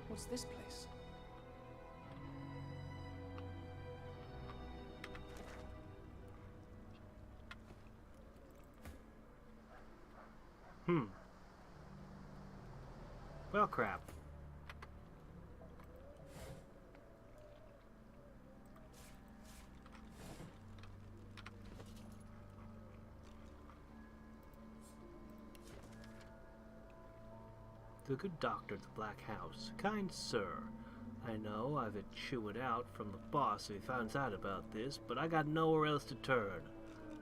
V: What's this place?
A: Well, crap. The good doctor at the Black House. Kind sir, I know I've it chewed out from the boss if he finds out about this, but I got nowhere else to turn.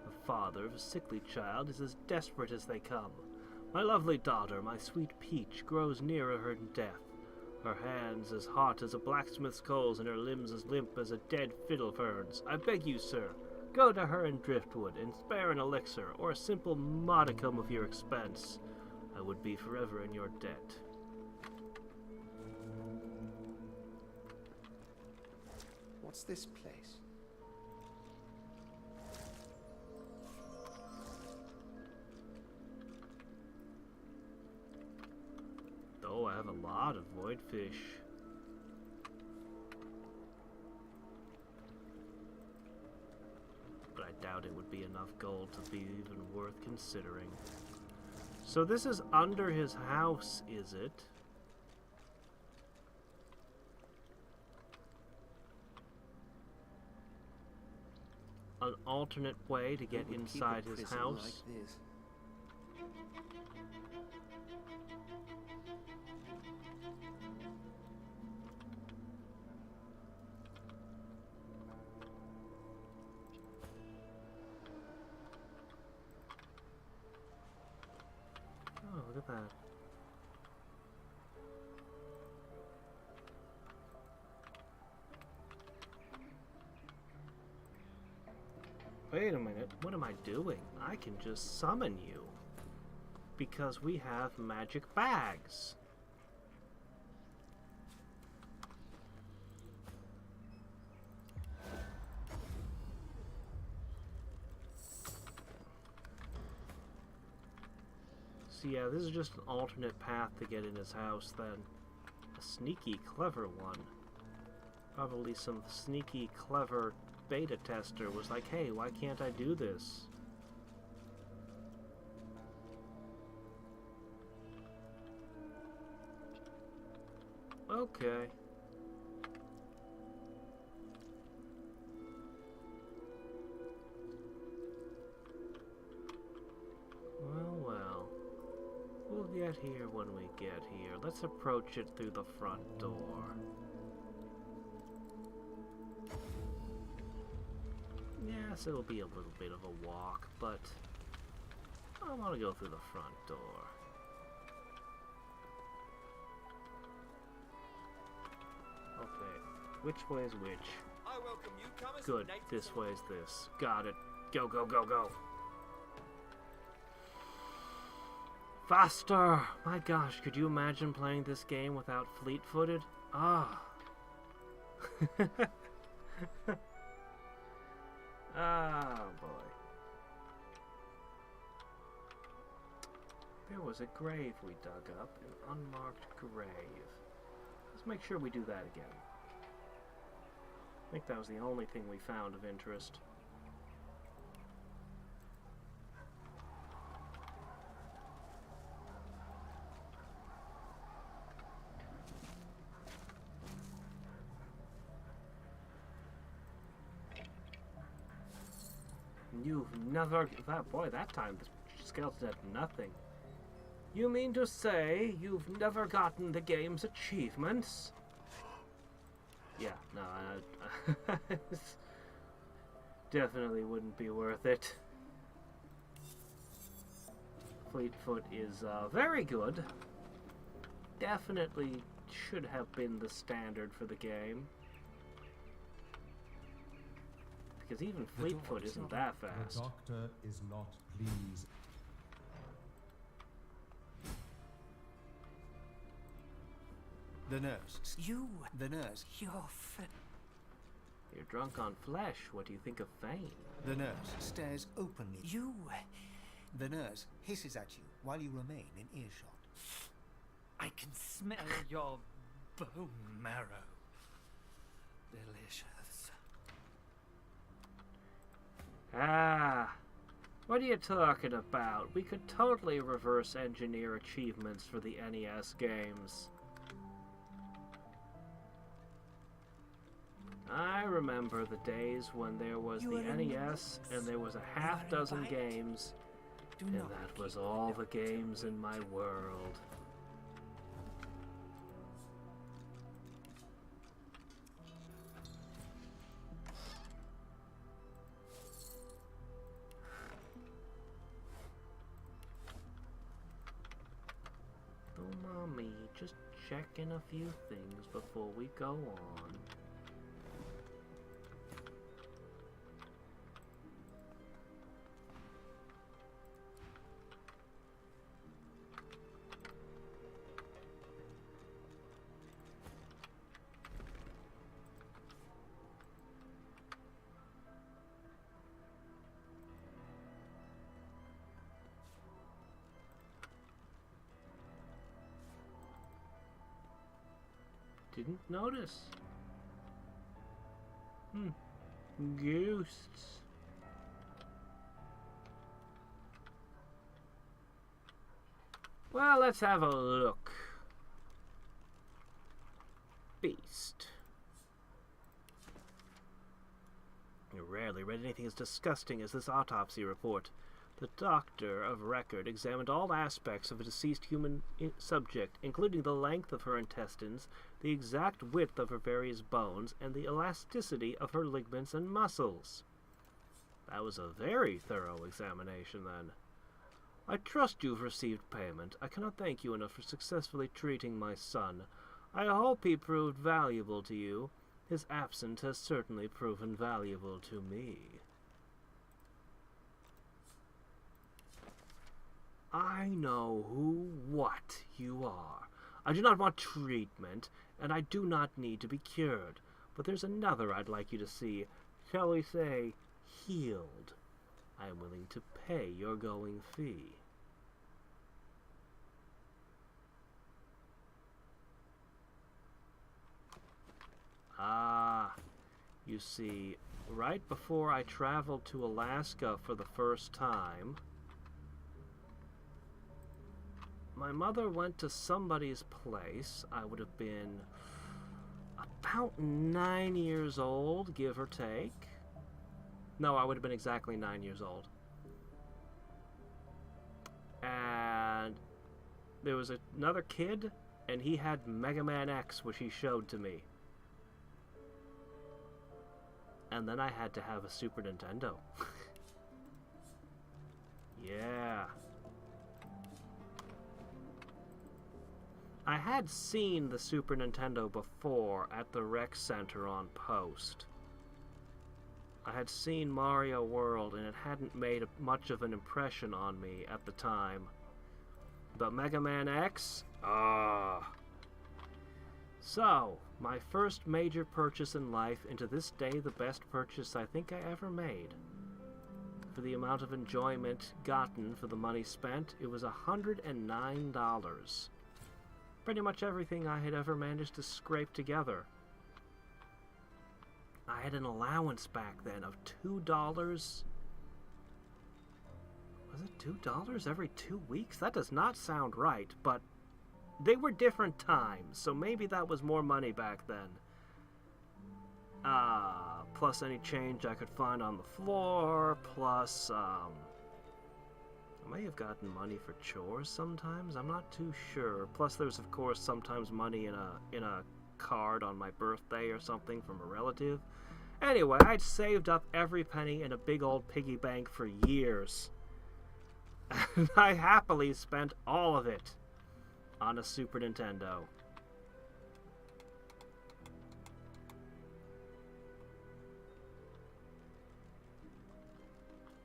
A: The father of a sickly child is as desperate as they come. My lovely daughter, my sweet Peach, grows nearer her death. Her hands as hot as a blacksmith's coals and her limbs as limp as a dead fiddle ferns. I beg you, sir, go to her in Driftwood and spare an elixir or a simple modicum of your expense. I would be forever in your debt.
V: What's this place?
A: Oh, I have a lot of void fish. But I doubt it would be enough gold to be even worth considering. So this is under his house, is it? An alternate way to get inside his house?
V: Like this?
A: Oh, look at that. Wait a minute, what am I doing? I can just summon you. Because we have magic bags. So yeah, this is just an alternate path to get in his house then. A sneaky, clever one. Probably some sneaky, clever beta tester was like, hey, why can't I do this? Okay. Well. We'll get here when we get here. Let's approach it through the front door. Yes, it'll be a little bit of a walk, but I want to go through the front door. Okay, which way is which?
I: I welcome newcomers.
A: Good, this way is this. Got it. Go, go, go, go. Faster! My gosh, could you imagine playing this game without fleet-footed? Ah. Ah, boy. There was a grave we dug up, an unmarked grave. Let's make sure we do that again. I think that was the only thing we found of interest. You've never... that time the skeleton had nothing. You mean to say you've never gotten the game's achievements? Yeah, no, definitely wouldn't be worth it. Fleetfoot is very good. Definitely should have been the standard for the game. Because even Fleetfoot isn't that fast.
M: The doctor is not pleased.
C: The nurse.
V: You.
C: The nurse.
V: You're
A: You're drunk on flesh. What do you think of fame?
C: The nurse stares openly.
V: You.
C: The nurse hisses at you while you remain in earshot.
V: I can smell your bone marrow. Delicious.
A: Ah, what are you talking about? We could totally reverse engineer achievements for the NES games. I remember the days when there was the NES and there was a half-dozen games, and that was all the games in my world. Oh, mommy, just checking a few things before we go on. Didn't notice. Ghosts. Well, let's have a look. Beast. You rarely read anything as disgusting as this autopsy report. The doctor of record examined all aspects of a deceased human subject, including the length of her intestines, the exact width of her various bones, and the elasticity of her ligaments and muscles. That was a very thorough examination, then. I trust you've received payment. I cannot thank you enough for successfully treating my son. I hope he proved valuable to you. His absence has certainly proven valuable to me. I know what you are. I do not want treatment, and I do not need to be cured. But there's another I'd like you to see. Shall we say, healed? I am willing to pay your going fee. Ah, you see, right before I traveled to Alaska for the first time, my mother went to somebody's place. I would have been about 9 years old, give or take. No, I would have been exactly 9 years old. And there was another kid, and he had Mega Man X, which he showed to me. And then I had to have a Super Nintendo. Yeah. I had seen the Super Nintendo before at the rec center on Post. I had seen Mario World, and it hadn't made much of an impression on me at the time. But Mega Man X? So, my first major purchase in life, and to this day the best purchase I think I ever made. For the amount of enjoyment gotten for the money spent, it was $109. Pretty much everything I had ever managed to scrape together. I had an allowance back then of $2. Was it $2 every 2 weeks? That does not sound right, but they were different times, so maybe that was more money back then. Plus any change I could find on the floor, plus, I may have gotten money for chores sometimes, I'm not too sure. Plus there's, of course, sometimes money in a card on my birthday or something from a relative. Anyway, I'd saved up every penny in a big old piggy bank for years. And I happily spent all of it on a Super Nintendo.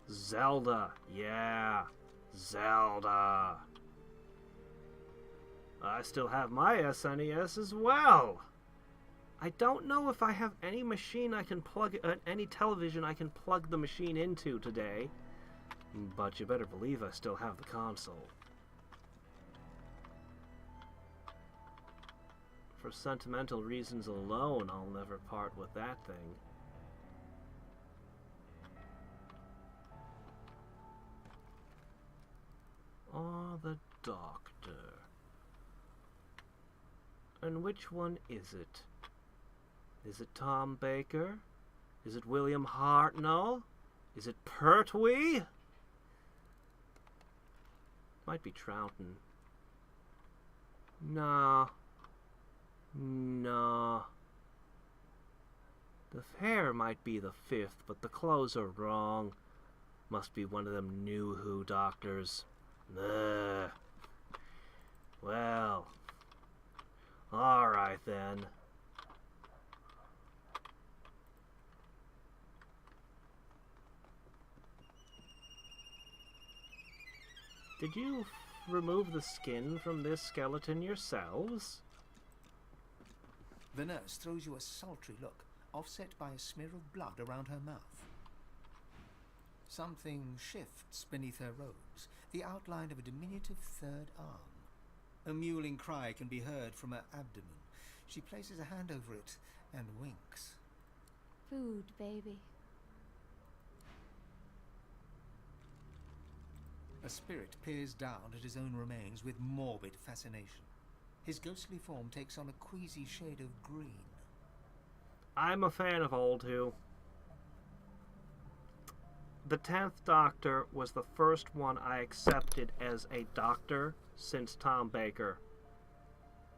A: Zelda, yeah, Zelda. I still have my SNES as well. I don't know if I have any machine I can plug, any television I can plug the machine into today, but you better believe I still have the console. For sentimental reasons alone, I'll never part with that thing. Oh, the Doctor. And which one is it? Is it Tom Baker? Is it William Hartnell? Is it Pertwee? Might be Troughton. Nah. Nah. The hair might be the fifth, but the clothes are wrong. Must be one of them new Who doctors. Ugh. Well. Alright then. Did you remove the skin from this skeleton yourselves?
C: The nurse throws you a sultry look, offset by a smear of blood around her mouth. Something shifts beneath her robes, the outline of a diminutive third arm. A mewling cry can be heard from her abdomen. She places a hand over it and winks.
S: Food, baby.
C: A spirit peers down at his own remains with morbid fascination. His ghostly form takes on a queasy shade of green.
A: I'm a fan of Old Who. The 10th Doctor was the first one I accepted as a doctor since Tom Baker.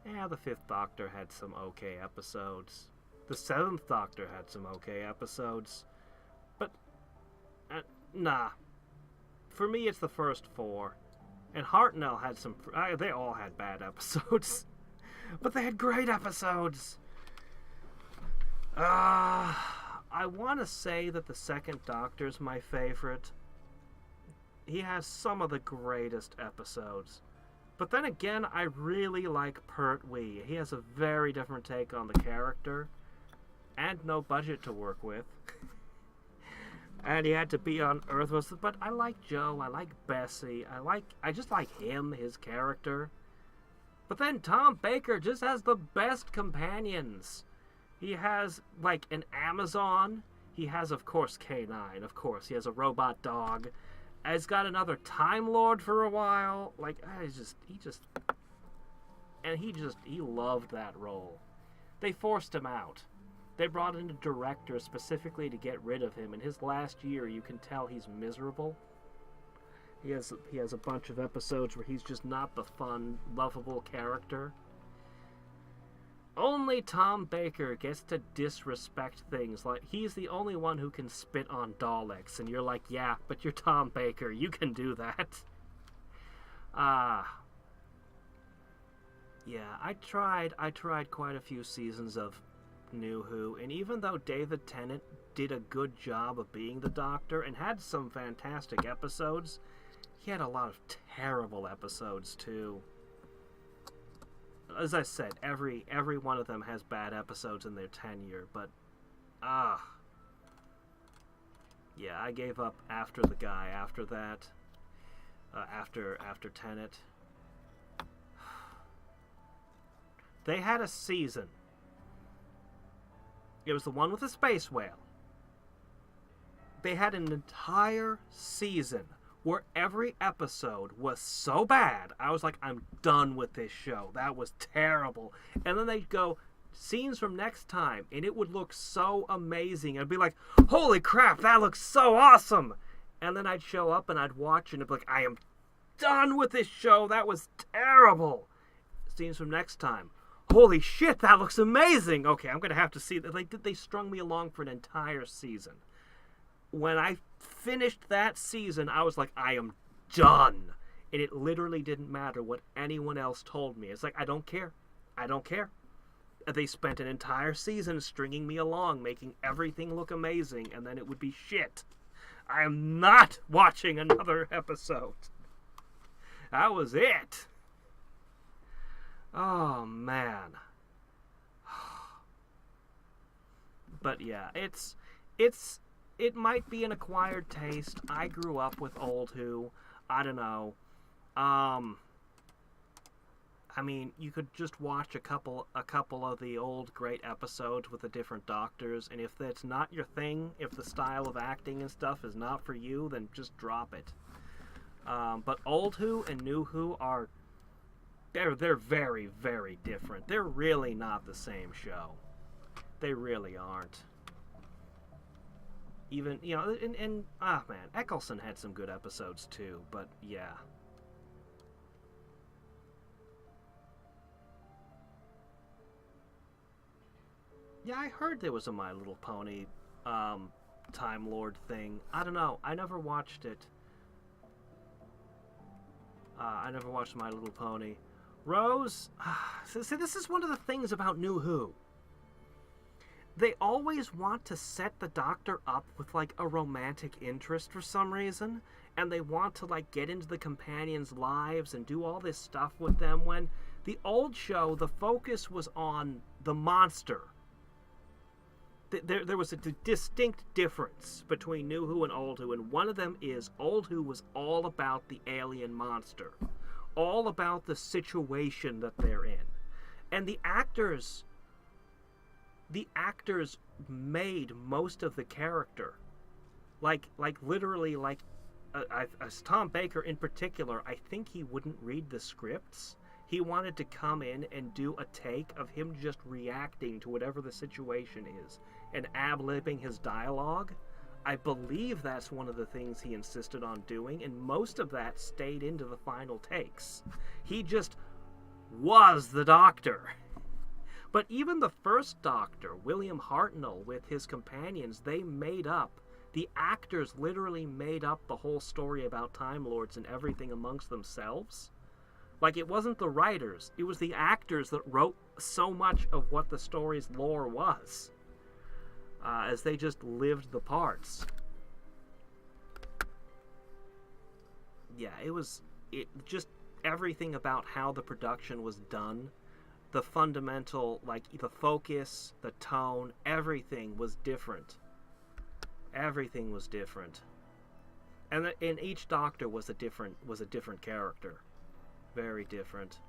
A: Yeah, the 5th Doctor had some okay episodes. The 7th Doctor had some okay episodes. But, nah. For me, it's the first 4. And Hartnell had some... they all had bad episodes. But they had great episodes. I want to say that the 2nd Doctor's my favorite. He has some of the greatest episodes. But then again, I really like Pertwee. He has a very different take on the character. And no budget to work with. And he had to be on Earth. But I like Joe, I like Bessie, I just like him, his character. But then Tom Baker just has the best companions. He has, like, an Amazon. He has, of course, K9. Of course, he has a robot dog. He's got another Time Lord for a while. Like, he loved that role. They forced him out. They brought in a director specifically to get rid of him. In his last year, you can tell he's miserable. He has a bunch of episodes where he's just not the fun, lovable character. Only Tom Baker gets to disrespect things. Like, he's the only one who can spit on Daleks, and you're like, yeah, but you're Tom Baker. You can do that. Yeah, I tried quite a few seasons of New Who, and even though David Tennant did a good job of being the Doctor and had some fantastic episodes, he had a lot of terrible episodes too. As I said, every one of them has bad episodes in their tenure, but yeah, I gave up after the guy. After that, after Tennant, they had a season. It was the one with the space whale. They had an entire season where every episode was so bad, I was like, I'm done with this show. That was terrible. And then they'd go, scenes from next time, and it would look so amazing. I'd be like, holy crap, that looks so awesome. And then I'd show up and I'd watch, and it'd be like, I am done with this show. That was terrible. Scenes from next time. Holy shit, that looks amazing. Okay, I'm going to have to see that. They strung me along for an entire season. When I finished that season, I was like, I am done. And it literally didn't matter what anyone else told me. It's like, I don't care. I don't care. They spent an entire season stringing me along, making everything look amazing, and then it would be shit. I am not watching another episode. That was it. Oh, man. But yeah, it might be an acquired taste. I grew up with Old Who. I don't know. I mean, you could just watch a couple of the old great episodes with the different doctors, and if that's not your thing, if the style of acting and stuff is not for you, then just drop it. But Old Who and New Who they're very, very different. They're really not the same show. They really aren't. Even, you know, and man, Eccleston had some good episodes too, but yeah. Yeah, I heard there was a My Little Pony Time Lord thing. I don't know. I never watched it. I never watched My Little Pony. Rose, see, this is one of the things about New Who. They always want to set the Doctor up with, like, a romantic interest for some reason, and they want to, like, get into the companions' lives and do all this stuff with them, when the old show, the focus was on the monster. There was a distinct difference between New Who and Old Who, and one of them is Old Who was all about the alien monster. All about the situation that they're in. And the actors made most of the character. Like literally, like, as Tom Baker in particular, I think he wouldn't read the scripts. He wanted to come in and do a take of him just reacting to whatever the situation is and ad-libbing his dialogue. I believe that's one of the things he insisted on doing, and most of that stayed into the final takes. He just was the Doctor. But even the first Doctor, William Hartnell, with his companions, they made up. The actors literally made up the whole story about Time Lords and everything amongst themselves. Like, it wasn't the writers, it was the actors that wrote so much of what the story's lore was. As they just lived the parts. Yeah, it just everything about how the production was done, the fundamental, like, the focus, the tone, everything was different. Everything was different. And each Doctor was a different character. Very different.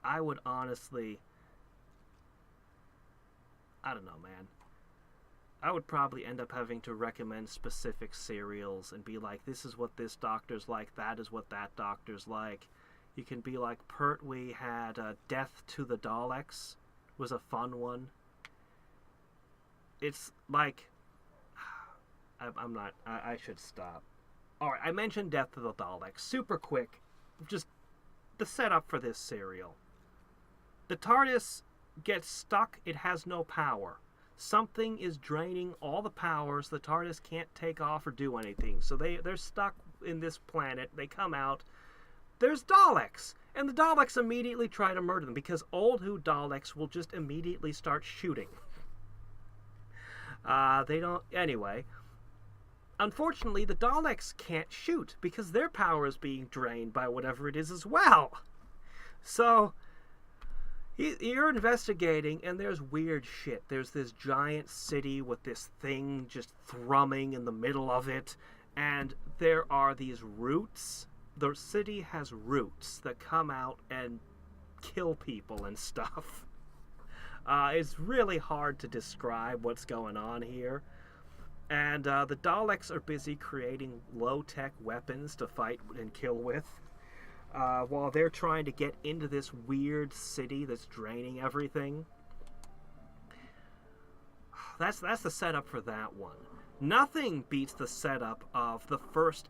A: I would honestly, I don't know, man. I would probably end up having to recommend specific serials and be like, this is what this doctor's like, that is what that doctor's like. You can be like, Pertwee had Death to the Daleks, was a fun one. It's like, I should stop. Alright, I mentioned Death to the Daleks. Super quick, just the setup for this serial. The TARDIS gets stuck, it has no power. Something is draining all the powers, the TARDIS can't take off or do anything. So they're stuck in this planet, they come out, there's Daleks! And the Daleks immediately try to murder them, because old Who Daleks will just immediately start shooting. They don't... Anyway. Unfortunately, the Daleks can't shoot, because their power is being drained by whatever it is as well. So, you're investigating, and there's weird shit. There's this giant city with this thing just thrumming in the middle of it, and there are these roots. The city has roots that come out and kill people and stuff. It's really hard to describe what's going on here. And the Daleks are busy creating low-tech weapons to fight and kill with, while they're trying to get into this weird city that's draining everything. That's the setup for that one. Nothing beats the setup of the first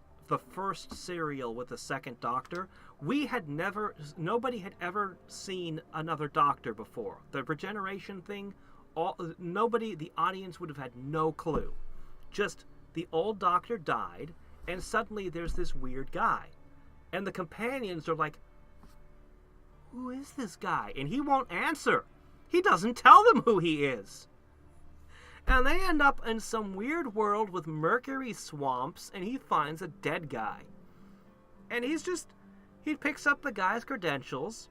A: serial with the second Doctor. Nobody had ever seen another Doctor before. The regeneration thing, the audience would have had no clue. Just, the old Doctor died, and suddenly there's this weird guy. And the companions are like, who is this guy? And he won't answer. He doesn't tell them who he is. And they end up in some weird world with mercury swamps, and he finds a dead guy. And he picks up the guy's credentials,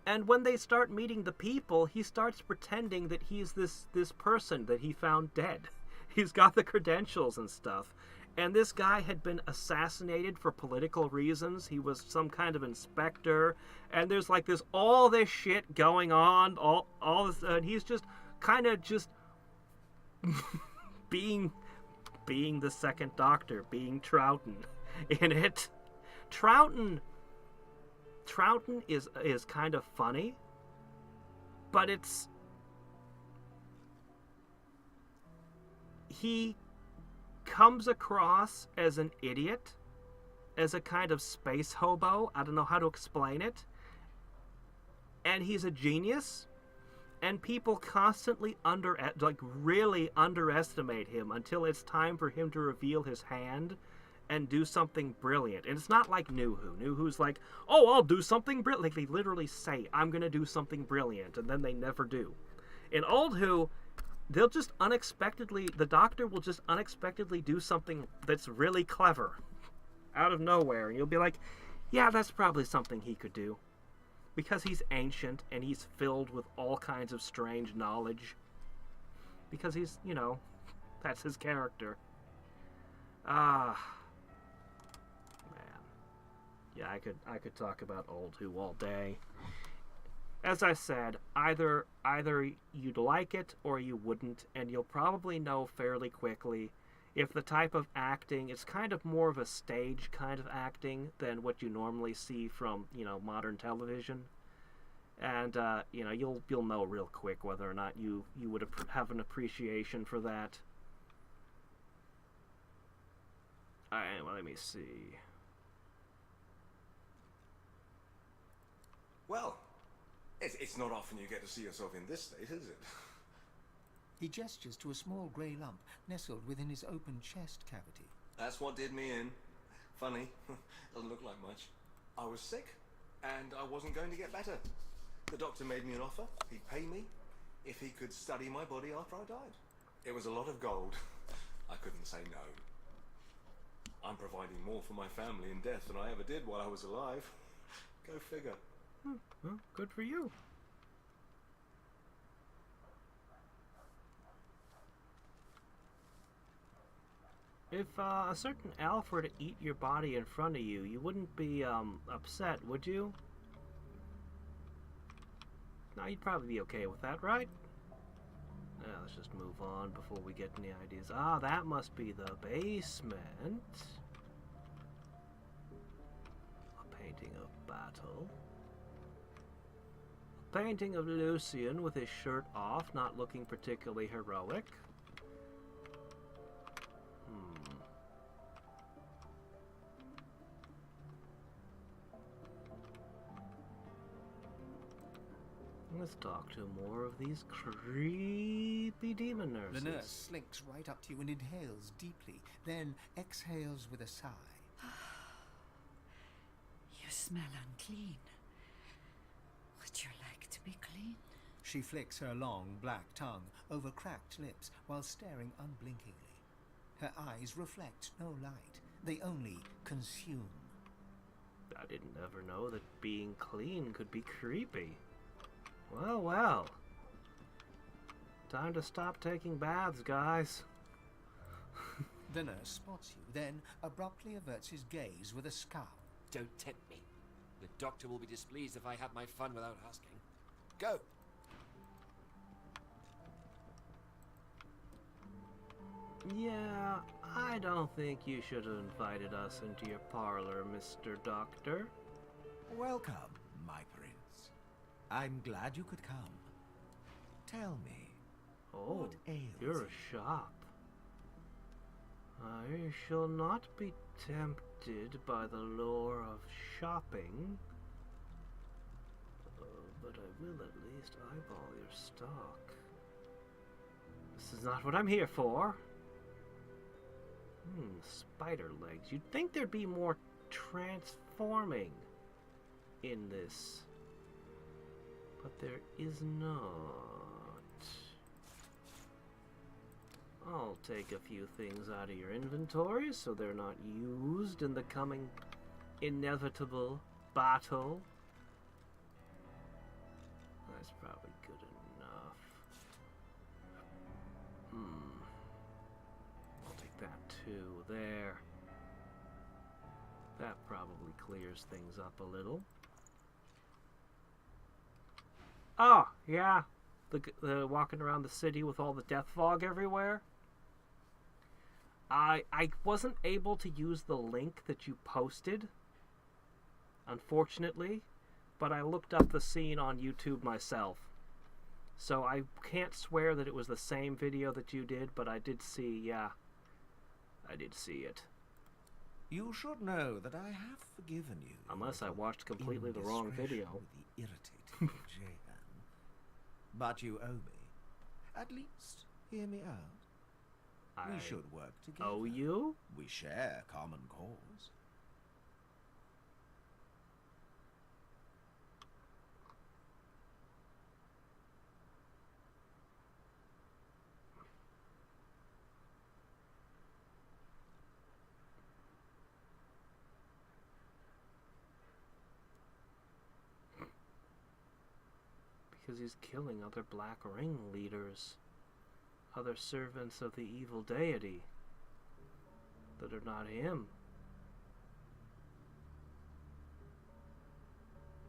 A: and when they start meeting the people, he starts pretending that he's this person that he found dead. He's got the credentials and stuff. And this guy had been assassinated for political reasons. He was some kind of inspector, and there's like all this shit going on, all this, and he's just kind of just being the second Doctor, being Troughton in it. Troughton is kind of funny, but he comes across as an idiot, as a kind of space hobo. I don't know how to explain it. And he's a genius. And people constantly really underestimate him until it's time for him to reveal his hand and do something brilliant. And it's not like New Who. New Who's like, oh, I'll do something brilliant. Like, they literally say, I'm going to do something brilliant, and then they never do. In Old Who, the Doctor will just unexpectedly do something that's really clever out of nowhere. And you'll be like, yeah, that's probably something he could do. Because he's ancient and he's filled with all kinds of strange knowledge. Because he's, that's his character. Man. Yeah, I could talk about Old Who all day. As I said, either you'd like it or you wouldn't, and you'll probably know fairly quickly if the type of acting is kind of more of a stage kind of acting than what you normally see from, modern television. And, you'll know real quick whether or not you would have an appreciation for that. Alright, well, let me see.
J: Well, it's not often you get to see yourself in this state, is it?
C: He gestures to a small grey lump nestled within his open chest cavity.
J: That's what did me in. Funny. Doesn't look like much. I was sick, and I wasn't going to get better. The doctor made me an offer. He'd pay me if he could study my body after I died. It was a lot of gold. I couldn't say no. I'm providing more for my family in death than I ever did while I was alive. Go figure.
A: Well, good for you. If a certain elf were to eat your body in front of you, you wouldn't be upset, would you? Now, you'd probably be okay with that, right? Yeah, let's just move on before we get any ideas. Ah, that must be the basement. A painting of battle. A painting of Lucian with his shirt off, not looking particularly heroic. Let's talk to more of these creepy demon nurses.
C: The nurse slinks right up to you and inhales deeply, then exhales with a sigh.
V: You smell unclean. Would you like to be clean?
C: She flicks her long black tongue over cracked lips while staring unblinkingly. Her eyes reflect no light. They only consume.
A: I didn't ever know that being clean could be creepy. Well, well. Time to stop taking baths, guys.
C: The nurse spots you, then abruptly averts his gaze with a scowl.
T: Don't tempt me. The doctor will be displeased if I have my fun without asking. Go!
A: Yeah, I don't think you should have invited us into your parlor, Mr. Doctor.
R: Welcome, my prince. I'm glad you could come. Tell me, what ails
A: you're a shop. I shall not be tempted by the lure of shopping, but I will at least eyeball your stock. This is not what I'm here for. Spider legs. You'd think there'd be more transforming in this, but there is not. I'll take a few things out of your inventory so they're not used in the coming inevitable battle. That's probably good enough. I'll take that too. There. That probably clears things up a little. Oh, yeah. The walking around the city with all the death fog everywhere. I wasn't able to use the link that you posted, unfortunately, but I looked up the scene on YouTube myself. So I can't swear that it was the same video that you did, but I did see, yeah, I did see it.
R: You should know that I have forgiven you.
A: Unless I watched completely the wrong video.
R: With the irritating Jehan. But you owe me. At least, hear me out. We should work together.
A: Owe you?
R: We share common cause.
A: Because he's killing other Black Ring leaders, other servants of the evil deity that are not him.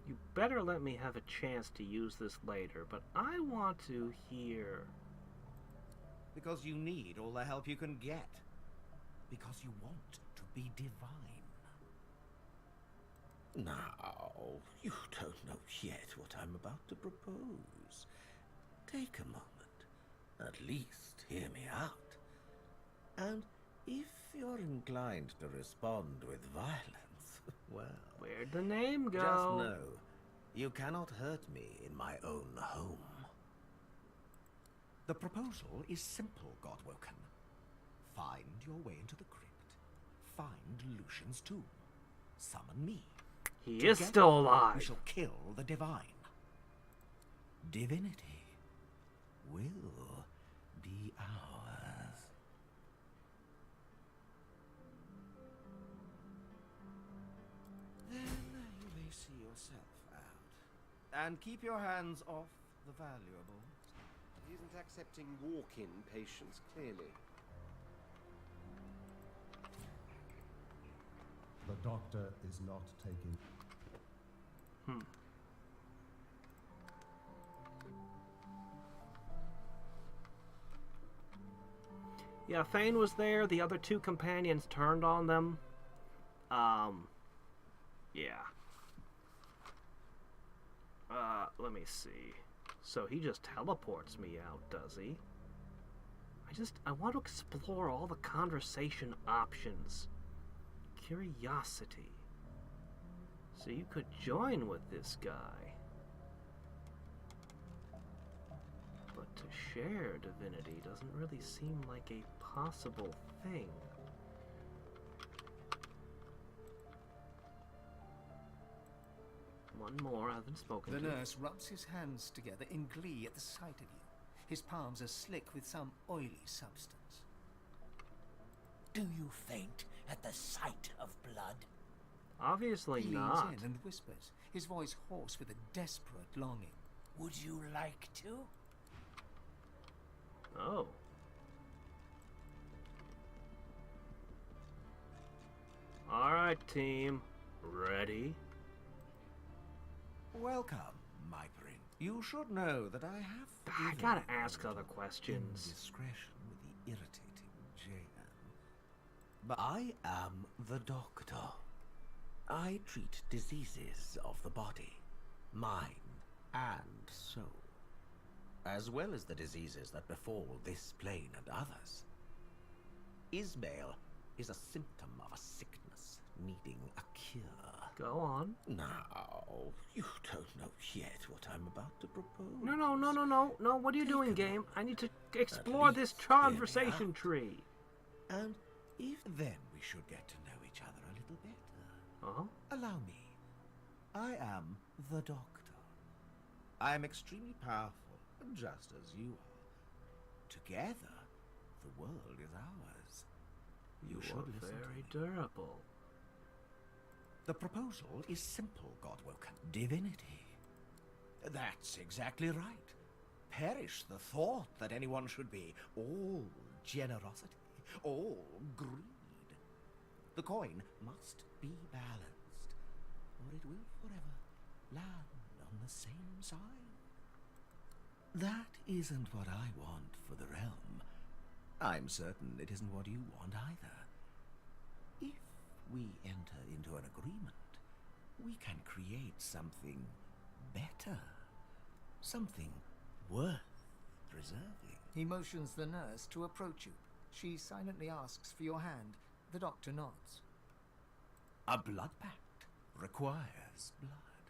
A: You better let me have a chance to use this later, but I want to hear.
R: Because you need all the help you can get. Because you want to be divine. Now, you don't know yet what I'm about to propose. Take a moment. At least hear me out. And if you're inclined to respond with violence, well...
A: Where'd the name go?
R: Just know, you cannot hurt me in my own home. The proposal is simple, Godwoken. Find your way into the crypt. Find Lucian's tomb. Summon me.
A: He is still alive.
R: We shall kill the divine. Divinity will be ours. Then you may see yourself out. And keep your hands off the valuables.
T: He isn't accepting walk-in patients, clearly.
M: The doctor is not taking...
A: Yeah, Thane was there. The other two companions turned on them. Yeah. Let me see. So he just teleports me out, does he? I want to explore all the conversation options. Curiosity. So you could join with this guy. But to share divinity doesn't really seem like a possible thing. One more I haven't spoken
C: The
A: to.
C: nurse rubs his hands together in glee at the sight of you. His palms are slick with some oily substance.
K: Do you faint at the sight of blood?
A: Obviously
C: He
A: not.
C: leans in and whispers, his voice hoarse with a desperate longing.
K: Would you like to?
A: Oh. Alright, team. Ready?
Q: Welcome, my prince. You should know that I have
A: I gotta ask other questions.
Q: indiscretion with the irritating Jan. But I am the doctor. I treat diseases of the body, mind, and soul, as well as the diseases that befall this plane and others. Ismail is a symptom of a sickness needing a cure.
A: Go on.
Q: Now, you don't know yet what I'm about to propose.
A: No, what are you doing, game? I need to explore this conversation tree.
Q: And if then we should get to know each other a little better.
A: Uh-huh.
Q: Allow me. I am the Doctor. I am extremely powerful, just as you are. Together, the world is ours.
A: You
Q: should
A: are
Q: listen
A: very
Q: to me.
A: durable.
Q: The proposal is simple, Godwilkin. Divinity. That's exactly right. Perish the thought that anyone should be all generosity, all greed. The coin must be balanced, or it will forever land on the same side. That isn't what I want for the realm. I'm certain it isn't what you want either. If we enter into an agreement, we can create something better. Something worth preserving.
C: He motions the nurse to approach you. She silently asks for your hand. The doctor nods.
Q: A blood pact requires blood.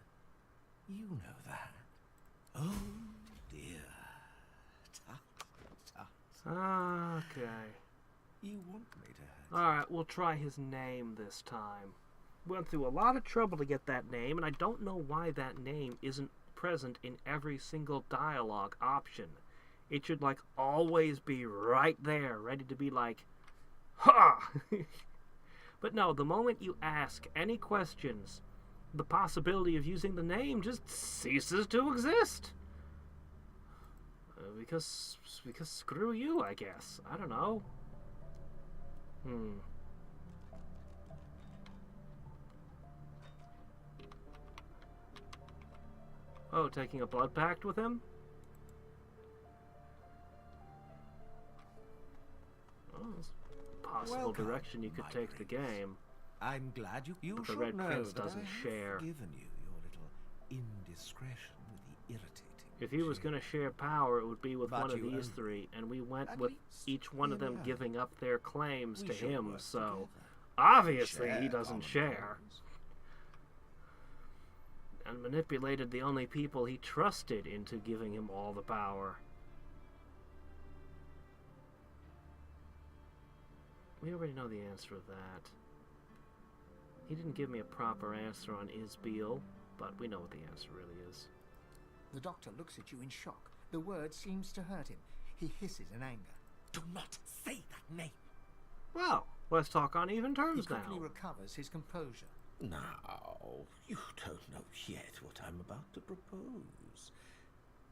Q: You know that. Oh, dear. Tut, tut.
A: Okay.
Q: You want me to hurt?
A: Alright, we'll try his name this time. Went through a lot of trouble to get that name, and I don't know why that name isn't present in every single dialogue option. It should, like, always be right there, ready to be like, ha! But no, the moment you ask any questions, the possibility of using the name just ceases to exist. Because screw you, I guess. I don't know. Oh, taking a blood pact with him? Oh, that's a possible
Q: Welcome,
A: direction you could
Q: my
A: take the game.
Q: I'm glad you
A: But the
Q: should
A: Red
Q: know
A: Prince
Q: that
A: doesn't
Q: I have
A: share.
Q: forgiven you your little indiscretion with the irritating.
A: If he was going to share power, it would be with
Q: But
A: one of
Q: you
A: these
Q: only-
A: three, and we went
Q: At
A: with
Q: least
A: each one of
Q: hear
A: them
Q: me out.
A: giving up their claims
Q: We
A: to
Q: should
A: him,
Q: work
A: so
Q: together.
A: obviously he
Q: Share
A: doesn't
Q: common
A: share.
Q: goals.
A: And manipulated the only people he trusted into giving him all the power. We already know the answer to that. He didn't give me a proper answer on Isbiel, but we know what the answer really is.
C: The doctor looks at you in shock. The word seems to hurt him. He hisses in anger.
K: Do not say that name.
A: Well, let's talk on even
C: He
A: terms
C: quickly
A: now.
C: recovers his composure.
Q: Now, you don't know yet what I'm about to propose.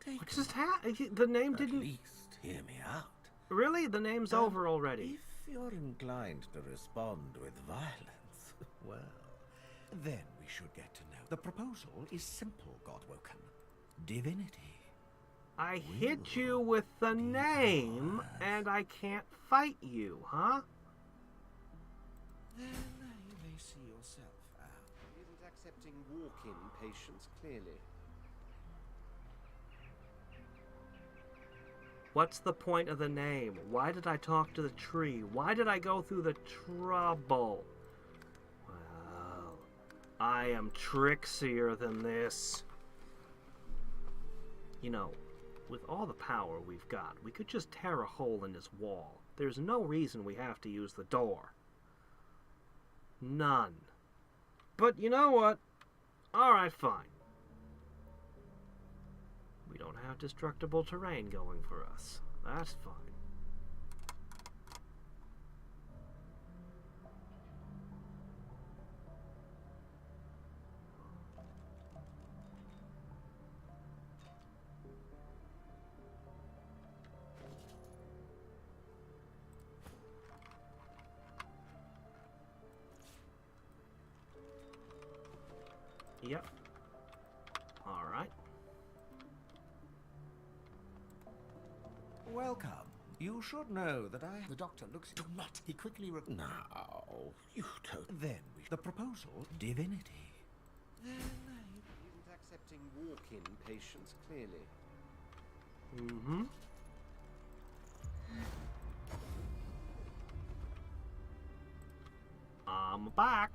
Q: Take
A: What just happened? The name
Q: At
A: didn't...
Q: least hear me out.
A: Really? The name's over already.
Q: If you're inclined to respond with violence, well, then we should get to know. The proposal is simple, Godwilkin. Divinity.
A: I hit you with the name, and I can't fight you, huh?
R: Then you may see yourself out.
E: He isn't accepting walk-in patients, clearly.
A: What's the point of the name? Why did I talk to the tree? Why did I go through the trouble? Well, I am trixier than this. You know, with all the power we've got, we could just tear a hole in this wall. There's no reason we have to use the door. None. But you know what? Alright, fine. We don't have destructible terrain going for us. That's fine. Yep. Alright.
C: Welcome. You should know that I... The doctor looks... Do not. He quickly...
Q: Now, you don't...
C: Then, the proposal, Divinity.
E: Then he isn't accepting walk-in patients, clearly.
A: Mm-hmm. I'm back.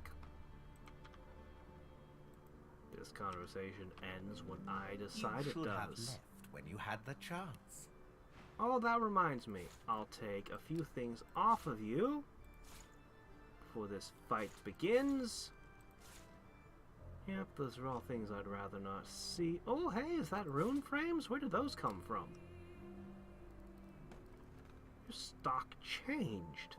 A: This conversation ends when I decide
C: You
A: it
C: should have
A: does.
C: left when you had the chance.
A: Oh, that reminds me. I'll take a few things off of you before this fight begins. Yep, those are all things I'd rather not see. Oh, hey, is that rune frames? Where did those come from? Your stock changed.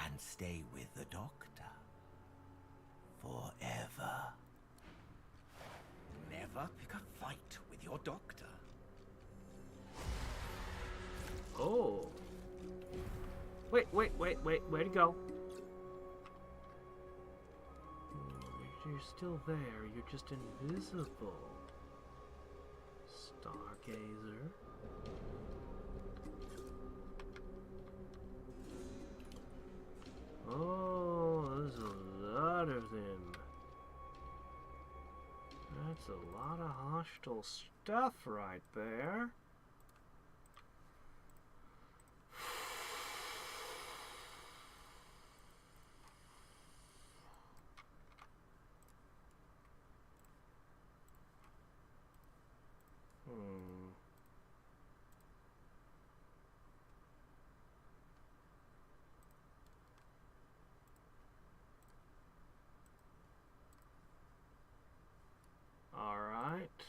C: And stay with the doctor. Forever. Never pick a fight with your doctor.
A: Oh. Wait, where'd it go? You're still there, you're just invisible. Stargazer. Oh, there's a lot of them. That's a lot of hostile stuff right there. All right.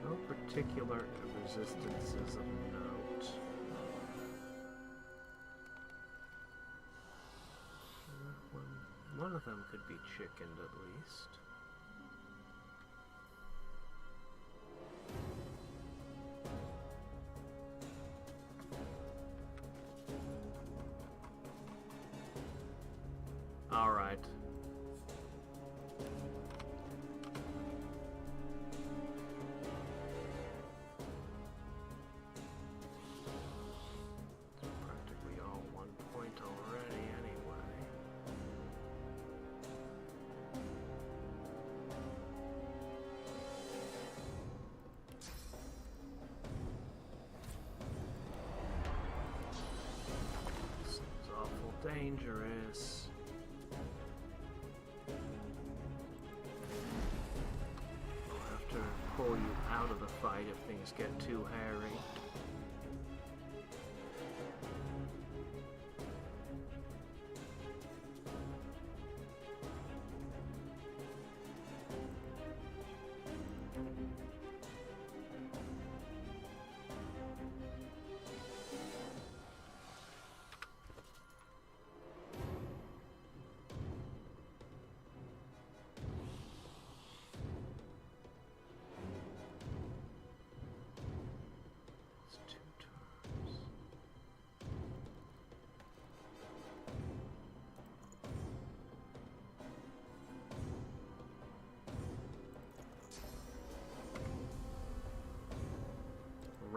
A: No particular resistances of note. One of them could be chickened at least. All right. It's practically all 1 point already anyway. Seems awful dangerous. I'll have to pull you out of the fight if things get too hairy.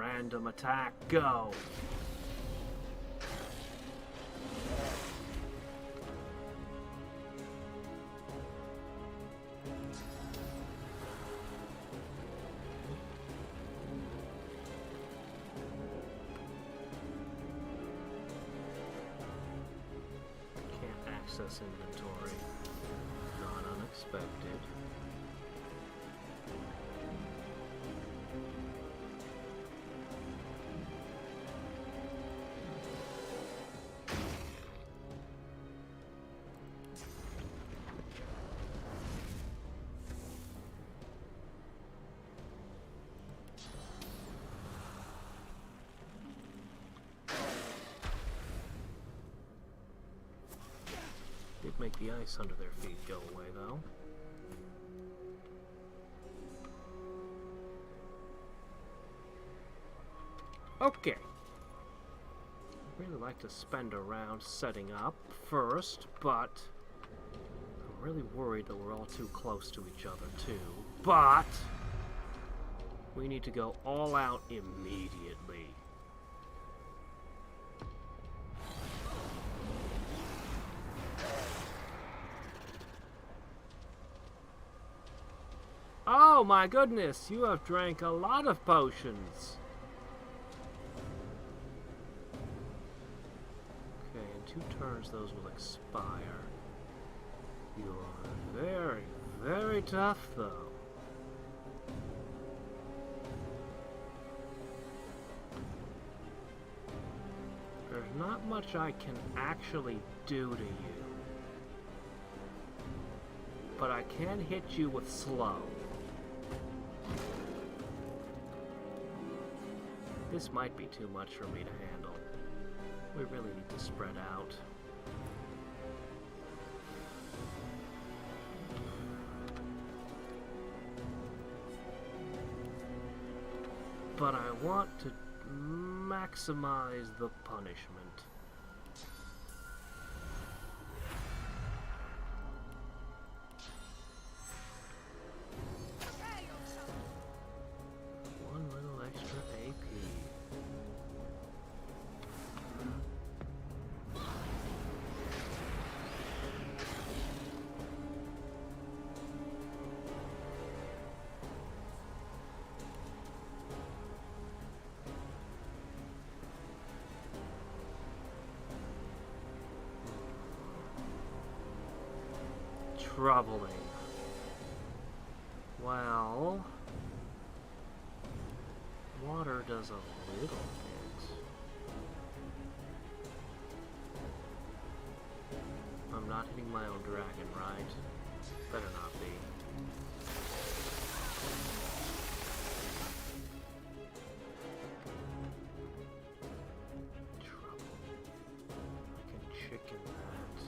A: Random attack, go! Can't access inventory. Not unexpected. Did make the ice under their feet go away, though. Okay. I'd really like to spend a round setting up first, but I'm really worried that we're all too close to each other, too. But we need to go all out immediately. Oh my goodness, you have drank a lot of potions. Okay, in 2 turns those will expire. You are very, very tough though. There's not much I can actually do to you. But I can hit you with slow. This might be too much for me to handle. We really need to spread out. But I want to maximize the punishment. One little extra AP. Troubling. Well, water does a little bit. I'm not hitting my own dragon, right? Better not be. Trouble. I can chicken that too.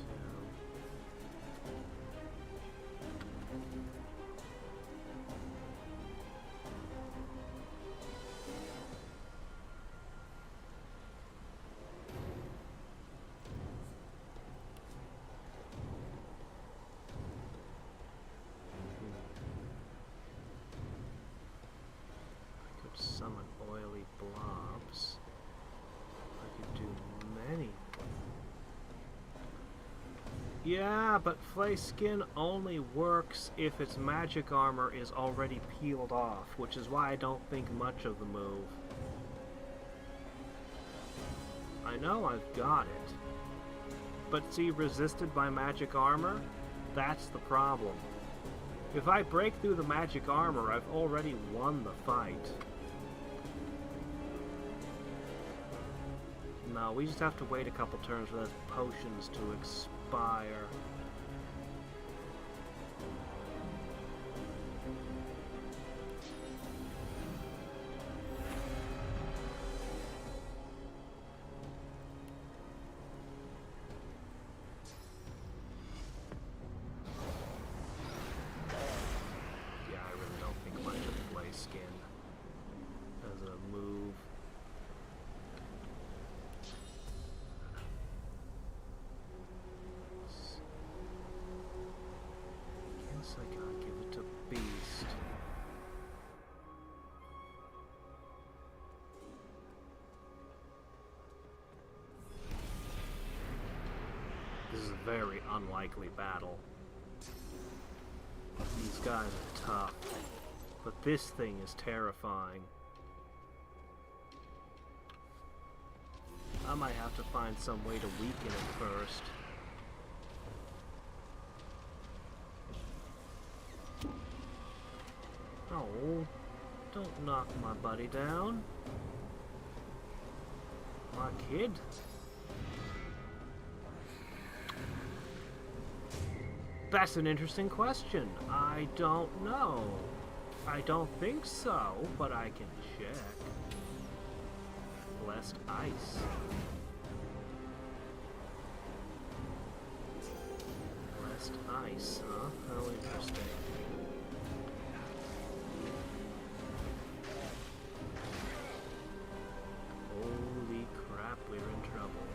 A: Summon oily blobs. I could do many. Yeah, but Flay Skin only works if its magic armor is already peeled off, which is why I don't think much of the move. I know I've got it. But see, resisted by magic armor? That's the problem. If I break through the magic armor, I've already won the fight. No, we just have to wait a couple turns for those potions to expire. Yeah, I really don't think much of Flay Skin as a move. Guess I gotta give it to Beast. This is a very unlikely battle. These guys are tough, but this thing is terrifying. I might have to find some way to weaken it first. Oh, don't knock my buddy down. My kid? That's an interesting question. I don't know. I don't think so, but I can check. Blessed ice. Blessed ice, huh? How interesting. Holy crap, we're in trouble.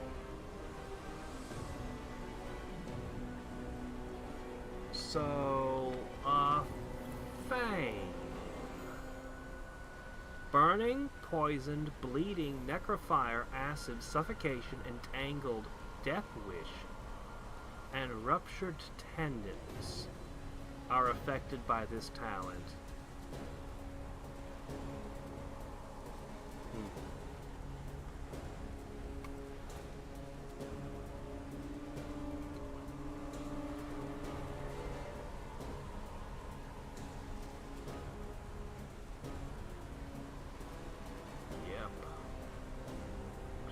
A: So, Fang. Burning, poisoned, bleeding, necrofire, acid, suffocation, entangled, death wish, and ruptured tendons are affected by this talent.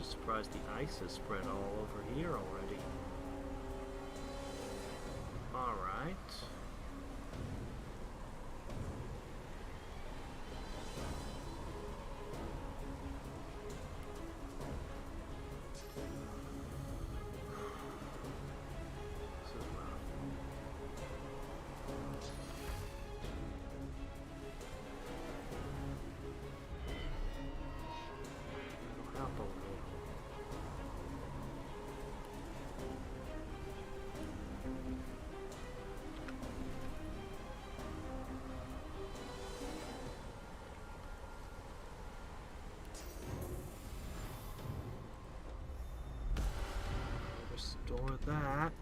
A: Surprised the ice has spread all over here already. Alright. Restore that.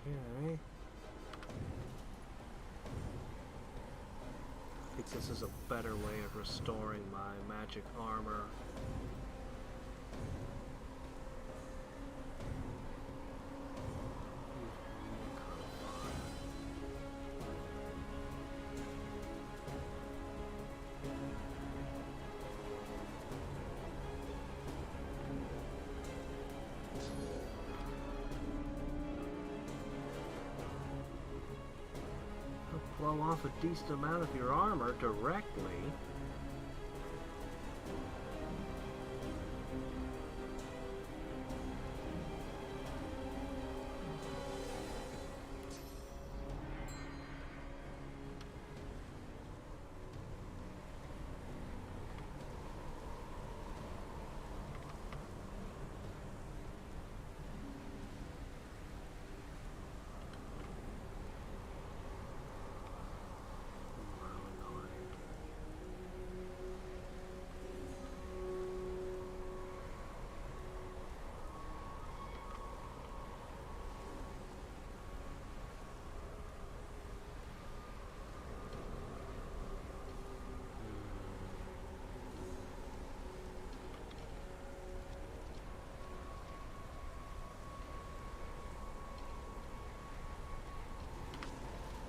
A: Okay. I think this is a better way of restoring my magic armor. Blow off a decent amount of your armor directly.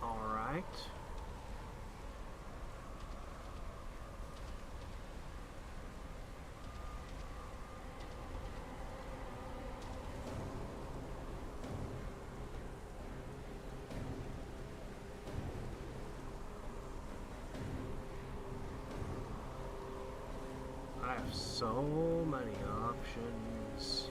A: Alright. I have so many options.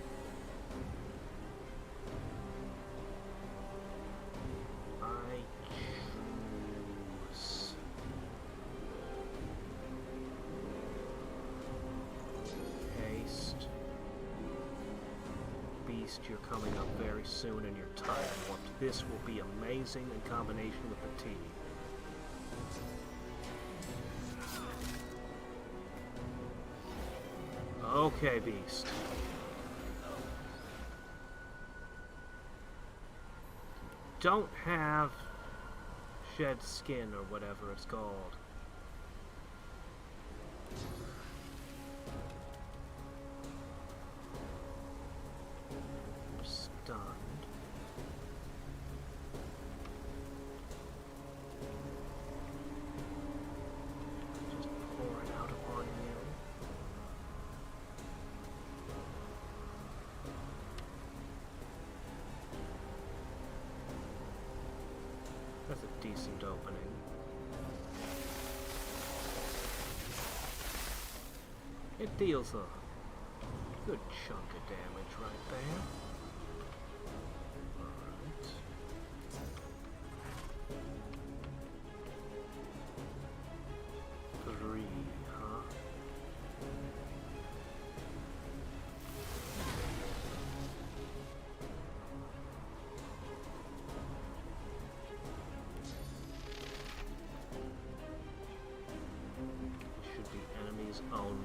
A: You're coming up very soon and you're time warped. This will be amazing in combination with the tea. Okay, beast. Don't have shed skin or whatever it's called. You're stunned. Just pour it out upon you. That's a decent opening. It deals a good chunk of damage right there. Alright. Three, huh? Should be enemies only.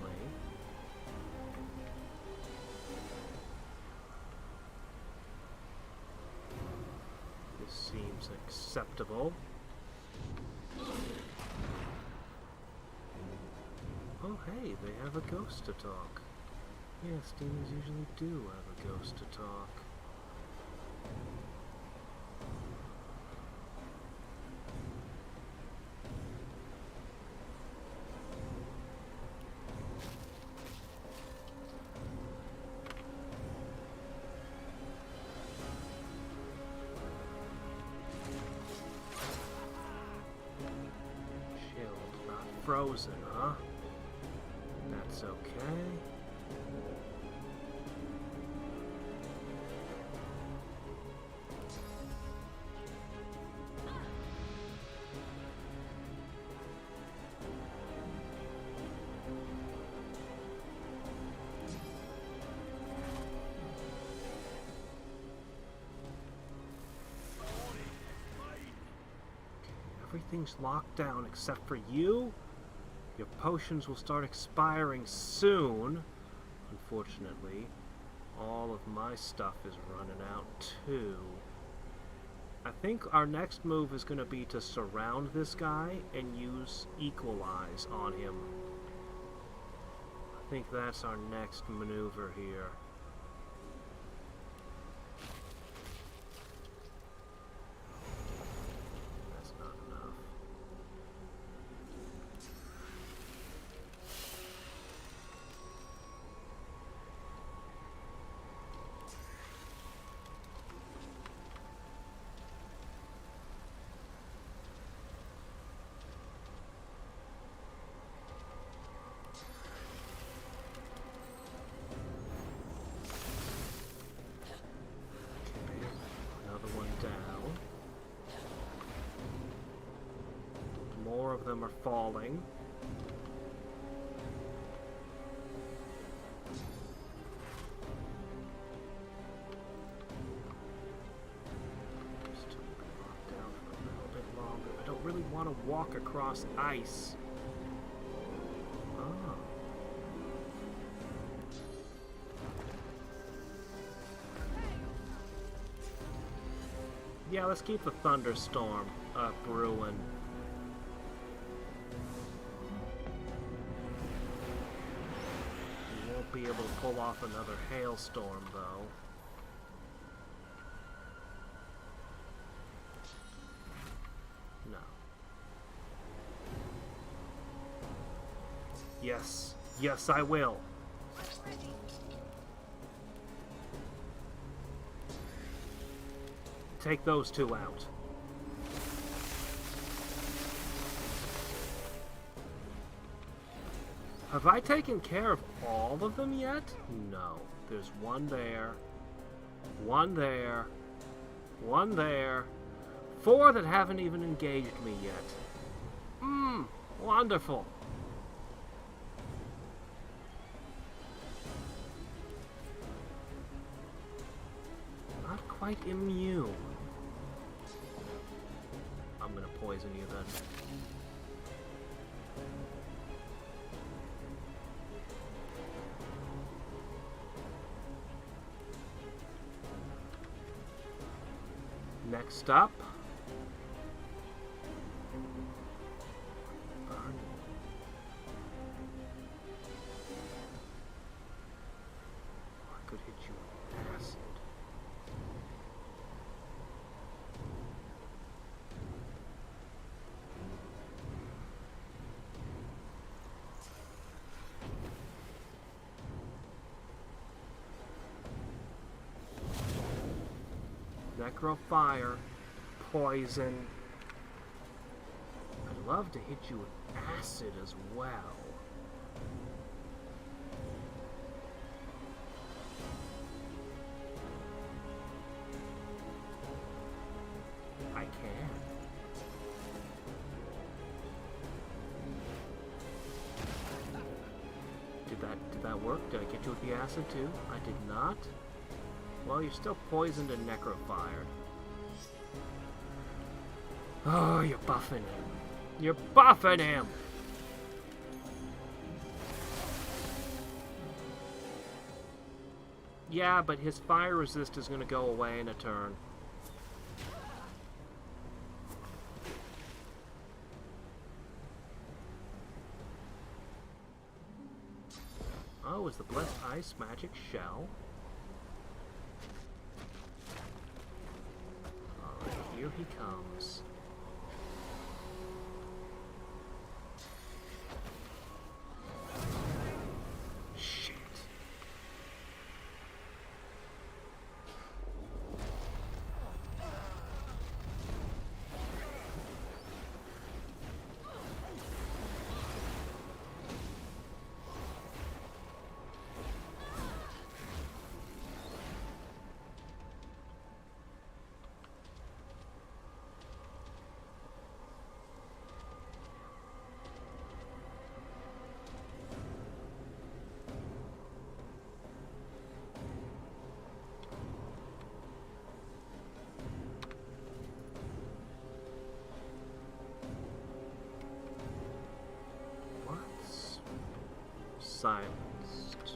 A: This seems acceptable. Oh hey, they have a ghost to talk. Yes, demons usually do have a ghost to talk. Shield, not frozen, huh? That's okay. Everything's locked down except for you. Your potions will start expiring soon. Unfortunately, all of my stuff is running out too. I think our next move is going to be to surround this guy and use Equalize on him. I think that's our next maneuver here. That's not enough. More of them are falling. Still locked down for a little bit longer. I don't really want to walk across ice. Ah. Yeah, let's keep the thunderstorm brewing. We won't be able to pull off another hailstorm, though. No. Yes. Yes, I will. Take those two out. Have I taken care of all of them yet? No. There's one there. One there. One there. 4 that haven't even engaged me yet. Wonderful. Not quite immune. I'm gonna poison you then. Next up. I could hit you with acid. Necrofire, poison. I'd love to hit you with acid as well. I can. Did that work? Did I get you with the acid too? I did not. Well, you're still poisoned and necrofired. Oh, you're buffing him. You're buffing him! Yeah, but his fire resist is going to go away in a turn. Oh, is the Blessed Ice Magic Shell? Alright, here he comes. Shit. Silenced.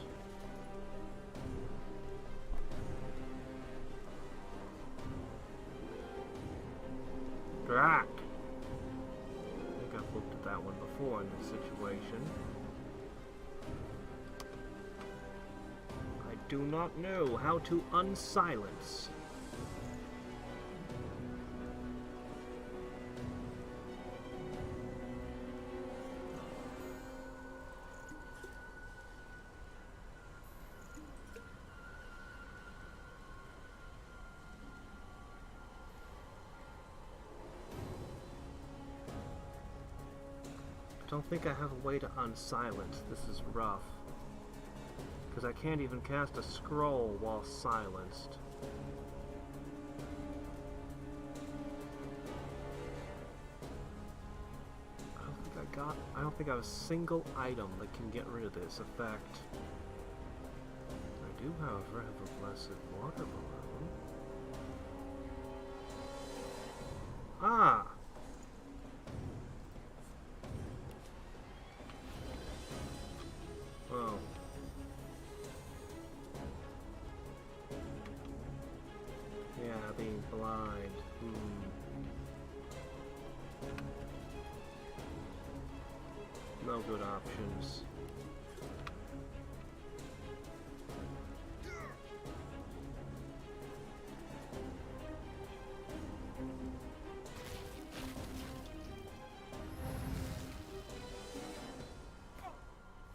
A: Drac! I think I've looked at that one before in this situation. I do not know how to unsilence. I don't think I have a way to unsilence. This is rough. Because I can't even cast a scroll while silenced. I don't think I have a single item that can get rid of this effect. I do, however, have a Blessed Water Balloon. Ah! Oh. Yeah, being blind. No good options.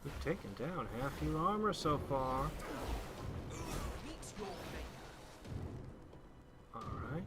A: We've taken down half your armor so far. Alright.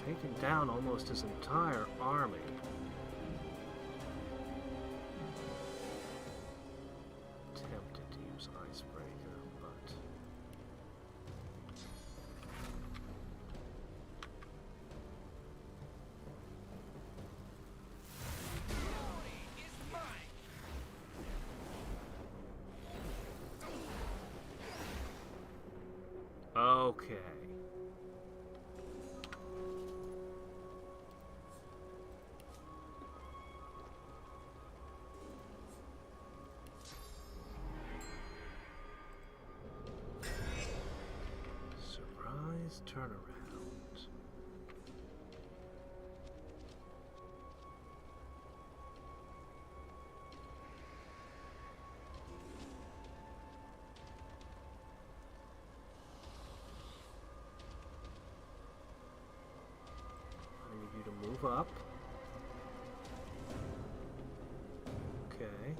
A: taken down almost his entire army. Tempted to use Icebreaker, but... Okay. Surprise turnaround. I need you to move up. Okay.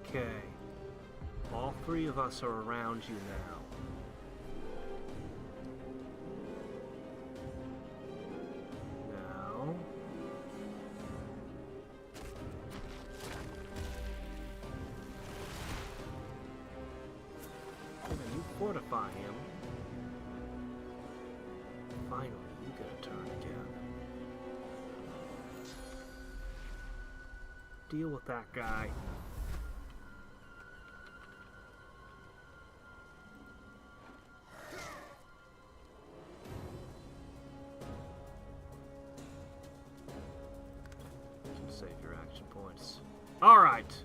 A: Okay. All three of us are around you now. Now... Can you fortify him? Finally, you get a turn again. Deal with that guy. Save your action points. Alright.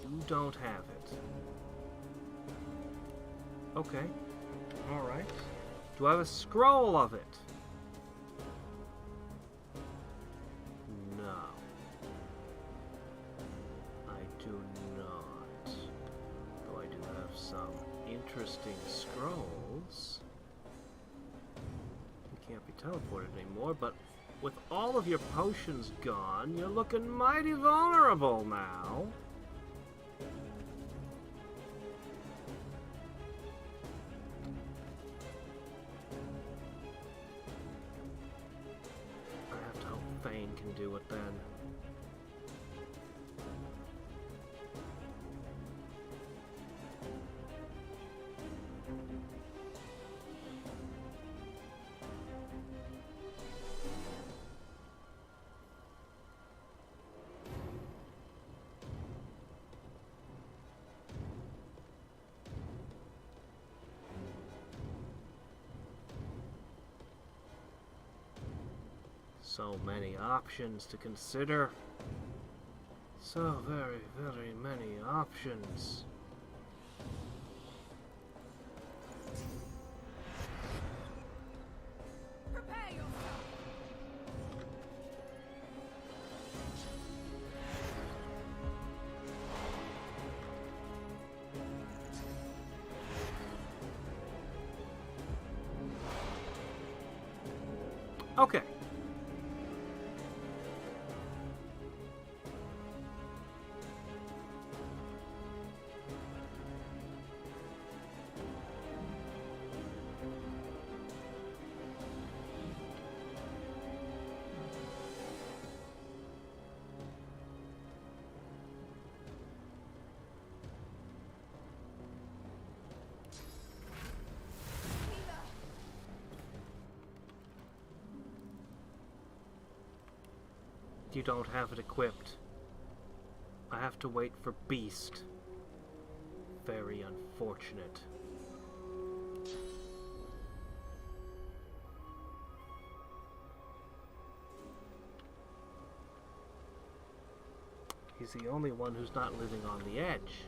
A: You don't have it. Okay. Alright. Do I have a scroll of it? No. I do not. Though I do have some interesting scrolls. You can't be teleported anymore, but with all of your potions gone, you're looking mighty vulnerable now. I have to hope Thane can do it then. So many options to consider. So very, very many options.
P: Prepare yourself.
A: Okay. You don't have it equipped. I have to wait for Beast. Very unfortunate. He's the only one who's not living on the edge.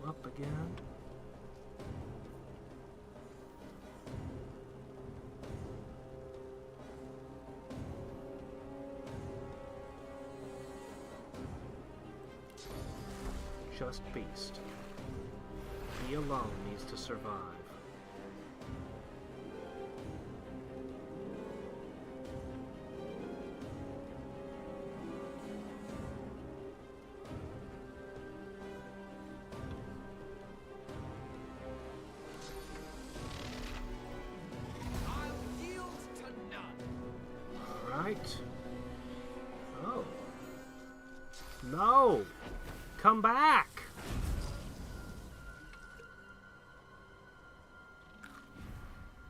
A: up again. Just beast. He alone needs to survive.
I: I'll yield to none.
A: Alright. Oh. No! Come back!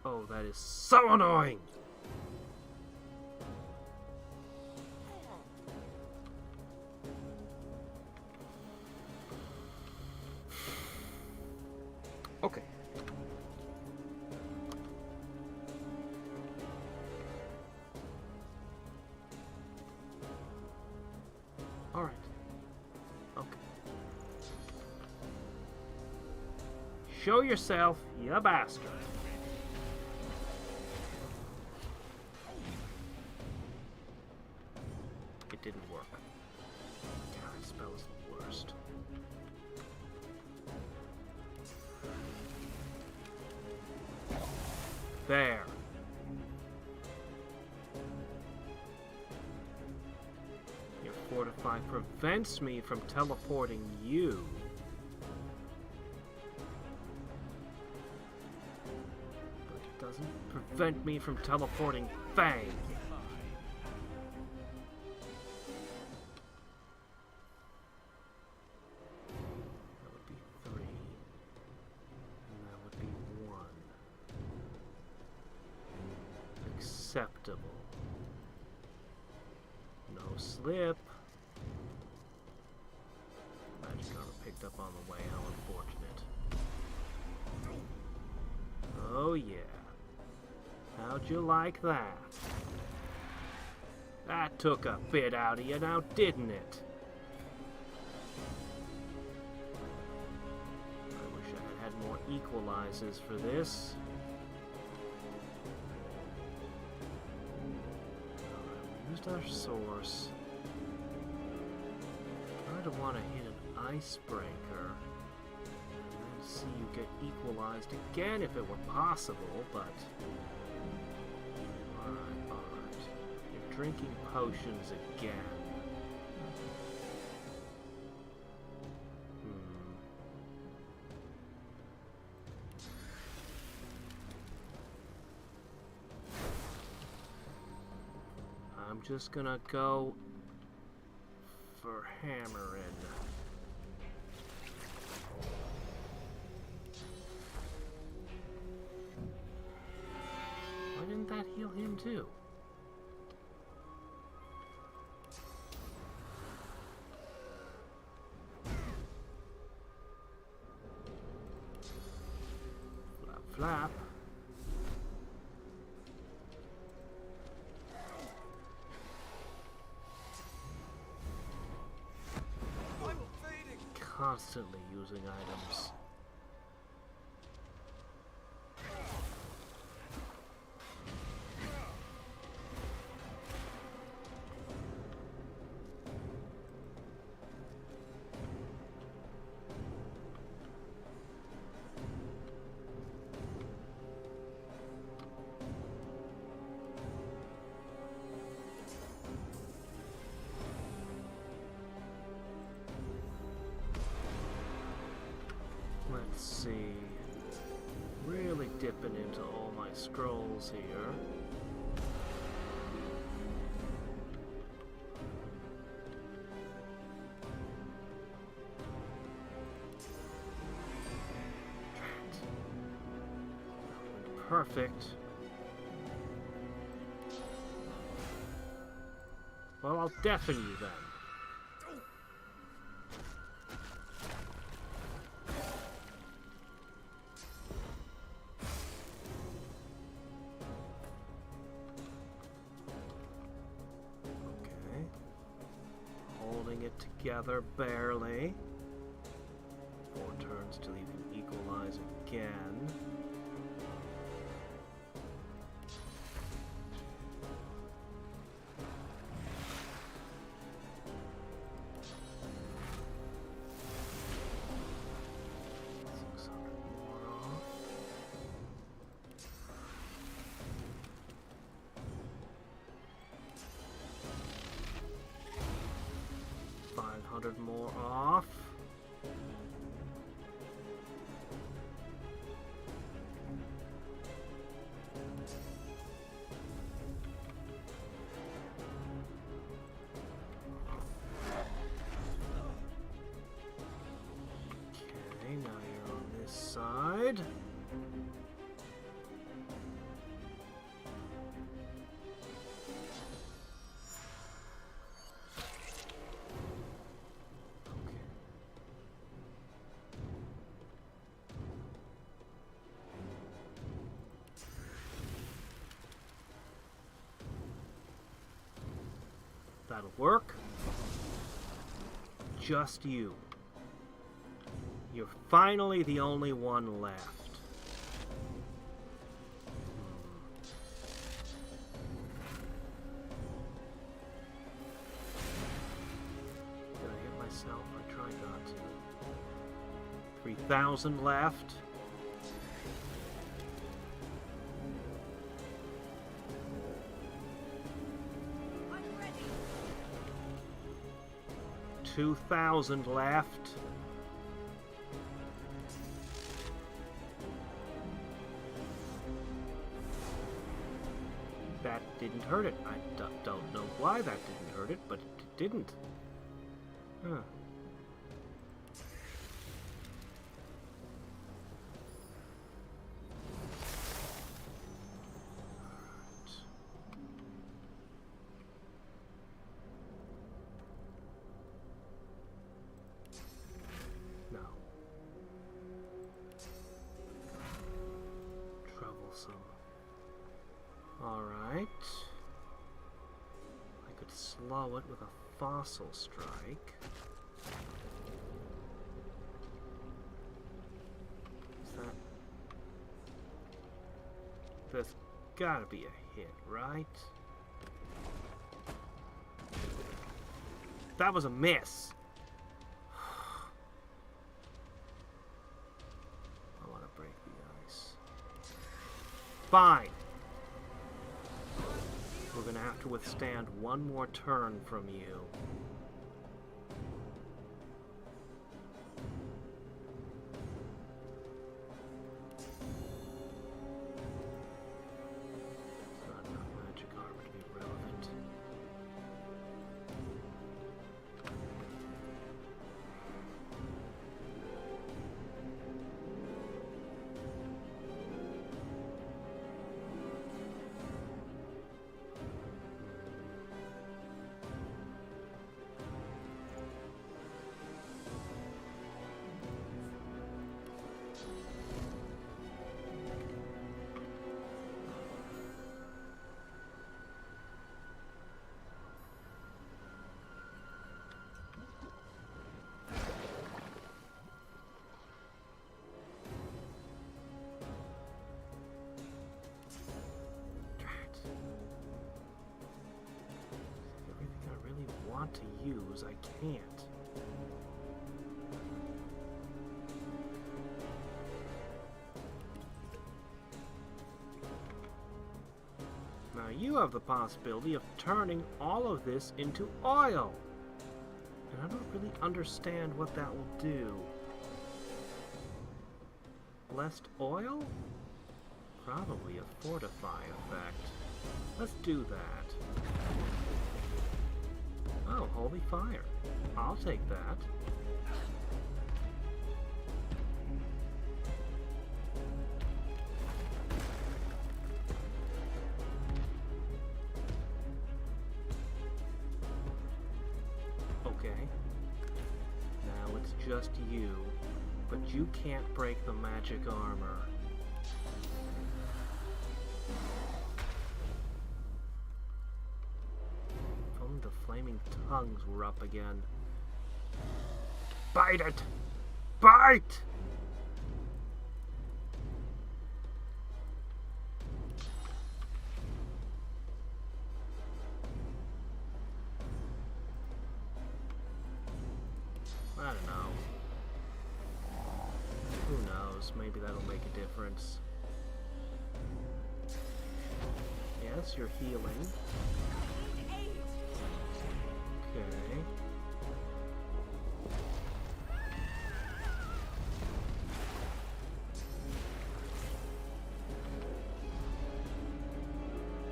A: Oh, that is so annoying! Okay. Alright. Okay. Show yourself, you bastard. It didn't work. God, that spell is the worst. There. Your fortify prevents me from teleporting you. But it doesn't prevent me from teleporting Fang. That would be 3. And that would be 1. Acceptable. No slip. Magic armor picked up on the way, how unfortunate. Oh yeah. How'd you like that? That took a bit out of you now, didn't it? I wish I had more equalizers for this. Used our source. Kind of want to hit an icebreaker. And see you get equalized again if it were possible, but... Alright. You're drinking potions again. I'm just gonna go for hammering. Why didn't that heal him too? Flap, flap. Constantly using items. Let's see. Really dipping into all my scrolls here. Perfect. Well, I'll deafen you then. Together barely. 4 turn Still you can equalize again. More off. Okay, now you're on this side. That'll work. Just you. You're finally the only one left. Did I hit myself? I tried not to. 3,000 left.
P: I'm ready.
A: 2,000 left. That didn't hurt it. I don't know why that didn't hurt it, but it didn't. Huh. No. Troublesome. Alright. I could slow it with a fossil strike. Is that... That's gotta be a hit, right? That was a miss! I want to break the ice. Fine! We're gonna have to withstand one more turn from you. It's not enough magic armor to be relevant. Everything I really want to use, I can't. Now you have the possibility of turning all of this into oil. And I don't really understand what that will do. Blessed oil? Probably a fortify effect. Let's do that. Oh, holy fire. I'll take that. Okay. Now it's just you, but you can't break the magic armor. If only the flaming tongues were up again. Bite it! Bite! knows? Maybe that'll make a difference. Yes, you're healing. Okay.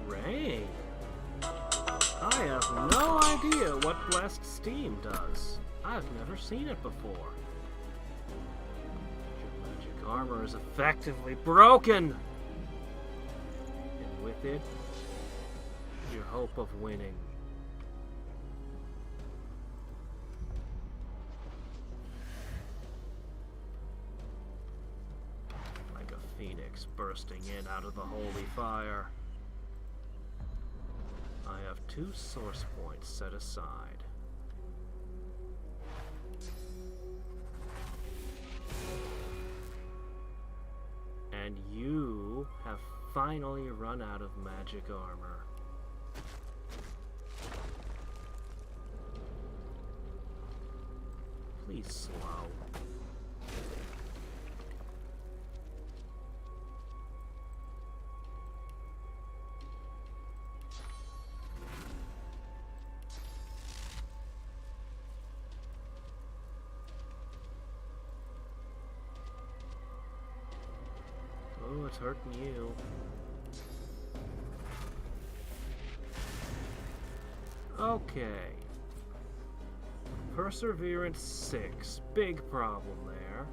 A: Ray! I have no idea what Blessed Steam does. I've never seen it before. Your magic armor is effectively broken! And with it, your hope of winning. Like a phoenix bursting in out of the holy fire. I have 2 source points set aside. And you have finally run out of magic armor. Please slow. Oh, it's hurting you. Okay. Perseverance 6. Big problem there.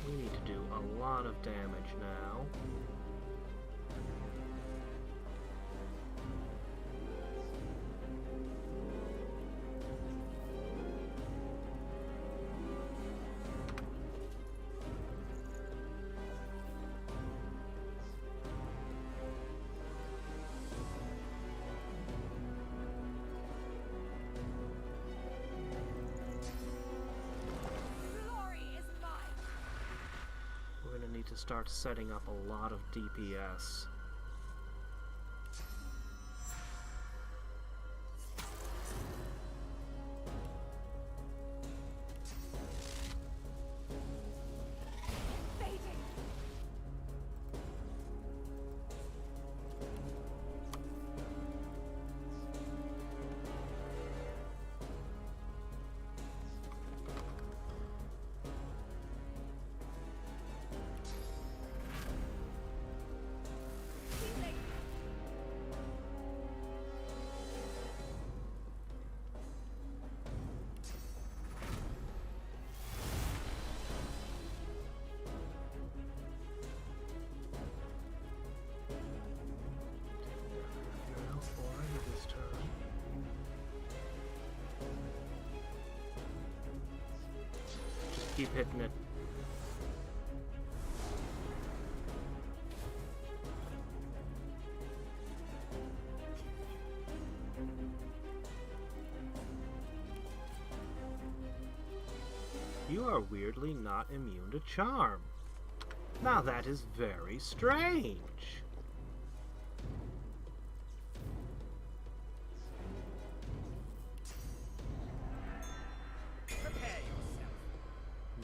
A: We need to do a lot of damage now. To start setting up a lot of DPS. Keep hitting it. You are weirdly not immune to charm. Now that is very strange.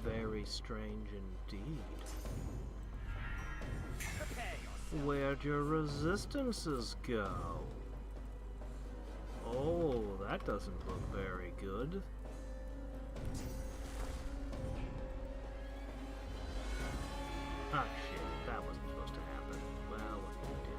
A: Very strange indeed. Where'd your resistances go? Oh, that doesn't look very good. Ah, shit, that wasn't supposed to happen. Well, what can you do?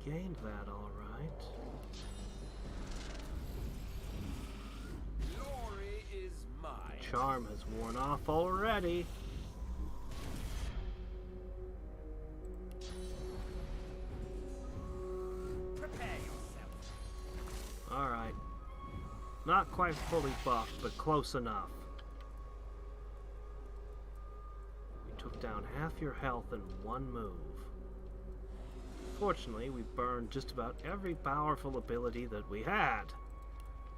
A: Gained that all right.
I: Glory is mine.
A: The charm has worn off already.
I: Prepare yourself.
A: All right. Not quite fully buffed, but close enough. You took down half your health in one move. Fortunately, we burned just about every powerful ability that we had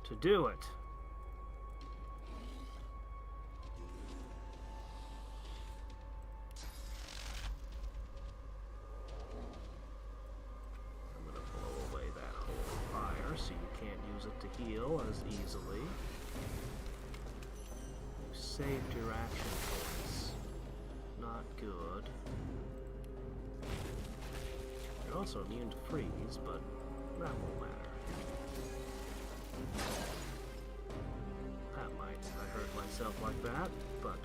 A: to do it. I'm gonna blow away that whole fire so you can't use it to heal as easily. You saved your action points. Not good. You're also immune to freeze, but that won't matter. That might. I hurt myself like that, but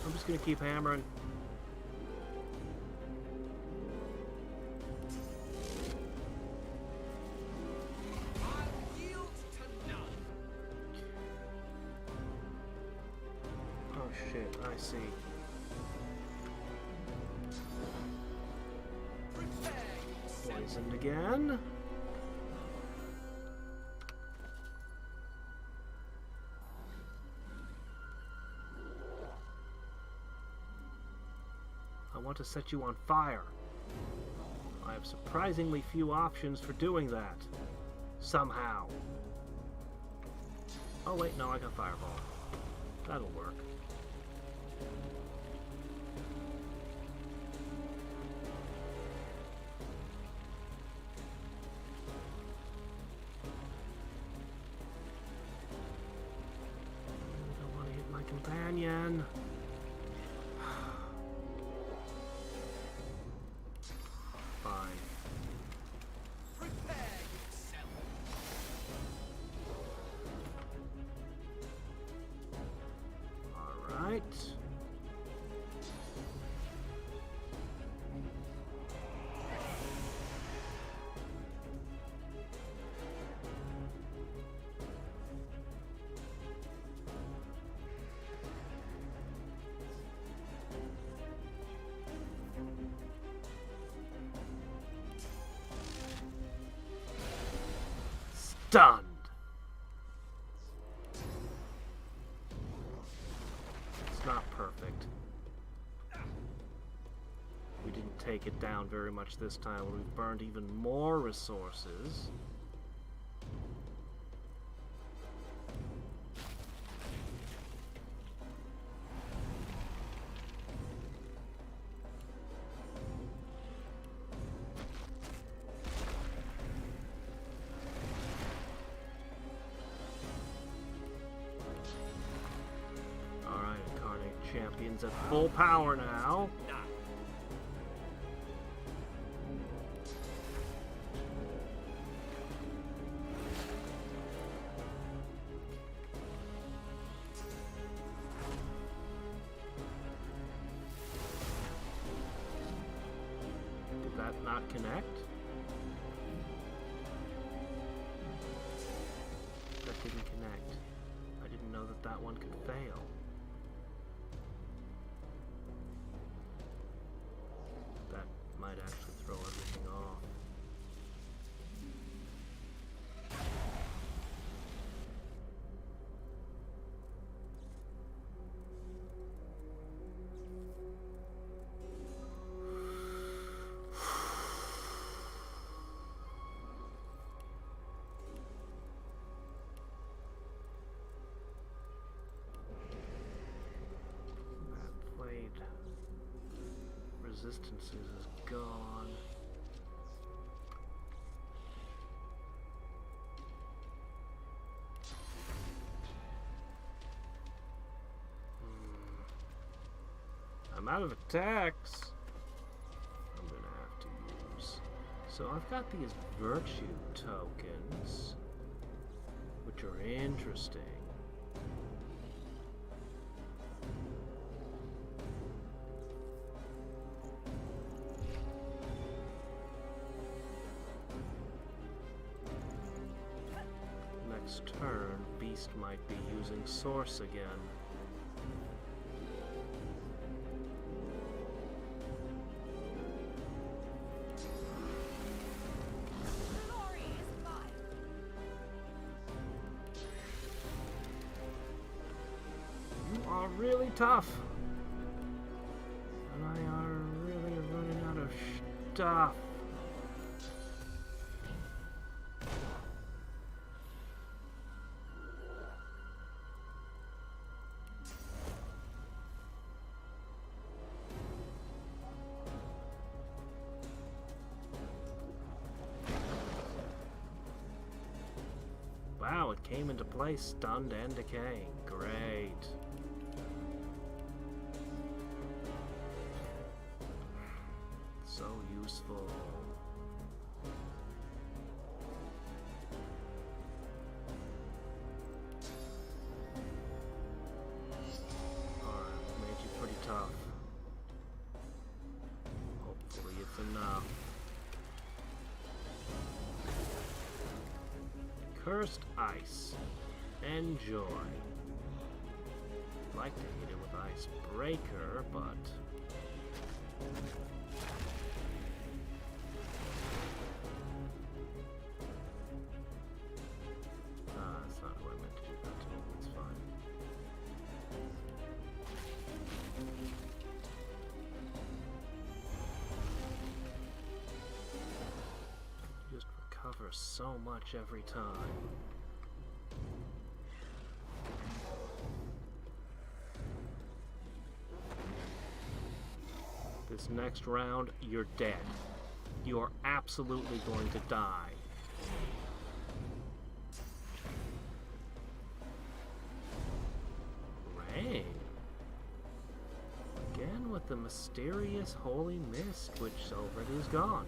A: I'm just gonna keep hammering. Oh shit, I see. Poisoned again. I want to set you on fire. I have surprisingly few options for doing that. Somehow. Oh wait, no, I got fireball. That'll work. Companion. Fine.
I: Prepare yourself.
A: All right. Stunned. It's not perfect. We didn't take it down very much this time. We've burned even more resources. Champions at full power now. Did that not connect? That didn't connect. I didn't know that that one could fail. Might actually throw everything off. That blade resistances is gone. I'm out of attacks. I'm gonna have to use. So I've got these virtue tokens, which are interesting. Next turn, Beast might be using Source again. really tough. And I are really running out of stuff. Wow, it came into play stunned and decaying. Great. So useful. Alright, made you pretty tough. Hopefully it's enough. Cursed ice. Enjoy. I'd like to hit it with Icebreaker, but... that's not who I meant to do that to. It's fine. Just recover so much every time. This next round, you're dead. You're absolutely going to die. Rain. Again with the mysterious holy mist, which already is gone.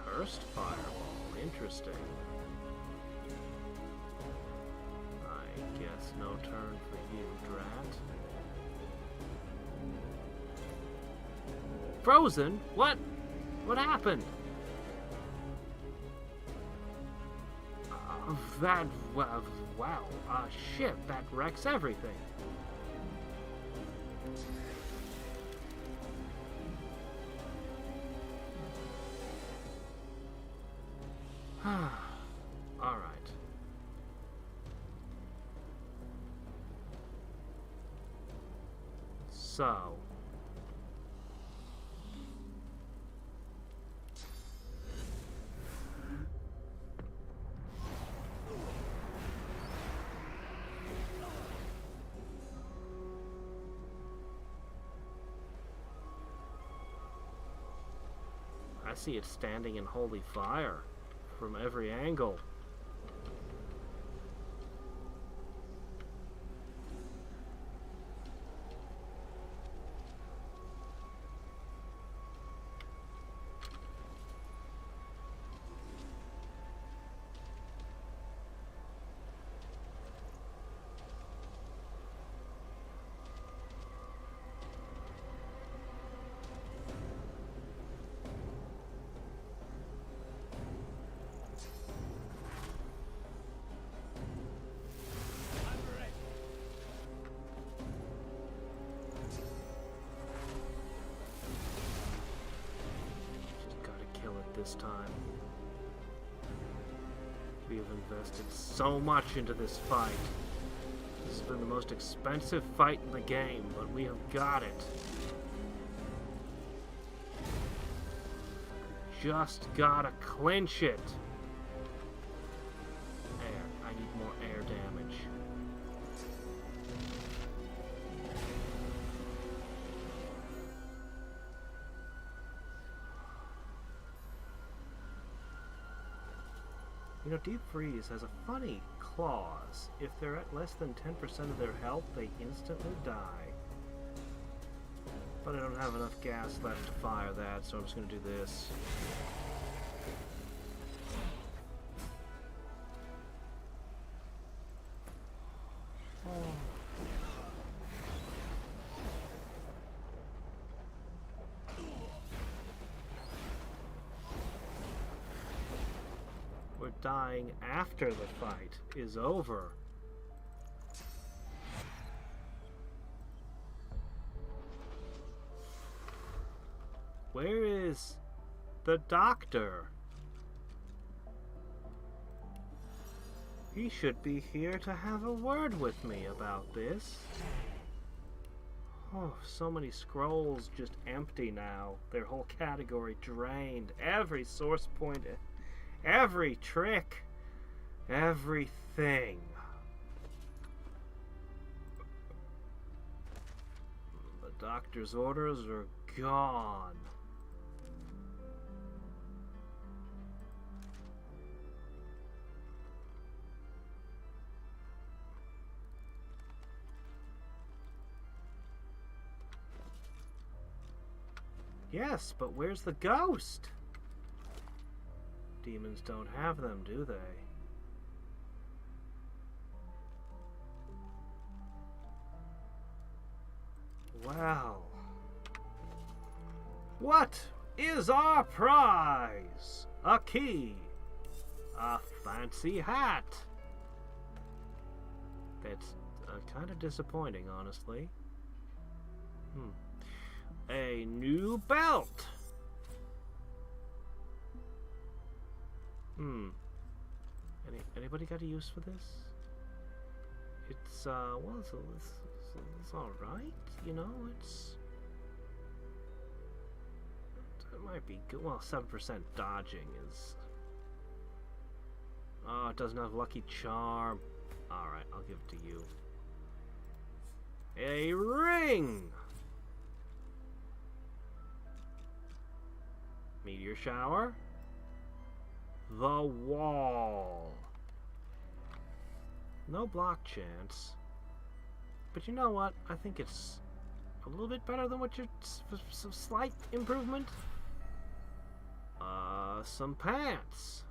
A: Cursed fireball. Interesting. I guess no turn for you, Drat. Frozen? What? What happened? Wow. Shit, that wrecks everything. Alright. So... I see it standing in holy fire from every angle. This time. We have invested so much into this fight. This has been the most expensive fight in the game, but we have got it. Just gotta clinch it. Air. I need more air damage. You know, Deep Freeze has a funny clause. If they're at less than 10% of their health, they instantly die. But I don't have enough gas left to fire that, so I'm just going to do this. We're dying after the fight is over. Where is the doctor? He should be here to have a word with me about this. Oh, so many scrolls just empty now. Their whole category drained. Every source point, every trick, everything. The doctor's orders are gone. Yes, but where's the ghost? Demons don't have them, do they? Well, what is our prize? A key, a fancy hat. That's kind of disappointing, honestly. A new belt. Anybody got a use for this? It's well, it's all right. You know, it might be good. Well, 7% dodging is. Oh, it doesn't have lucky charm. All right, I'll give it to you. A ring. Meteor shower. The wall. No block chance. But you know what? I think it's a little bit better than what you're... Some slight improvement. Some pants.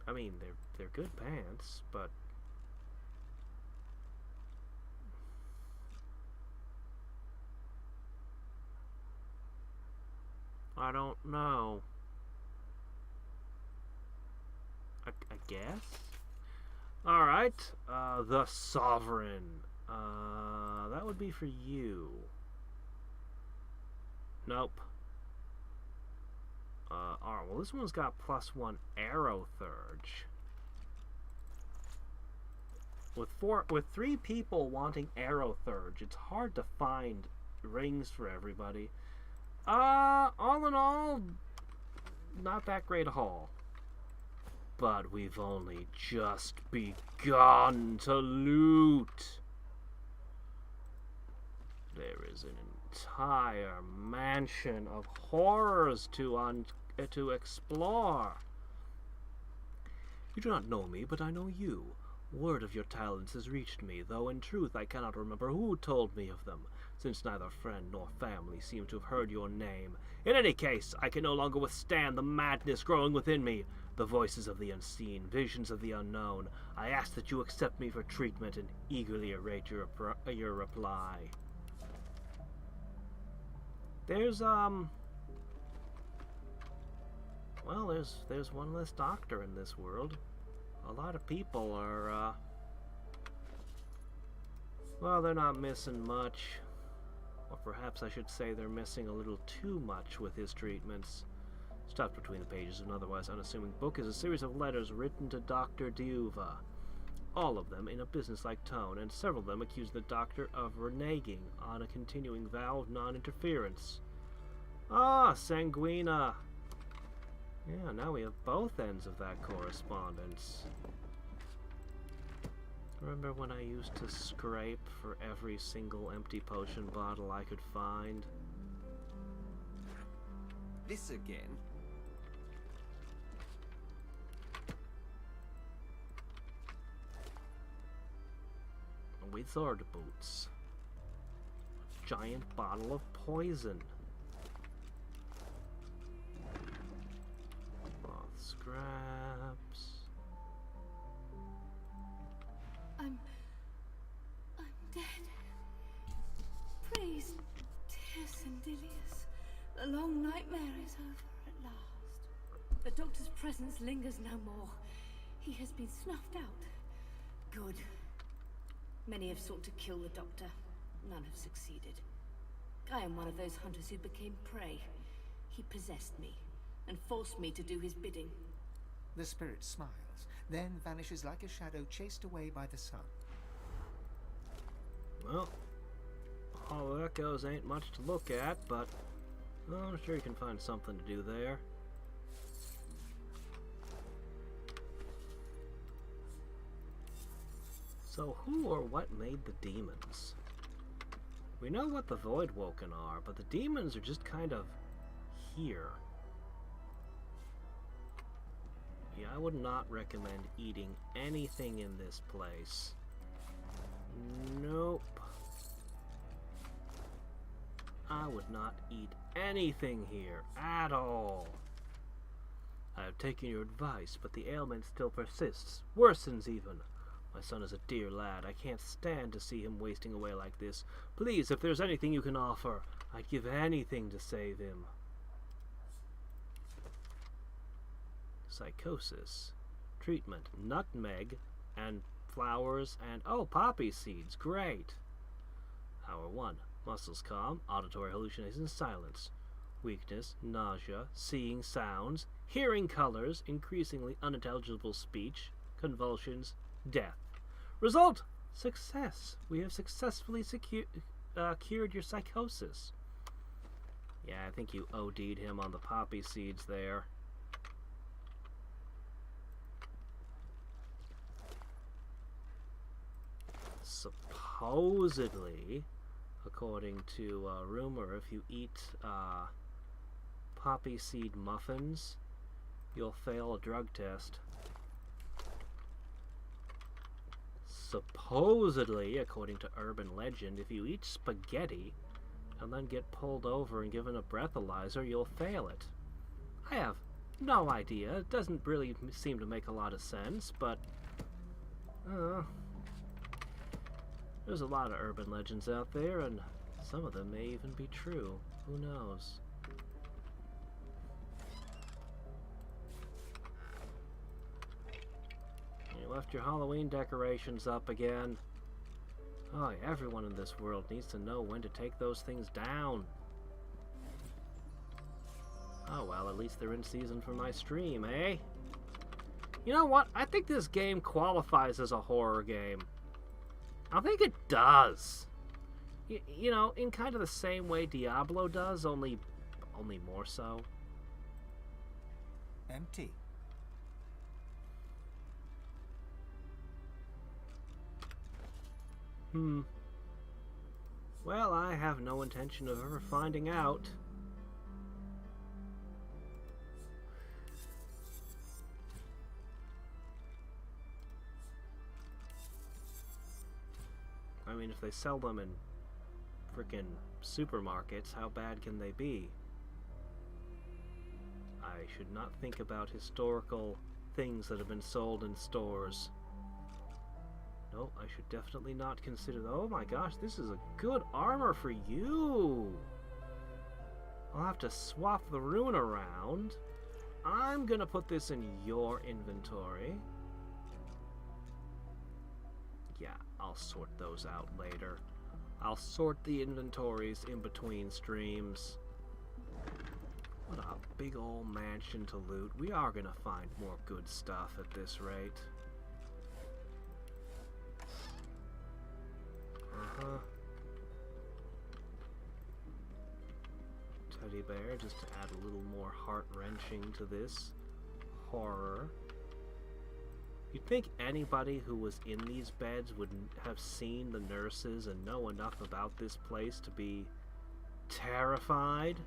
A: I mean, they're good pants, but... I don't know. I guess? Alright, the Sovereign. That would be for you. Nope. Alright, well this one's got +1 arrow surge. With 3 people wanting arrow surge, it's hard to find rings for everybody. All in all, not that great a haul. But we've only just begun to loot. There is an entire mansion of horrors to explore. You do not know me, but I know you. Word of your talents has reached me, though in truth I cannot remember who told me of them, since neither friend nor family seem to have heard your name. In any case, I can no longer withstand the madness growing within me. The voices of the unseen, visions of the unknown. I ask that you accept me for treatment and eagerly await your reply. There's, well, there's one less doctor in this world. A lot of people are, well, they're not missing much. Or perhaps I should say they're missing a little too much with his treatments. Stuffed between the pages of an otherwise unassuming book is a series of letters written to Dr. Diuva. All of them in a businesslike tone, and several of them accuse the doctor of reneging on a continuing vow of non-interference. Ah, Sanguina! Yeah, now we have both ends of that correspondence. Remember when I used to scrape for every single empty potion bottle I could find?
H: This again?
A: Wizard boots. A giant bottle of poison. Cloth scraps.
B: I'm dead. Praise Tersendilius. The long nightmare is over at last. The doctor's presence lingers no more. He has been snuffed out. Good. Many have sought to kill the doctor. None have succeeded. I am one of those hunters who became prey. He possessed me and forced me to do his bidding.
C: The spirit smiles, then vanishes like a shadow chased away by the sun.
A: Well, Hollow Echoes ain't much to look at, but well, I'm sure you can find something to do there. So who or what made the demons? We know what the Voidwoken are, but the demons are just kind of here. Yeah, I would not recommend eating anything in this place. Nope. I would not eat anything here at all. I have taken your advice, but the ailment still persists, worsens even. My son is a dear lad. I can't stand to see him wasting away like this. Please, if there's anything you can offer, I'd give anything to save him. Psychosis. Treatment. Nutmeg and flowers and, oh, poppy seeds. Great. Hour 1. Muscles calm. Auditory hallucinations. Silence. Weakness. Nausea. Seeing sounds. Hearing colors. Increasingly unintelligible speech. Convulsions. Death. Result. Success. We have successfully cured your psychosis. Yeah, I think you OD'd him on the poppy seeds there. Supposedly, according to rumor, if you eat poppy seed muffins, you'll fail a drug test. Supposedly, according to urban legend, if you eat spaghetti and then get pulled over and given a breathalyzer, you'll fail it. I have no idea. It doesn't really seem to make a lot of sense, but there's a lot of urban legends out there, and some of them may even be true. Who knows? You left your Halloween decorations up again. Oh, everyone in this world needs to know when to take those things down. Oh well, at least they're in season for my stream, eh? You know what? I think this game qualifies as a horror game. I think it does. You know, in kind of the same way Diablo does, only more so.
C: Empty.
A: Well, I have no intention of ever finding out. I mean, if they sell them in frickin' supermarkets, how bad can they be? I should not think about historical things that have been sold in stores. No, I should definitely not consider... Oh my gosh, this is a good armor for you! I'll have to swap the rune around. I'm gonna put this in your inventory. Yeah, I'll sort those out later. I'll sort the inventories in between streams. What a big old mansion to loot. We are gonna find more good stuff at this rate. Teddy bear, just to add a little more heart-wrenching to this horror. You'd think anybody who was in these beds would have seen the nurses and know enough about this place to be terrified.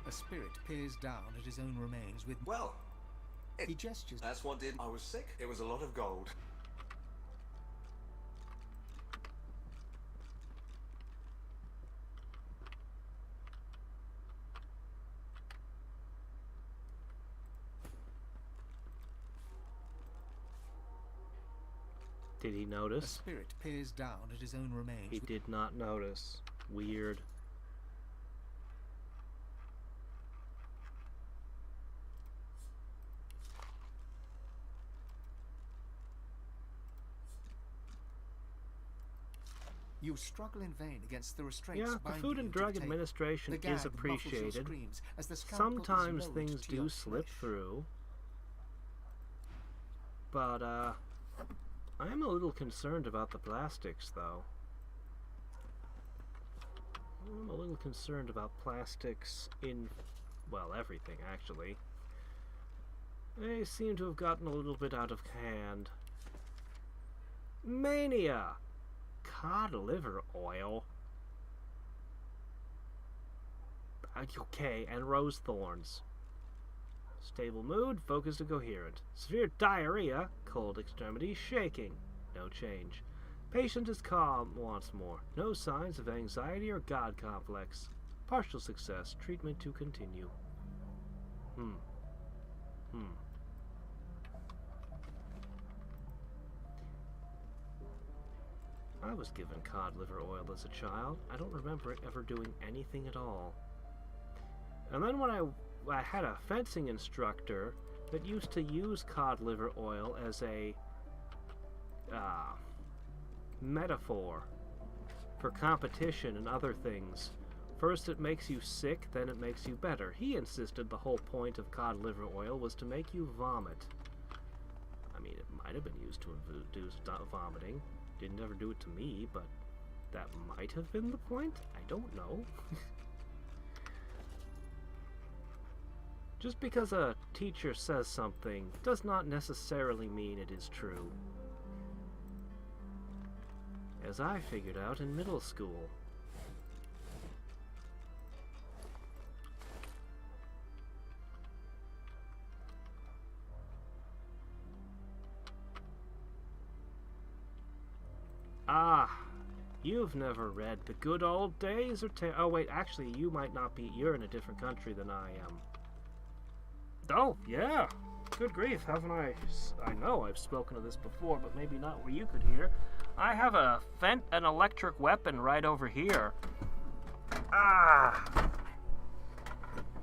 C: A spirit peers down at his own remains with...
J: Well,
C: he gestures.
J: That's what did. I was sick. It was a lot of gold.
A: Did he notice?
C: A spirit peers down at his own remains.
A: He did not notice. Weird.
C: You struggle in vain against the restraints
A: Yeah, the
C: binding
A: Food
C: you
A: and
C: to the
A: Drug
C: table.
A: Administration
C: The gag
A: is
C: muffles your
A: appreciated.
C: screams as the scalpel is
A: Sometimes
C: lowered
A: things
C: to
A: do
C: your
A: slip
C: flesh.
A: through. But, I am a little concerned about the plastics, though. I'm a little concerned about plastics in, well, everything, actually. They seem to have gotten a little bit out of hand. Mania! Cod liver oil. Okay, and rose thorns. Stable mood, focused and coherent. Severe diarrhea, cold extremity, shaking. No change. Patient is calm, wants more. No signs of anxiety or God complex. Partial success, treatment to continue. I was given cod liver oil as a child. I don't remember it ever doing anything at all. And then when I had a fencing instructor that used to use cod liver oil as a metaphor for competition and other things. First it makes you sick, then it makes you better. He insisted the whole point of cod liver oil was to make you vomit. I mean, it might have been used to induce vomiting. Didn't ever do it to me, but that might have been the point? I don't know. Just because a teacher says something does not necessarily mean it is true. As I figured out in middle school. Ah, you've never read The Good Old Days or oh wait, actually you might not be, you're in a different country than I am. Oh, yeah. Good grief, haven't I know I've spoken of this before, but maybe not where you could hear. I have an electric weapon right over here. Ah.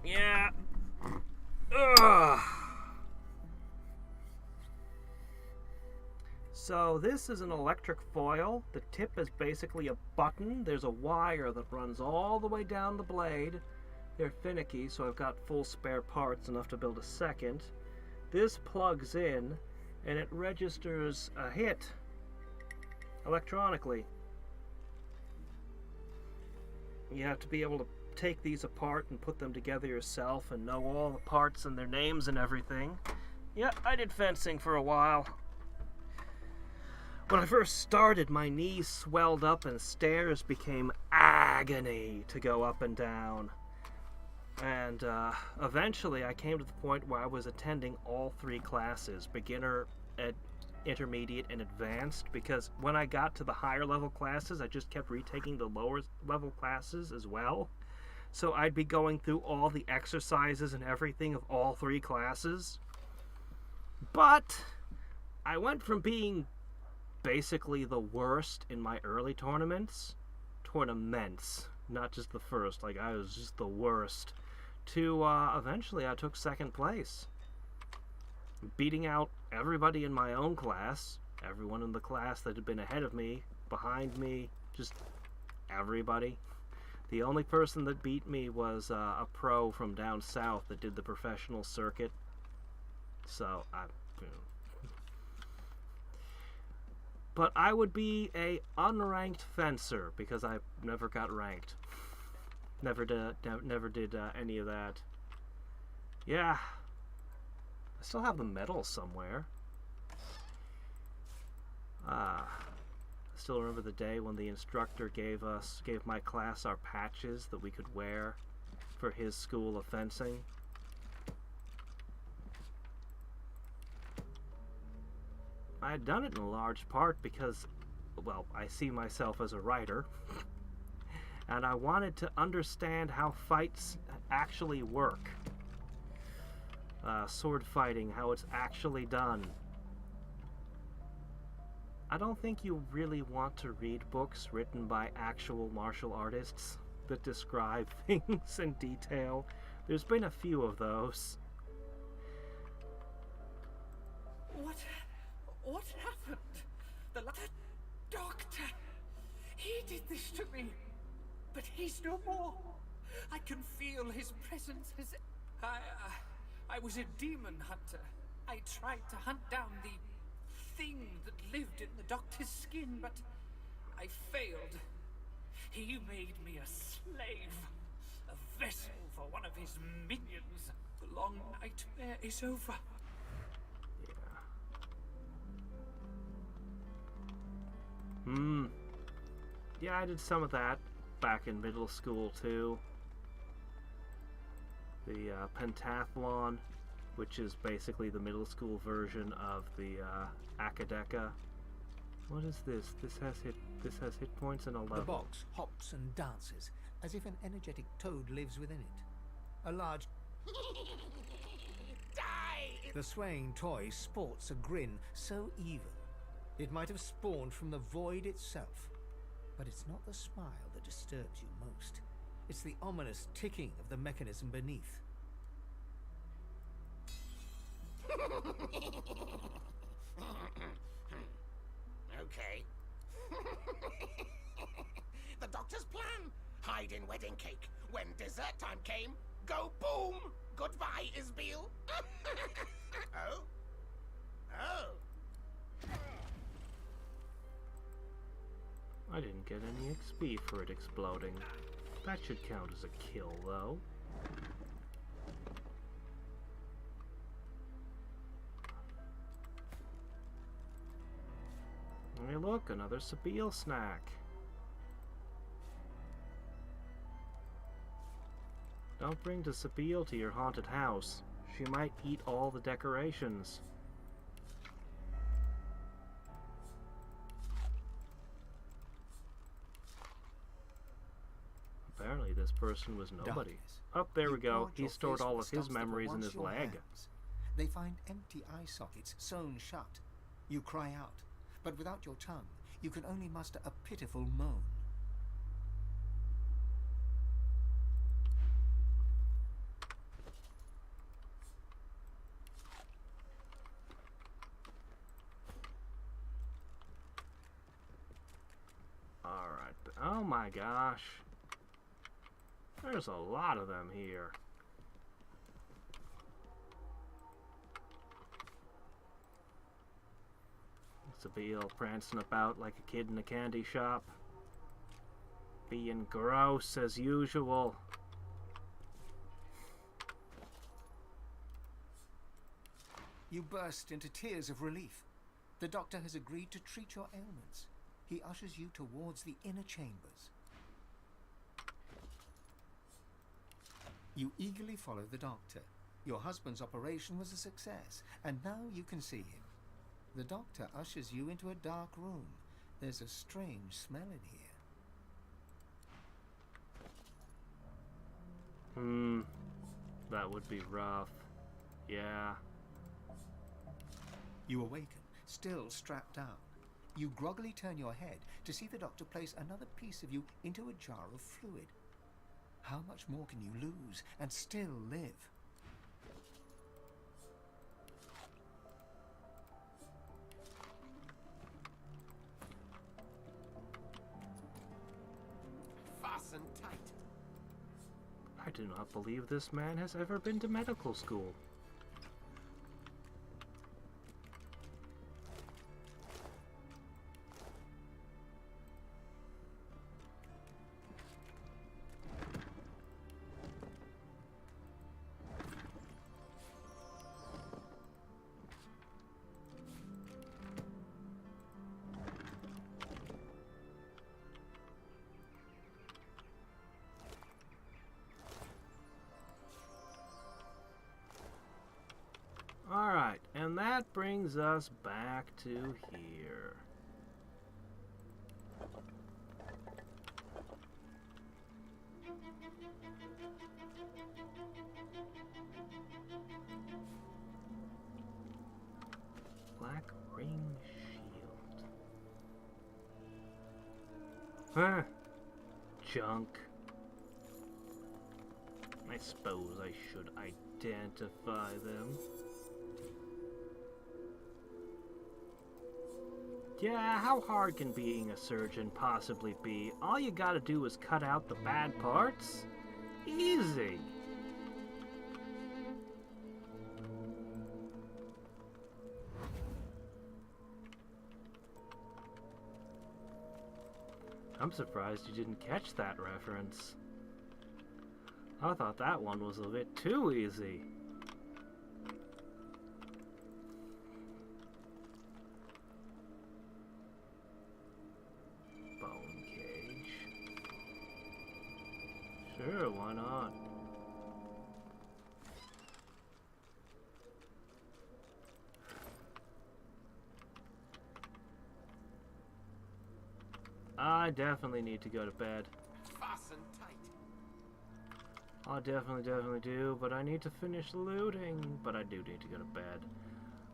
A: Yeah. Ugh. So this is an electric foil. The tip is basically a button. There's a wire that runs all the way down the blade. They're finicky, so I've got full spare parts, enough to build a second. This plugs in, and it registers a hit electronically. You have to be able to take these apart and put them together yourself and know all the parts and their names and everything. Yeah, I did fencing for a while. When I first started, my knees swelled up and stairs became agony to go up and down. And eventually I came to the point where I was attending all 3 classes, beginner, intermediate, and advanced, because when I got to the higher level classes, I just kept retaking the lower level classes as well. So I'd be going through all the exercises and everything of all 3 classes. But I went from being basically the worst in my early tournaments, not just the first, like I was just the worst, to eventually I took 2nd place, beating out everybody in my own class, everyone in the class that had been ahead of me, behind me, just everybody. The only person that beat me was a pro from down south that did the professional circuit, so but I would be a unranked fencer because I never got ranked. Never did any of that. Yeah. I still have the medal somewhere. I still remember the day when the instructor gave my class our patches that we could wear for his school of fencing. I had done it in large part because, well, I see myself as a writer, and I wanted to understand how fights actually work. Sword fighting, how it's actually done. I don't think you really want to read books written by actual martial artists that describe things in detail. There's been a few of those.
V: What happened? The doctor, He did this to me, but he's no more. I can feel his presence as I was a demon hunter. I tried to hunt down the thing that lived in the doctor's skin, but I failed. He made me a slave, a vessel for one of his minions. The long nightmare is over.
A: Yeah, I did some of that back in middle school too. The pentathlon, which is basically the middle school version of the Akadeka. What is this? This has hit points and a level.
C: The box hops and dances as if an energetic toad lives within it. A large
E: Die!
C: The swaying toy sports a grin so evil it might have spawned from the void itself. But it's not the smile that disturbs you most. It's the ominous ticking of the mechanism beneath.
E: Okay. The doctor's plan. Hide in wedding cake. When dessert time came, go boom! Goodbye, Isbeel. Oh? Oh.
A: I didn't get any XP for it exploding. That should count as a kill, though. Hey look, another Sabile snack. Don't bring the Sabile to your haunted house. She might eat all the decorations. Apparently this person was nobody. Oh, there we go. He stored all of his memories in his leg.
C: They find empty eye sockets sewn shut. You cry out, but without your tongue, you can only muster a pitiful moan.
A: Alright. Oh my gosh. There's a lot of them here. Sabile prancing about like a kid in a candy shop. Being gross as usual.
C: You burst into tears of relief. The doctor has agreed to treat your ailments. He ushers you towards the inner chambers. You eagerly follow the doctor. Your husband's operation was a success, and now you can see him. The doctor ushers you into a dark room. There's a strange smell in here.
A: That would be rough. Yeah.
C: You awaken, still strapped down. You groggily turn your head to see the doctor place another piece of you into a jar of fluid. How much more can you lose and still live?
E: Fasten tight.
A: I do not believe this man has ever been to medical school. Alright, and that brings us back to here. Black ring shield. Huh. Junk. I suppose I should identify them. Yeah, how hard can being a surgeon possibly be? All you gotta do is cut out the bad parts. Easy. I'm surprised you didn't catch that reference. I thought that one was a bit too easy. Bone cage. Sure, why not? I definitely need to go to bed.
E: Fasten tight.
A: I definitely do, but I need to finish looting. But I do need to go to bed.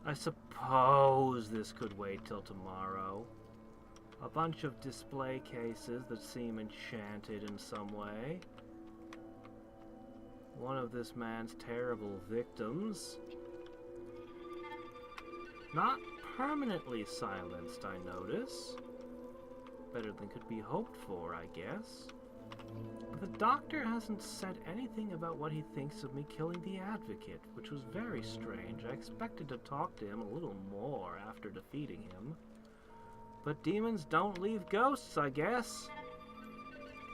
A: I suppose this could wait till tomorrow. A bunch of display cases that seem enchanted in some way. One of this man's terrible victims. Not permanently silenced, I notice. Better than could be hoped for, I guess. But the doctor hasn't said anything about what he thinks of me killing the advocate, which was very strange. I expected to talk to him a little more after defeating him. But demons don't leave ghosts, I guess.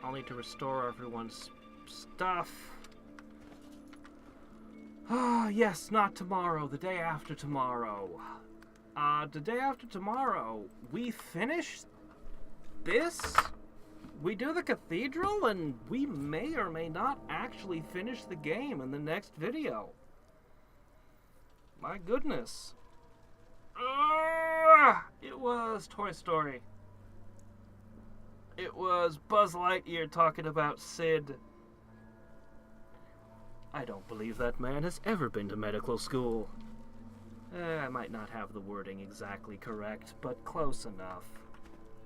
A: I'll need to restore everyone's stuff. Ah, yes, not tomorrow, the day after tomorrow. The day after tomorrow, we finish this? We do the cathedral, and we may or may not actually finish the game in the next video. My goodness. It was Toy Story. It was Buzz Lightyear talking about Sid. I don't believe that man has ever been to medical school. I might not have the wording exactly correct, but close enough.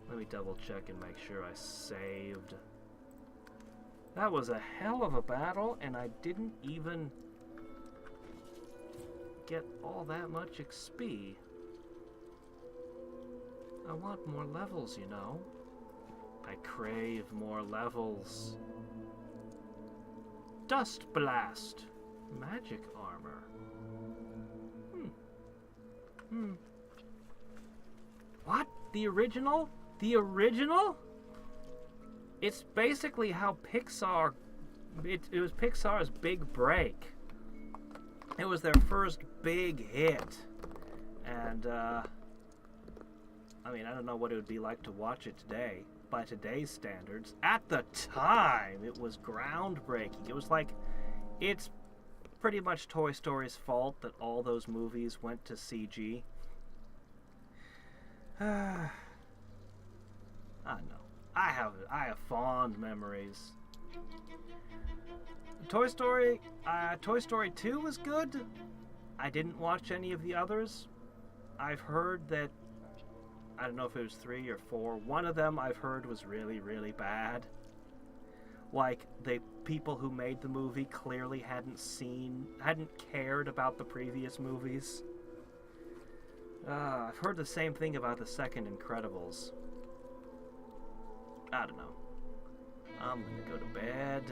A: Let me double check and make sure I saved. That was a hell of a battle, and I didn't even get all that much XP. I want more levels, you know. I crave more levels. Dust Blast. Magic armor. What? The original? The original? It's basically how Pixar... It was Pixar's big break. It was their first big hit. And, I mean, I don't know what it would be like to watch it today. By today's standards. At the time, it was groundbreaking. It was like... It's pretty much Toy Story's fault that all those movies went to CG. I don't know. I have fond memories. Toy Story 2 was good. I didn't watch any of the others. I've heard that, I don't know if it was 3 or 4. One of them I've heard was really, really bad. Like, the people who made the movie clearly hadn't cared about the previous movies. I've heard the same thing about the second Incredibles. I don't know. I'm gonna go to bed.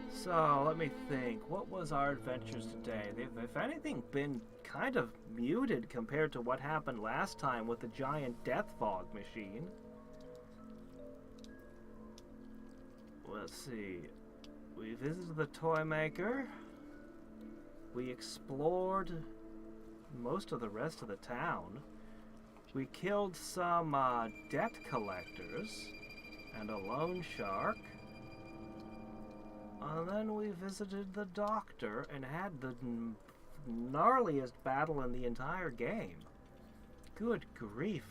A: So, let me think. What was our adventures today? They've, if anything, been kind of muted compared to what happened last time with the giant Deathfog machine. Let's see. We visited the Toymaker. We explored most of the rest of the town. We killed some debt collectors and a loan shark. And then we visited the doctor and had the gnarliest battle in the entire game. Good grief.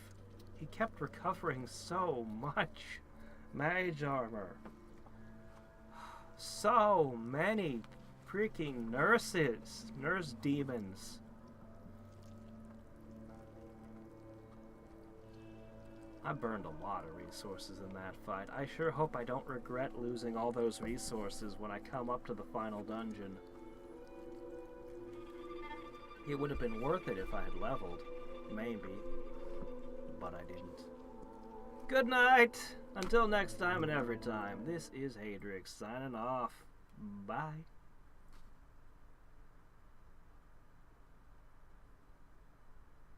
A: He kept recovering so much mage armor. So many freaking nurse demons. I burned a lot of resources in that fight. I sure hope I don't regret losing all those resources when I come up to the final dungeon. It would have been worth it if I had leveled. Maybe. but I didn't. Good night! Until next time and every time, this is Hadriex signing off. Bye.